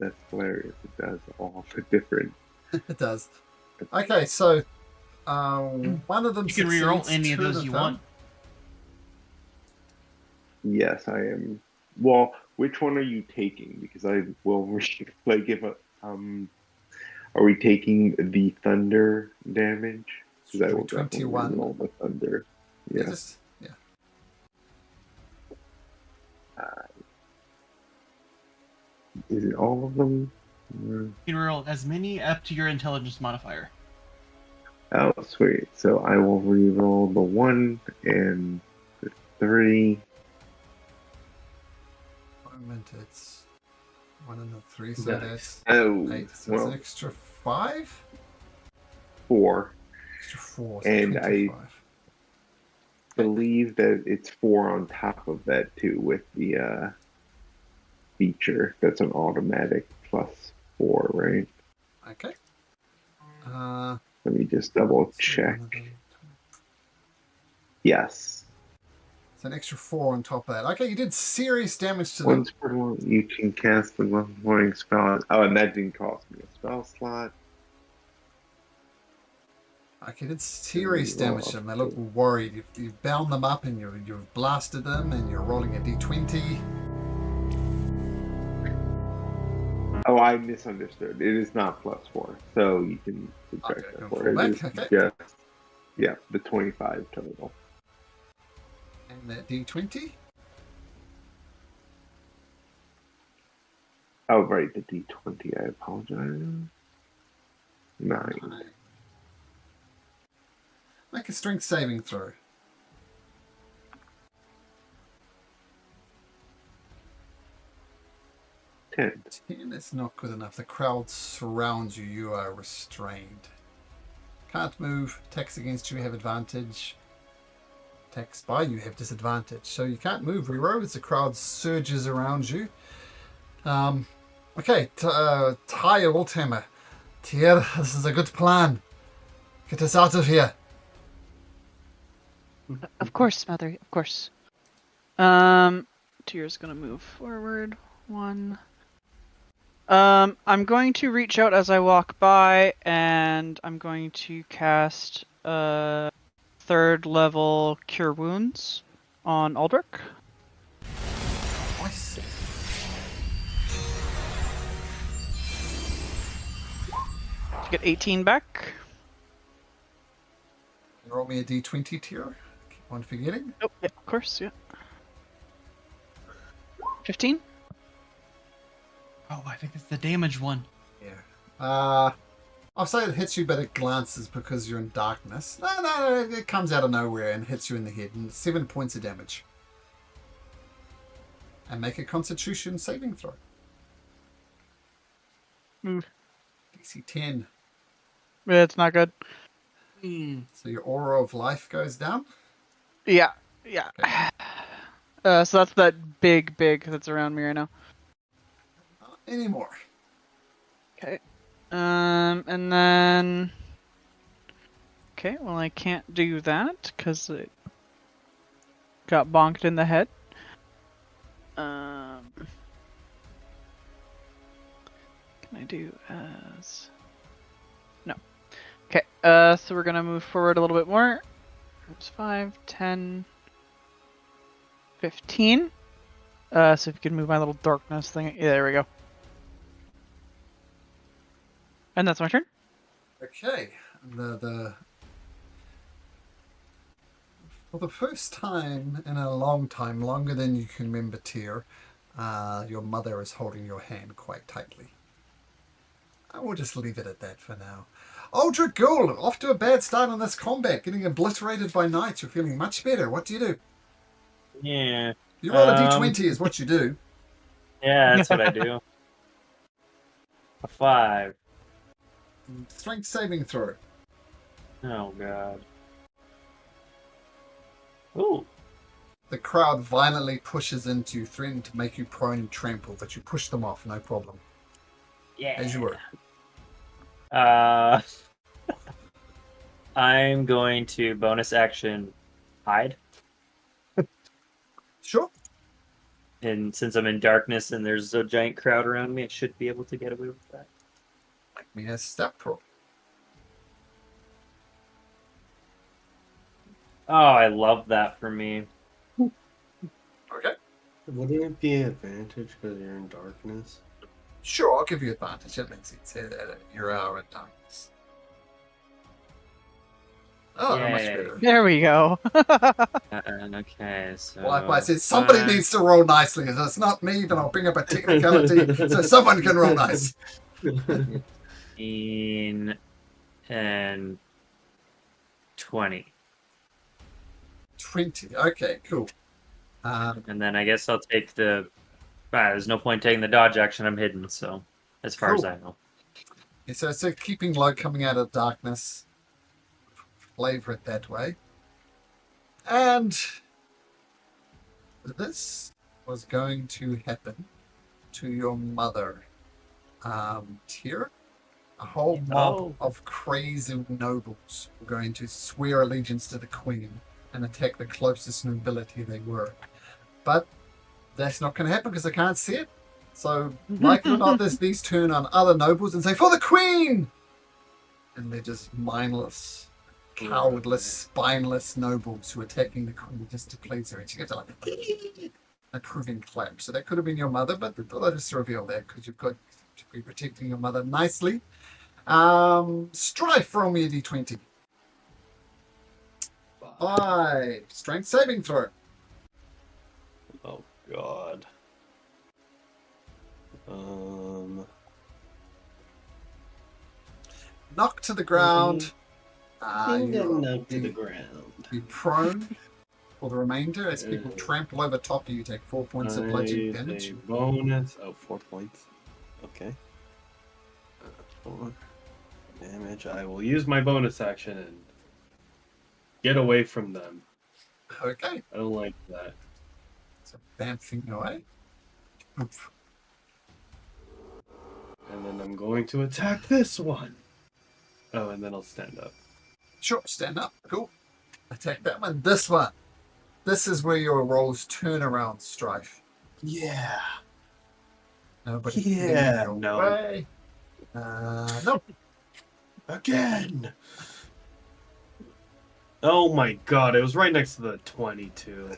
That's hilarious. It does all the different. It does. Okay, so one of them You can reroll succeeds, any of two those you want. Yes, I am. Well, which one are you taking? Because I will like if are we taking the thunder damage? Because I will definitely 21. roll the thunder. Yeah. Yeah. Yeah. Is it all of them? You can reroll as many up to your intelligence modifier. Oh, sweet. So I will re-roll the 1 and the 3. Moment, it's 1 and a 3, so that's Oh, 8. So it's well, an extra 5? 4. Extra 4, so And 25. believe that it's 4 on top of that too with the feature. That's an automatic +4, right? Okay. Let me just double check. Yes. It's an extra 4 on top of that. Okay, you did serious damage to them. Once per month, you can cast the morning spell. Oh, and that didn't cost me a spell slot. Okay, you did serious damage to them. They look worried. You've bound them up and you've blasted them and you're rolling a d20. Oh, I misunderstood. It is not +4, so you can subtract Okay, that go for it. back, It's okay. just, yeah, the 25 total. And that d20. Oh, right, the d20. I apologize. 9. Make a strength saving throw. 10. 10 is not good enough. The crowd surrounds you. You are restrained. Can't move. Attacks against you have advantage. Attacks by you have disadvantage. So you can't move, Rero, as the crowd surges around you. Okay, Ty Oldhammer. Tyr, this is a good plan. Get us out of here. Of course, Mother. Of course. Tyr's gonna move forward. 1. I'm going to reach out as I walk by, and I'm going to cast 3rd level Cure Wounds on Aldrich. Nice. To get 18 back. Roll me a d20, Tyr. Keep on forgetting. Oh, yeah, of course, yeah. 15? Oh, I think it's the damage one. Yeah. I'll say it hits you, but it glances because you're in darkness. No, it comes out of nowhere and hits you in the head. And 7 points of damage. And make a Constitution saving throw. Move. DC 10. Yeah, it's not good. So your aura of life goes down. Yeah. Okay. So that's that big that's around me right now. Not anymore. Okay. And then. Okay, well, I can't do that because it got bonked in the head. Can I do as. No. Okay, so we're gonna move forward a little bit more. It's 5, 10, 15. So if you can move my little darkness thing. Yeah, there we go. And that's my turn. Okay. For the first time in a long time, longer than you can remember, Tyr, your mother is holding your hand quite tightly. I will just leave it at that for now. Aldrich Gould, off to a bad start on this combat, getting obliterated by knights. You're feeling much better. What do you do? Yeah. You roll a d20 is what you do. Yeah, that's what I do. A 5. Strength saving throw. Oh god. Ooh. The crowd violently pushes into you, threatening to make you prone and trample, but you push them off, no problem. Yeah. As you were. I'm going to bonus action hide. Sure. And since I'm in darkness and there's a giant crowd around me, I should be able to get away with that. Make me a step roll. Oh, I love that for me. Okay. Wouldn't it be an advantage because you're in darkness? Sure, I'll give you advantage. That makes sense. You're out in darkness. Oh, much Yay. better. There we go. Okay, so... Well, I said somebody needs to roll nicely. If it's not me, then I'll bring up a technicality so someone can roll nice. 15 and 20. 20. Okay, cool. And then I guess I'll take the... there's no point taking the dodge action. I'm hidden, so as far as Cool. I know. Yeah, so keeping low coming out of darkness. Flavor it that way. And this was going to happen to your mother. Tyr. A whole mob of crazy nobles were going to swear allegiance to the queen and attack the closest nobility they were. But that's not going to happen because they can't see it. So, like it or not, these turn on other nobles and say, "For the queen!" And they're just mindless, cowardless, spineless nobles who are attacking the queen just to please her. And she gets like approving clap. So that could have been your mother, but I'll just reveal that because you've got to be protecting your mother nicely. Strife, roll me a d20. 5. Strength saving throw. Oh god. Knock to the ground. Knocked to the ground. Be prone for the remainder as people trample over top of you. Take 4 points of bludgeoning damage. A bonus. Oh, 4 points. Okay. 4 damage. I will use my bonus action and get away from them. Okay. I don't like that. So bamfing away. Oof. And then I'm going to attack this one. Oh, and then I'll stand up. Sure, stand up. Cool. Attack that one. This one. This is where your rolls turn around, Strife. Yeah. Nobody Yeah, getting no. away. No. Again. Oh my god, it was right next to the 22.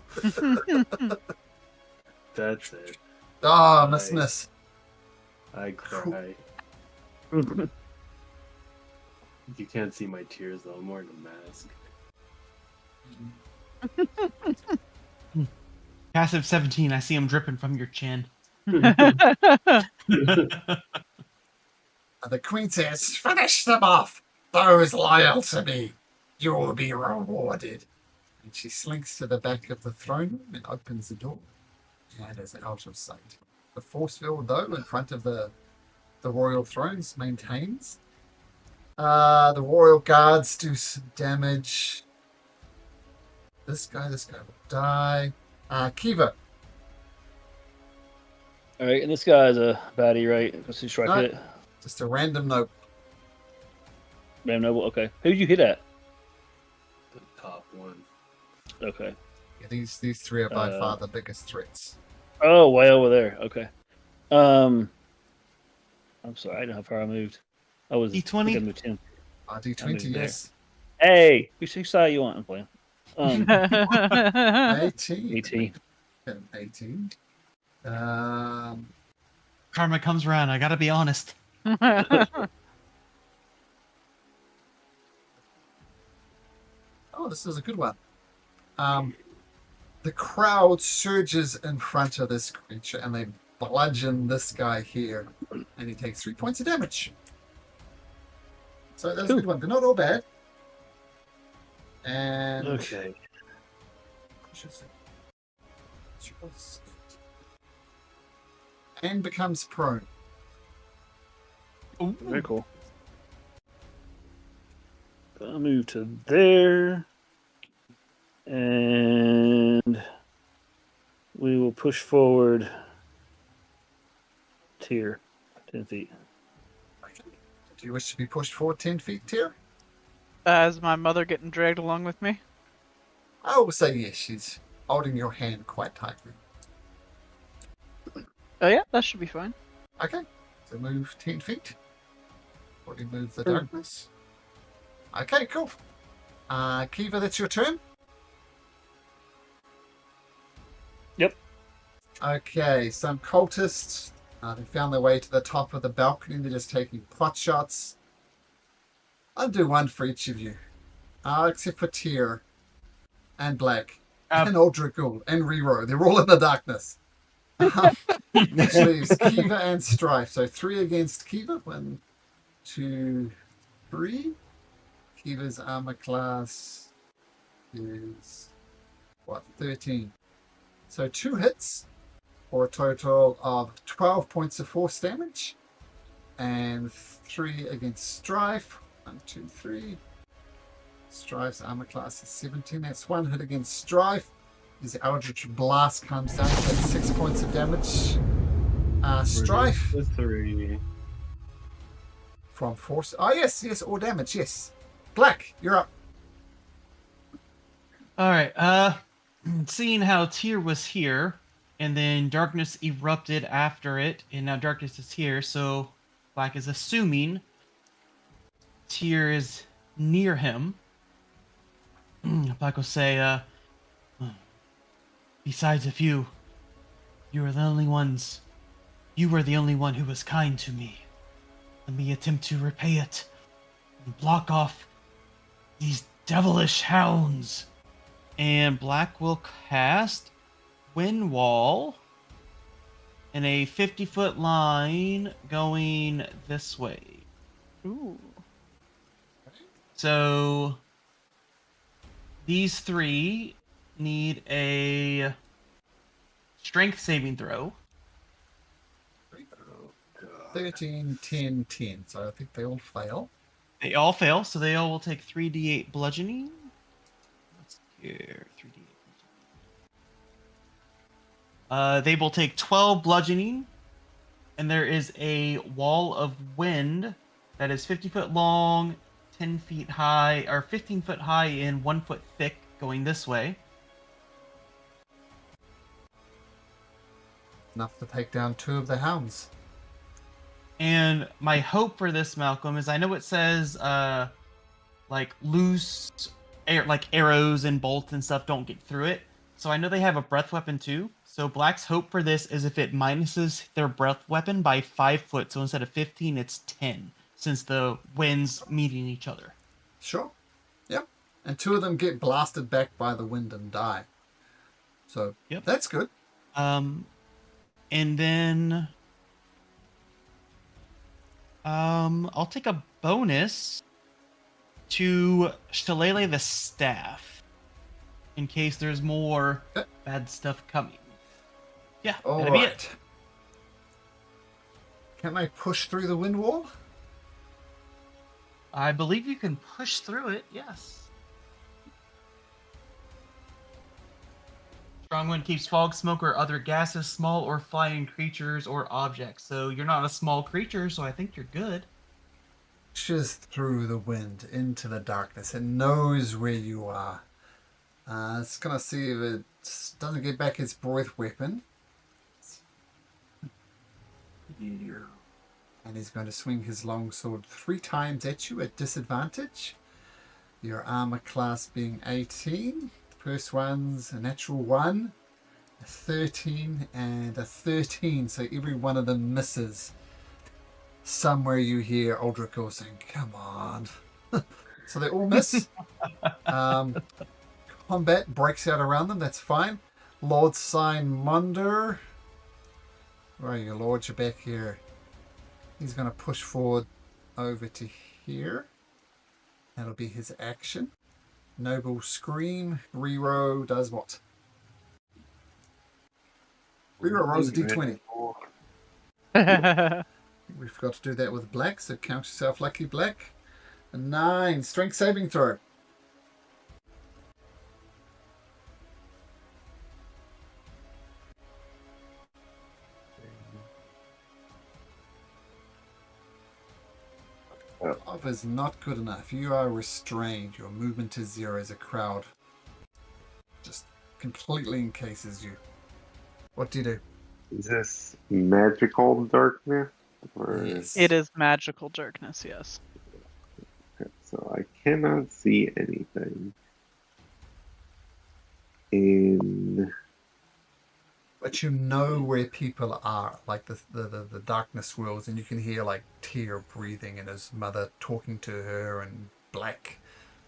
That's it. Ah, miss. I cry. You can't see my tears though, I'm wearing a mask. Passive 17. I see him dripping from your chin. The queen says, "Finish them off. Those loyal to me. You will be rewarded." And she slinks to the back of the throne room and opens the door. And is out of sight. The force field, though, in front of the royal thrones maintains. The royal guards do some damage. This guy will die. Kiva. All right, and this guy's a baddie, right? Let's see, strike No. hit. Just a random note. Ram Noble. Okay. Who'd you hit at? The top one. Okay. Yeah, these three are by far the biggest threats. Oh, way over there. Okay. I'm sorry. I don't know how far I moved. I was D20? I think I moved 10. D20, there. yes. Hey, which side you want? I'm playing. 18. 18. 18. Karma comes around. I gotta be honest. Oh, this is a good one. The crowd surges in front of this creature and they bludgeon this guy here. And he takes 3 points of damage. So that's a good one. They're not all bad. And Okay. and becomes prone. Ooh. Very cool. I'll move to there. And we will push forward tier 10 feet. Do you wish to be pushed forward 10 feet, Tyr? Is my mother getting dragged along with me? I will say yes, she's holding your hand quite tightly. Oh yeah, that should be fine. Okay, so move 10 feet. Already move the darkness. Okay, cool. Kiva, that's your turn? Yep. Okay, some cultists, they found their way to the top of the balcony. They're just taking pot shots. I'll do one for each of you. Except for Tyr and Black and Oldricul and Rero. They're all in the darkness. Which leaves Kiva and Strife. So 3 against Kiva. 1, 2, 3. Kiva's armor class is, 13. So 2 hits for a total of 12 points of force damage. And 3 against Strife. 1, 2, 3. Strife's armor class is 17. That's 1 hit against Strife. His Eldritch Blast comes down, takes 6 points of damage. Strife. The 3. From force. Oh, yes, all damage, yes. Black, you're up. All right. Seeing how Tyr was here, and then darkness erupted after it, and now darkness is here, so Black is assuming Tyr is near him. Black will say, besides of you, you were the only ones. You were the only one who was kind to me. Let me attempt to repay it and block off these devilish hounds. And Black will cast Wind Wall in a 50-foot line going this way. Ooh. So these 3 need a strength saving throw. 13, 10, 10. So I think they all fail. They all fail, so they all will take 3d8 bludgeoning. Let's see here, 3d8. They will take 12 bludgeoning, and there is a wall of wind that is 50 foot long, 10 feet high, or 15 foot high and 1 foot thick going this way. Enough to take down 2 of the hounds. And my hope for this, Malcolm, is I know it says like loose air, like arrows and bolts and stuff don't get through it. So I know they have a breath weapon too. So Black's hope for this is if it minuses their breath weapon by 5 foot. So instead of 15, it's 10, since the winds meeting each other. Sure. Yep. And 2 of them get blasted back by the wind and die. So Yep. That's good. And then I'll take a bonus to Shillelagh the Staff in case there's more bad stuff coming. Yeah, All that'll be right. it. Can I push through the wind wall? I believe you can push through it, yes. Strong wind keeps fog, smoke, or other gases, small or flying creatures or objects. So you're not a small creature, so I think you're good. Pushes through the wind into the darkness. It knows where you are. It's gonna see if it doesn't get back its breath weapon. And he's going to swing his longsword 3 times at you at disadvantage. Your armor class being 18. The first one's a natural 1, a 13, and a 13. So every one of them misses. Somewhere you hear Oathbreaker saying, "Come on." So they all miss. Combat breaks out around them. That's fine. Lord Sign Munder. Where are you, Lord? You're back here. He's going to push forward over to here. That'll be his action. Noble Scream. Reroll does what? Reroll rolls a d20. We forgot to do that with Black, so count yourself lucky, Black. A 9. Strength saving throw. Love is not good enough. You are restrained. Your movement is 0 as a crowd. Just completely encases you. What do you do? Is this magical darkness? Or... Yes. It is magical darkness, yes. Okay, so I cannot see anything. In But you know where people are, like the darkness swirls, and you can hear like Tyr breathing and his mother talking to her, and Black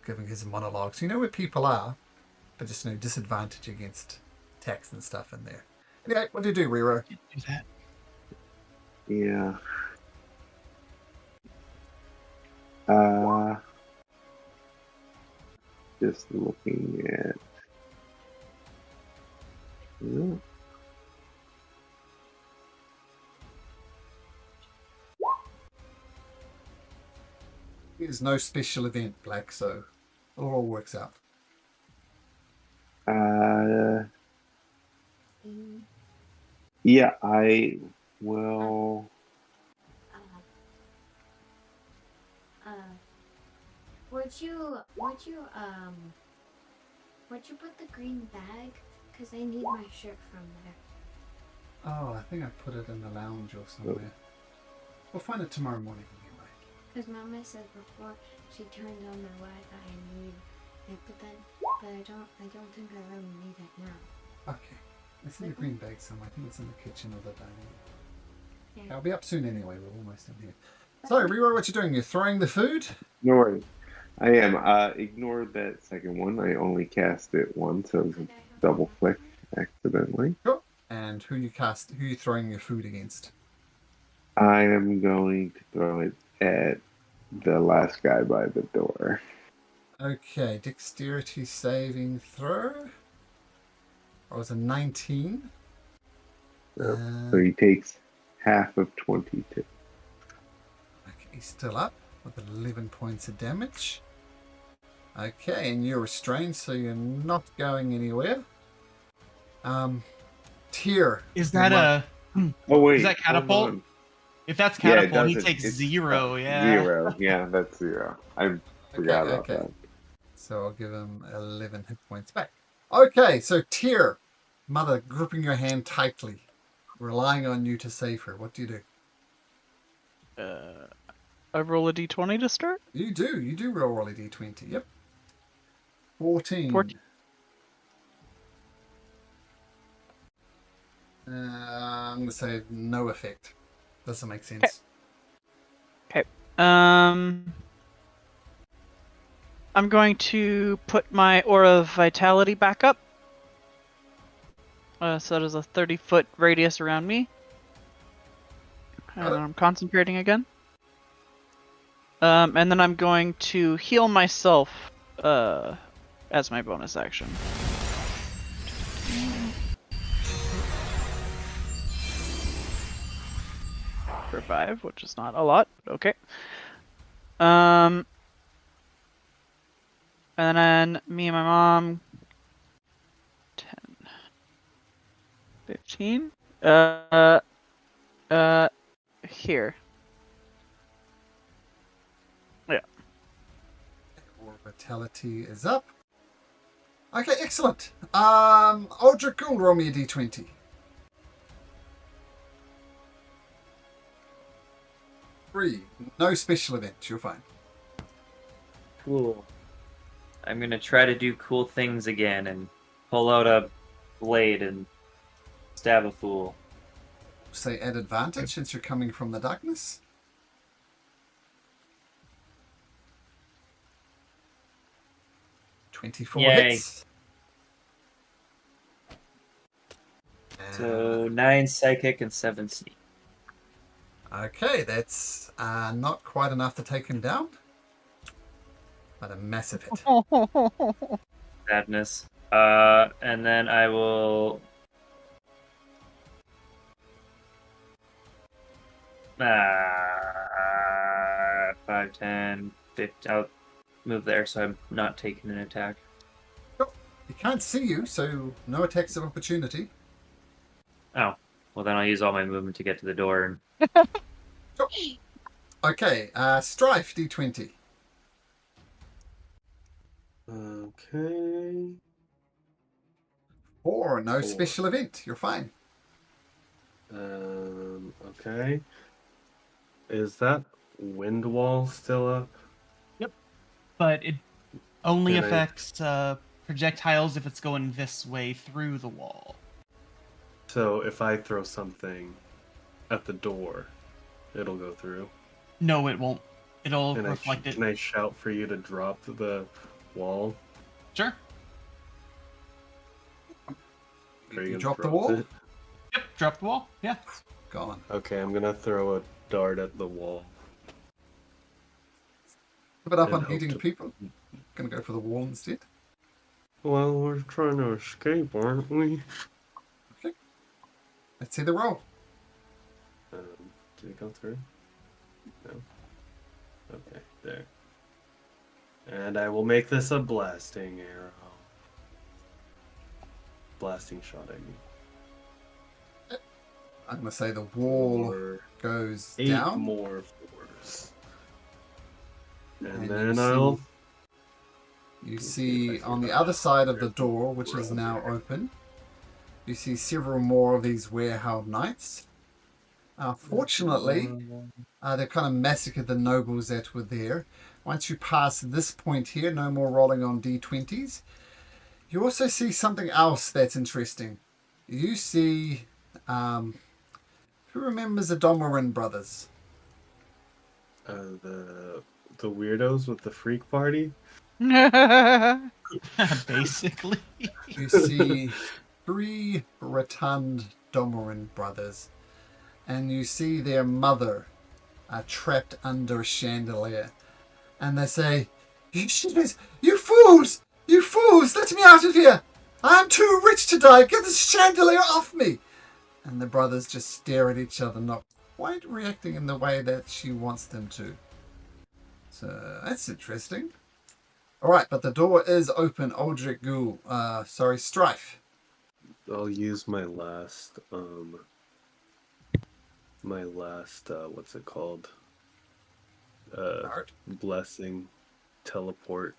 giving his monologues. You know where people are, but just no disadvantage against attacks and stuff in there. Anyway, what do you do, Rero? Do that. yeah. Just looking at. Yeah. There's no special event, Black, so it all works out. Yeah, I will. Would you put the green bag? Because I need my shirt from there. Oh, I think I put it in the lounge or somewhere. We'll find it tomorrow morning anyway. Because Mama said before she turned on my Wi-Fi I need it, but I don't think I really need it now. Okay. It's in the green bag somewhere. I think it's in the kitchen or the dining room. Yeah. I'll be up soon anyway. We're almost in here. So, Rero, what you doing? You're throwing the food? No worries. I am. Ignore that second one. I only cast it once, so it was a double click accidentally. Cool. And who you throwing your food against? I am going to throw it at the last guy by the door. Okay, dexterity saving throw. That was a 19. So he takes half of 22. Okay, he's still up with 11 points of damage. Okay, and you're restrained, so you're not going anywhere. Tyr. Is that a? Oh wait, Is that hold catapult? on. If that's Yeah, it catapult, he doesn't. takes It's 0. Yeah. 0. Yeah, that's 0. I forgot about that. So I'll give him 11 hit points back. Okay, so Tyr, Mother gripping your hand tightly, relying on you to save her. What do you do? I roll a d20 to start? You do roll a d20. Yep. 14. 14. I'm going to say no effect. Doesn't make sense. Okay. I'm going to put my Aura of Vitality back up. So that is a 30-foot radius around me. And I'm concentrating again. And then I'm going to heal myself as my bonus action. For 5, which is not a lot, but okay. And then me and my mom, 10. 15. Here. Yeah. Or vitality is up. Okay, excellent. Aldrich Gould, roll me a d20. Three. No special events. You're fine. Cool. I'm gonna try to do cool things again and pull out a blade and stab a fool. Say at advantage since you're coming from the darkness. .24 Yay. hits. So 9 psychic and 7 sneak. Okay, that's not quite enough to take him down, but a massive hit. Sadness. And then I will. 5, 10, 15. I'll move there so I'm not taking an attack. He can't see you, so no attacks of opportunity. Oh, well then I'll use all my movement to get to the door. And... Okay, Strife, D20. Okay. 4, no 4. special event. You're fine. Okay. Is that wind wall still up? But it only Can I- affects projectiles if it's going this way through the wall. So if I throw something at the door, it'll go through. No, it won't. It'll Can reflect it. Can I shout for you to drop the wall? Sure. Are You gonna drop the drop wall? it? Yep, drop the wall. Yeah. Gone. Okay, I'm gonna throw a dart at the wall. Give it up And on hope hitting to- people. Gonna go for the wall instead. Well, we're trying to escape, aren't we? Let's see the roll. Did it go through? No. Okay, there. And I will make this a blasting arrow. Blasting shot, I mean. I'm gonna say the wall Or goes 8 down. more force. And And then you I'll... You see if see I on the forgot other side of the there's door, which is roll now here. open, you see several more of these wareheld knights. Fortunately, they've kind of massacred the nobles that were there. Once you pass this point here, no more rolling on d20s. You also see something else that's interesting. You see, who remembers the Domorin brothers? The weirdos with the freak party? Basically. You see 3 rotund Domorin brothers, and you see their mother trapped under a chandelier. And they say, you fools! You fools! Let me out of here! I am too rich to die! Get this chandelier off me! And the brothers just stare at each other, not quite reacting in the way that she wants them to. So, that's interesting. Alright, but the door is open. Aldrich Ghoul. Strife. I'll use my last, what's it called? Art. Blessing teleport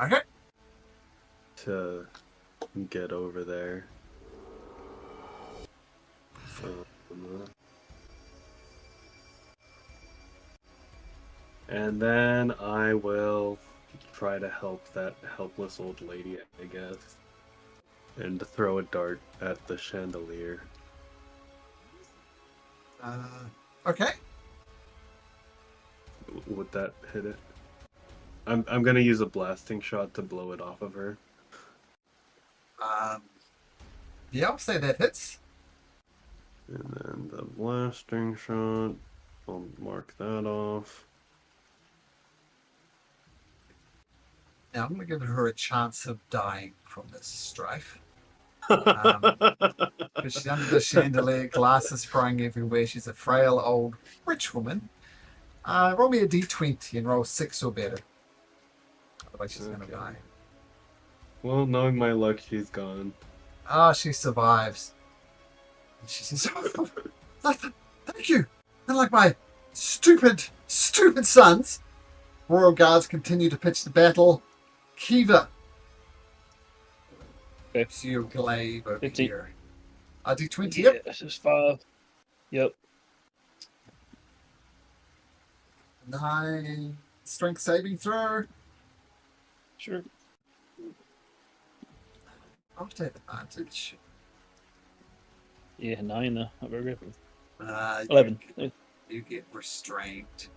Okay. to get over there. And then I will try to help that helpless old lady, I guess. And throw a dart at the chandelier. Okay. Would that hit it? I'm gonna use a blasting shot to blow it off of her. Yeah, I'll say that hits. And then the blasting shot, I'll mark that off. Now I'm going to give her a chance of dying from this strife. Because she's under the chandelier, glasses flying everywhere. She's a frail old rich woman. Roll me a d20 and roll 6 or better. Otherwise she's going to Okay. die. Well, knowing my luck, she's gone. She survives. She says, oh, thank you. Unlike my stupid sons, Royal Guards continue to pitch the battle. Kiva. Okay. See your glaive over 15. here. D20, Yeah, yep. this is 5. Yep. 9 strength saving throw. Sure. Not advantage. Yeah, 9. Not very good. 11. 11. You get restrained.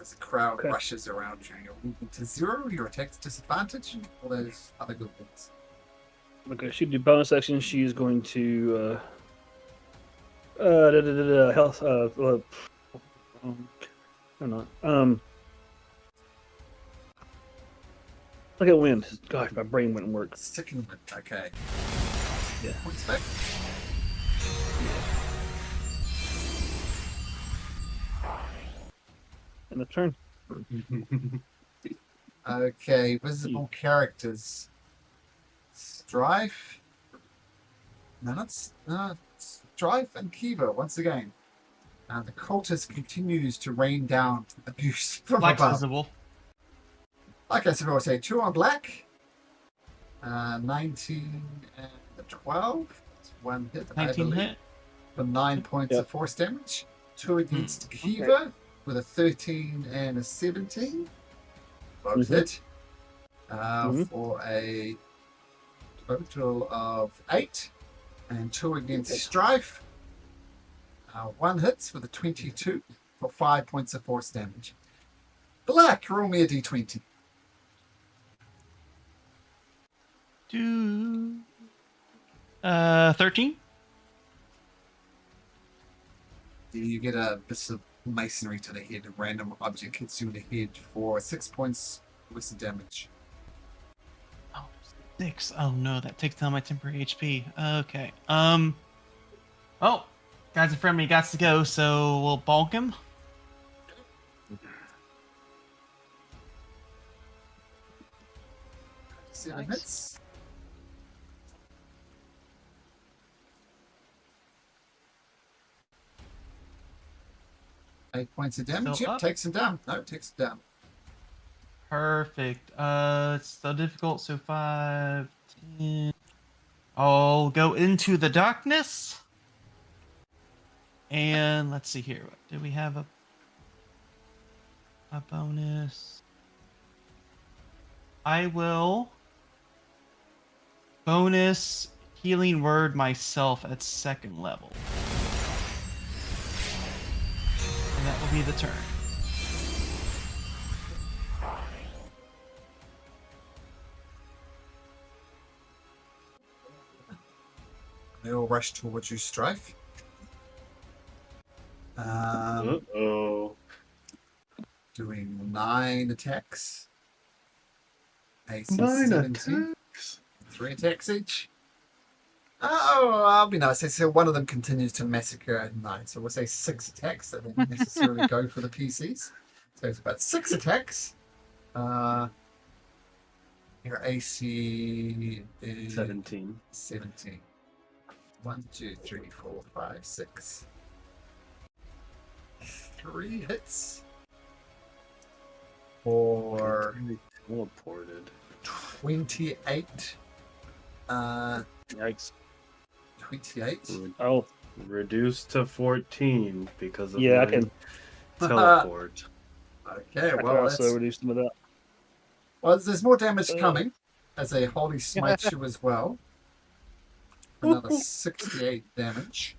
As the crowd Okay. rushes around you. Your movement to 0, your attack's disadvantage, and all those other good things. Okay, she do bonus action. She's going to health. Or not. Look at wind. Gosh, my brain wouldn't work. Sticking with, okay. Yeah. Points back. And the turn. Okay, visible characters. Strife. No, that's Strife and Kiva once again. The cultist continues to rain down abuse from Black's above. visible. Like I said, I would say 2 on black. 19 and a 12. It's 1 hit, I 19 believe. hit. For 9 points Yep. of force damage. 2 against Kiva with a 13 and a 17. Both hit. For a total of 8. And 2 against Strife. 1 hits with a 22 for 5 points of force damage. Black, roll me a d20. Do 13. You get a bit of masonry to the head. A random object hits you in the head for 6 points worth of damage. Oh, 6. Oh no, that takes down my temporary HP. Okay. Oh, guys in front of me got to go, so we'll bonk him. Seven hits. Eight points of damage. Still Yep, up? takes him down. No, takes him down. Perfect. It's so difficult. So 5, 10. I'll go into the darkness. And let's see here. Do we have a bonus? I will bonus healing word myself at 2nd level. And that will be the turn. They all rush towards you, Strife. Uh-oh. Doing 9 attacks. AC 9 17. attacks? 3 attacks each. Oh, I'll be nice. So one of them continues to massacre at 9. So we'll say 6 attacks. That didn't necessarily go for the PCs. So it's about 6 attacks. Your AC is 17. 17. 1, 2, 3, 4, 5, 6. 3 hits. For Teleported. 28. Yikes. 28. Oh, Reduced to 14 because of yeah, I my can. teleport. Okay, I can well, also that's, reduce them with that. well, there's more damage coming as a holy smite you as well. Another 68 damage.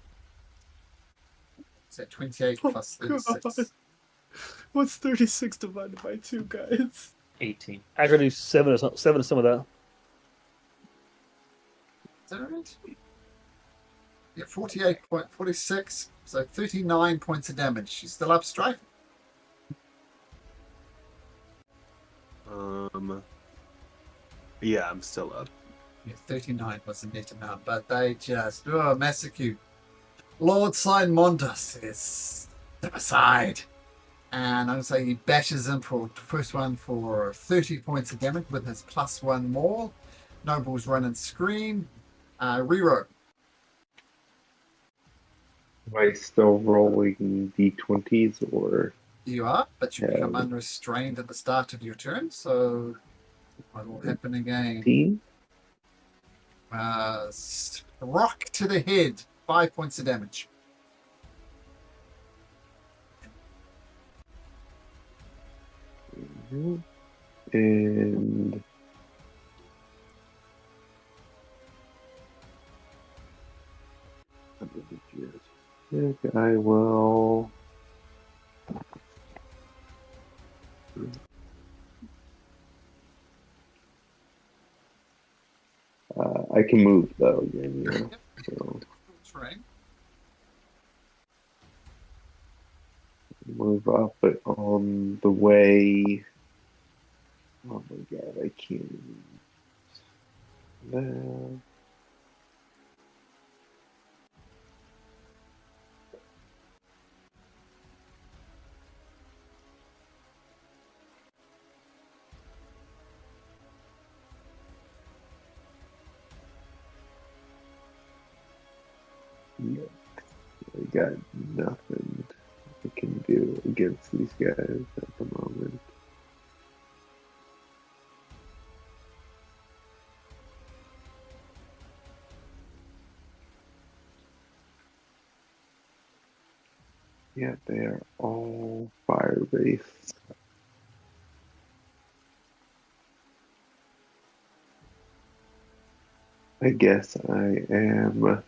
So 28 plus 36. What's 36 divided by 2, guys? 18. I can do 7 of some of that. Is that right? Yeah, 48.46. So 39 points of damage. You still up, Strife? Yeah, I'm still up. Yeah, 39 was the net amount, but they just massacre you. Lord Simondas is step aside. And I'm going to say he bashes him for the first one for 30 points of damage with his +1 more. Nobles run and scream. Rero. Am I still rolling d20s or You are, but you become have unrestrained at the start of your turn, so what will happen again? 15? Rock to the head, 5 points of damage. And I will. I can move though again, yeah. So Terrain. move up, but on the way. Oh my god, I can't. There. Yeah, I got nothing I can do against these guys at the moment. Yeah, they are all fire-based. I guess I am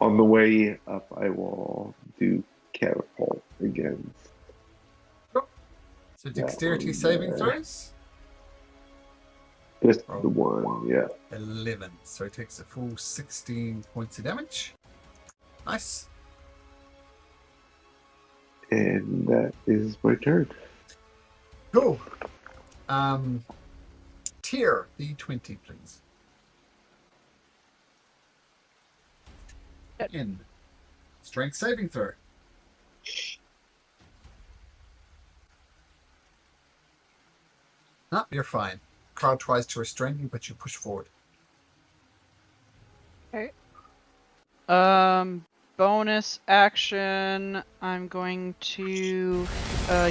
on the way up. I will do catapult against So that dexterity one saving there. throws. Just Oh. the one, yeah. 11. So it takes a full 16 points of damage. Nice. And that is my turn. Cool. Tier D20, please. In. Strength saving throw. Ah, you're fine. Crowd tries to restrain you, but you push forward. Okay. Bonus action. I'm going to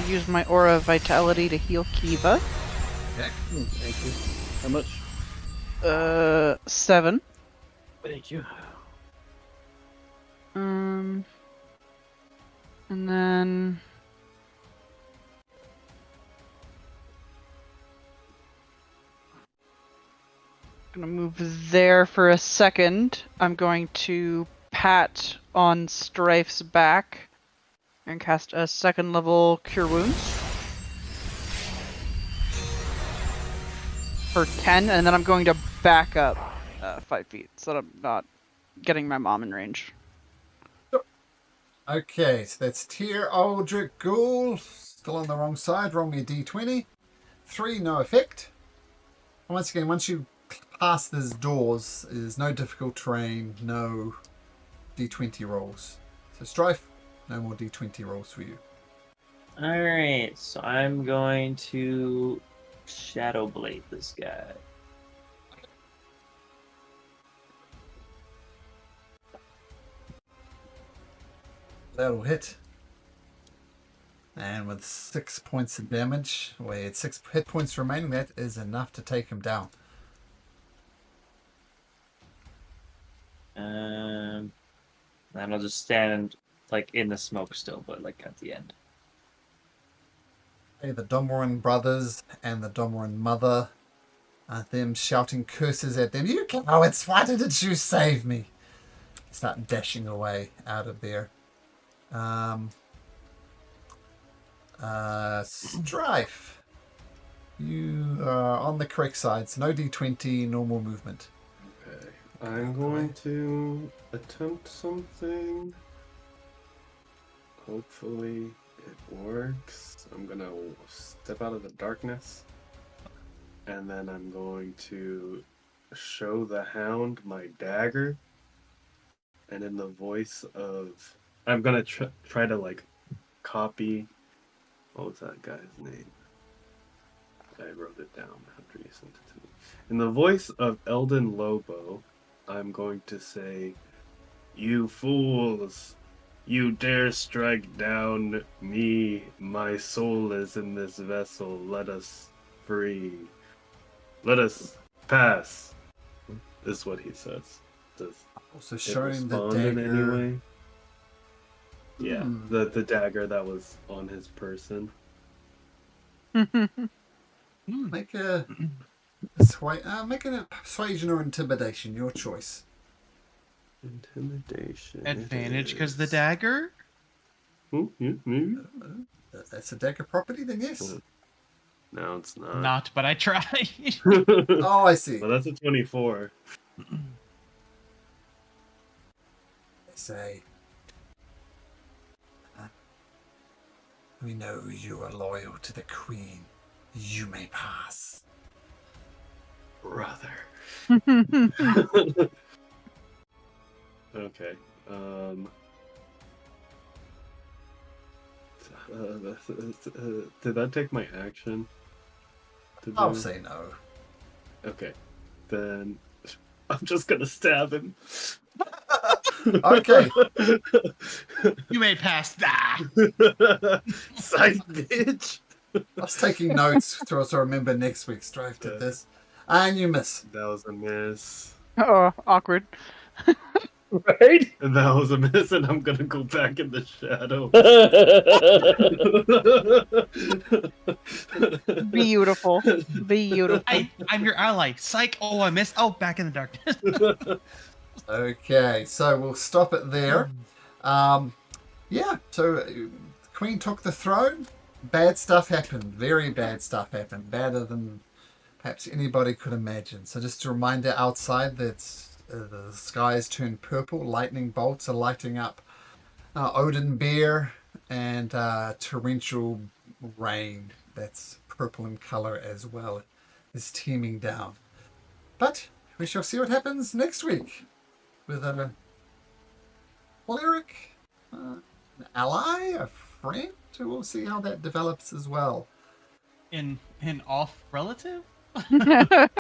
use my aura of vitality to heal Kiva. Okay. Thank you. How much? 7. Thank you. And then gonna move there for a second. I'm going to pat on Strife's back and cast a second level Cure Wounds for 10, and then I'm going to back up 5 feet so that I'm not getting my mom in range. Okay, so that's Tier Aldrich Ghoul. Still on the wrong side. Roll me a D20. 3, no effect. Once again, once you pass these doors, there's no difficult terrain, no D20 rolls. So Strife, no more D20 rolls for you. Alright, so I'm going to Shadow Blade this guy. That'll hit. And with 6 points of damage, we had 6 hit points remaining, that is enough to take him down. And I'll just stand like in the smoke still, but like at the end. Okay, the Domoran brothers and the Domoran mother are them shouting curses at them. You cowards, why didn't you save me? Start dashing away out of there. Strife. You are on the correct side, so no D20, normal movement. Okay. I'm going to attempt something. Hopefully it works. I'm gonna step out of the darkness. And then I'm going to show the hound my dagger. And in the voice of... I'm gonna try to like copy... What was that guy's name? I wrote it down after you sent it to me. In the voice of Eldon Lobo, I'm going to say, "You fools! You dare strike down me? My soul is in this vessel. Let us free. Let us pass. Is what he says. Does Also it showing the respond in any dagger. way? Yeah, Hmm. the dagger that was on his person. Make a make an persuasion or intimidation, your choice. Intimidation. Advantage because the is. dagger. Maybe? That's a dagger property, then yes. No, it's not. Not, but I tried. Oh, I see. Well, that's a 24. They say, we know you are loyal to the queen. You may pass. Brother. Okay. Did that take my action? to I'll do? say no. Okay. Then I'm just gonna stab him. Okay. You may pass that. Psych, bitch. I was taking notes to also remember next week's draft at this. And you miss. That was a miss. Oh, awkward. Right? And that was a miss, and I'm gonna go back in the shadow. Beautiful. Beautiful. I'm your ally. Psych. Oh, I missed. Oh, back in the darkness. Okay, so we'll stop it there. Yeah, so the Queen took the throne. Bad stuff happened. Very bad stuff happened. Badder than perhaps anybody could imagine. So just a reminder outside that the sky has turned purple. Lightning bolts are lighting up Odin Bear, and torrential rain that's purple in color as well is teeming down. But we shall see what happens next week with a cleric, an ally, a friend. We'll see how that develops as well. An off relative.